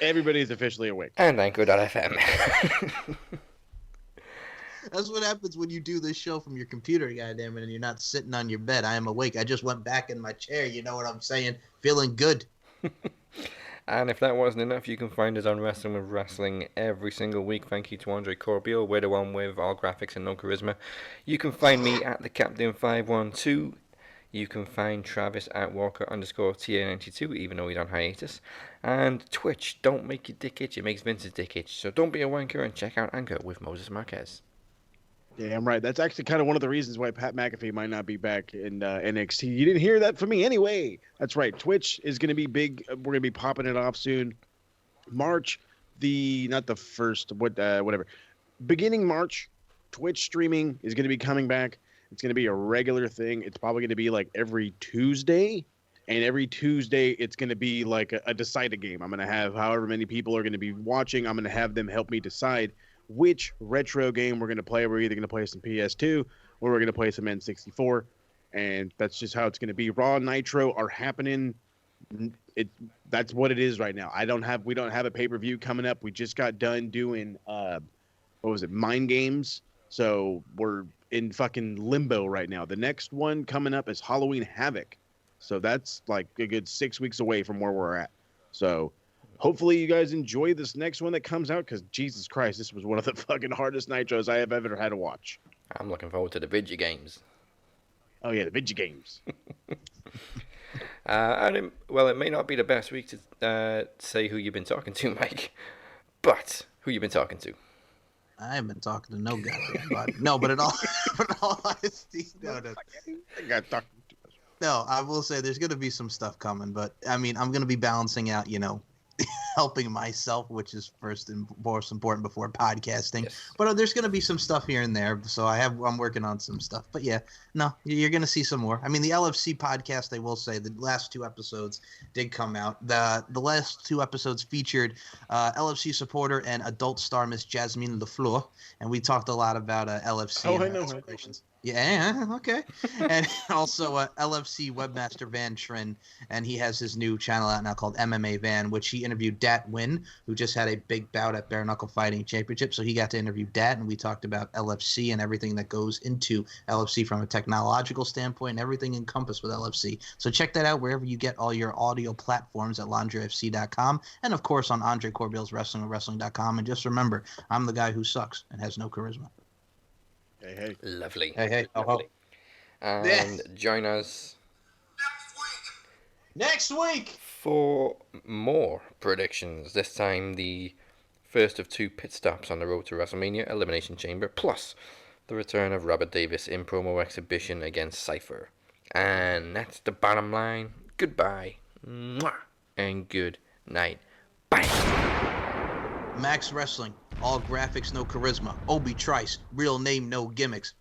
Everybody's officially awake. And Anchor.fm. That's what happens when you do this show from your computer, goddammit, and you're not sitting on your bed. I am awake. I just went back in my chair. You know what I'm saying? Feeling good. And if that wasn't enough, you can find us on Wrestling with Wrestling every single week. Thank you to Andre Corbeil. We're the one with all graphics and no charisma. You can find me at the Captain512. You can find Travis at Walker_TA92, even though he's on hiatus. And Twitch, don't make your dick itch, it makes Vince's dick itch. So don't be a wanker and check out Anchor with Moses Marquez. Yeah, I'm right. That's actually kind of one of the reasons why Pat McAfee might not be back in NXT. You didn't hear that from me anyway. That's right. Twitch is going to be big. We're going to be popping it off soon. March, whatever. Beginning March, Twitch streaming is going to be coming back. It's going to be a regular thing. It's probably going to be like every Tuesday. And every Tuesday, it's going to be like a decided game. I'm going to have however many people are going to be watching. I'm going to have them help me decide which retro game we're going to play. We're either going to play some PS2 or we're going to play some N64. And that's just how it's going to be. Raw and Nitro are happening. That's what it is right now. We don't have a pay-per-view coming up. We just got done doing, Mind Games. So we're in fucking limbo right now. The next one coming up is Halloween Havoc. So that's like a good 6 weeks away from where we're at. So hopefully you guys enjoy this next one that comes out, because Jesus Christ, this was one of the fucking hardest Nitros I have ever had to watch. I'm looking forward to the video games. Oh yeah, the video games. It may not be the best week to say who you've been talking to, Mike, but who you've been talking to? I haven't been talking to no goddamn body. No, but in all honesty, no. I got talking to us. No, I will say there's going to be some stuff coming, but I mean, I'm going to be balancing out, helping myself, which is first and most important before podcasting. Yes. But there's going to be some stuff here and there, so I'm working on some stuff. But yeah, no, you're going to see some more. I mean, the LFC podcast, I will say, the last 2 episodes did come out. The last 2 episodes featured LFC supporter and adult star Miss Jasmine LaFleur, and we talked a lot about LFC and her aspirations. Yeah, okay. And also LFC webmaster Van Trin, and he has his new channel out now called MMA Van, which he interviewed Dat Win, who just had a big bout at Bare Knuckle Fighting Championship. So he got to interview Dat, and we talked about LFC and everything that goes into LFC from a technological standpoint and everything encompassed with LFC. So check that out wherever you get all your audio platforms at LandryFC.com, and of course on Andre Corbeil's Wrestling.com. And just remember, I'm the guy who sucks and has no charisma. Hey. Lovely. Hey. Lovely. And join us next week for more predictions. This time the first of 2 pit stops on the road to WrestleMania, Elimination Chamber, plus the return of Robert Davis in promo exhibition against Cypher. And that's the bottom line. Goodbye. Mwah. And good night. Bye. Max Wrestling. All graphics, no charisma. Obi Trice, real name, no gimmicks.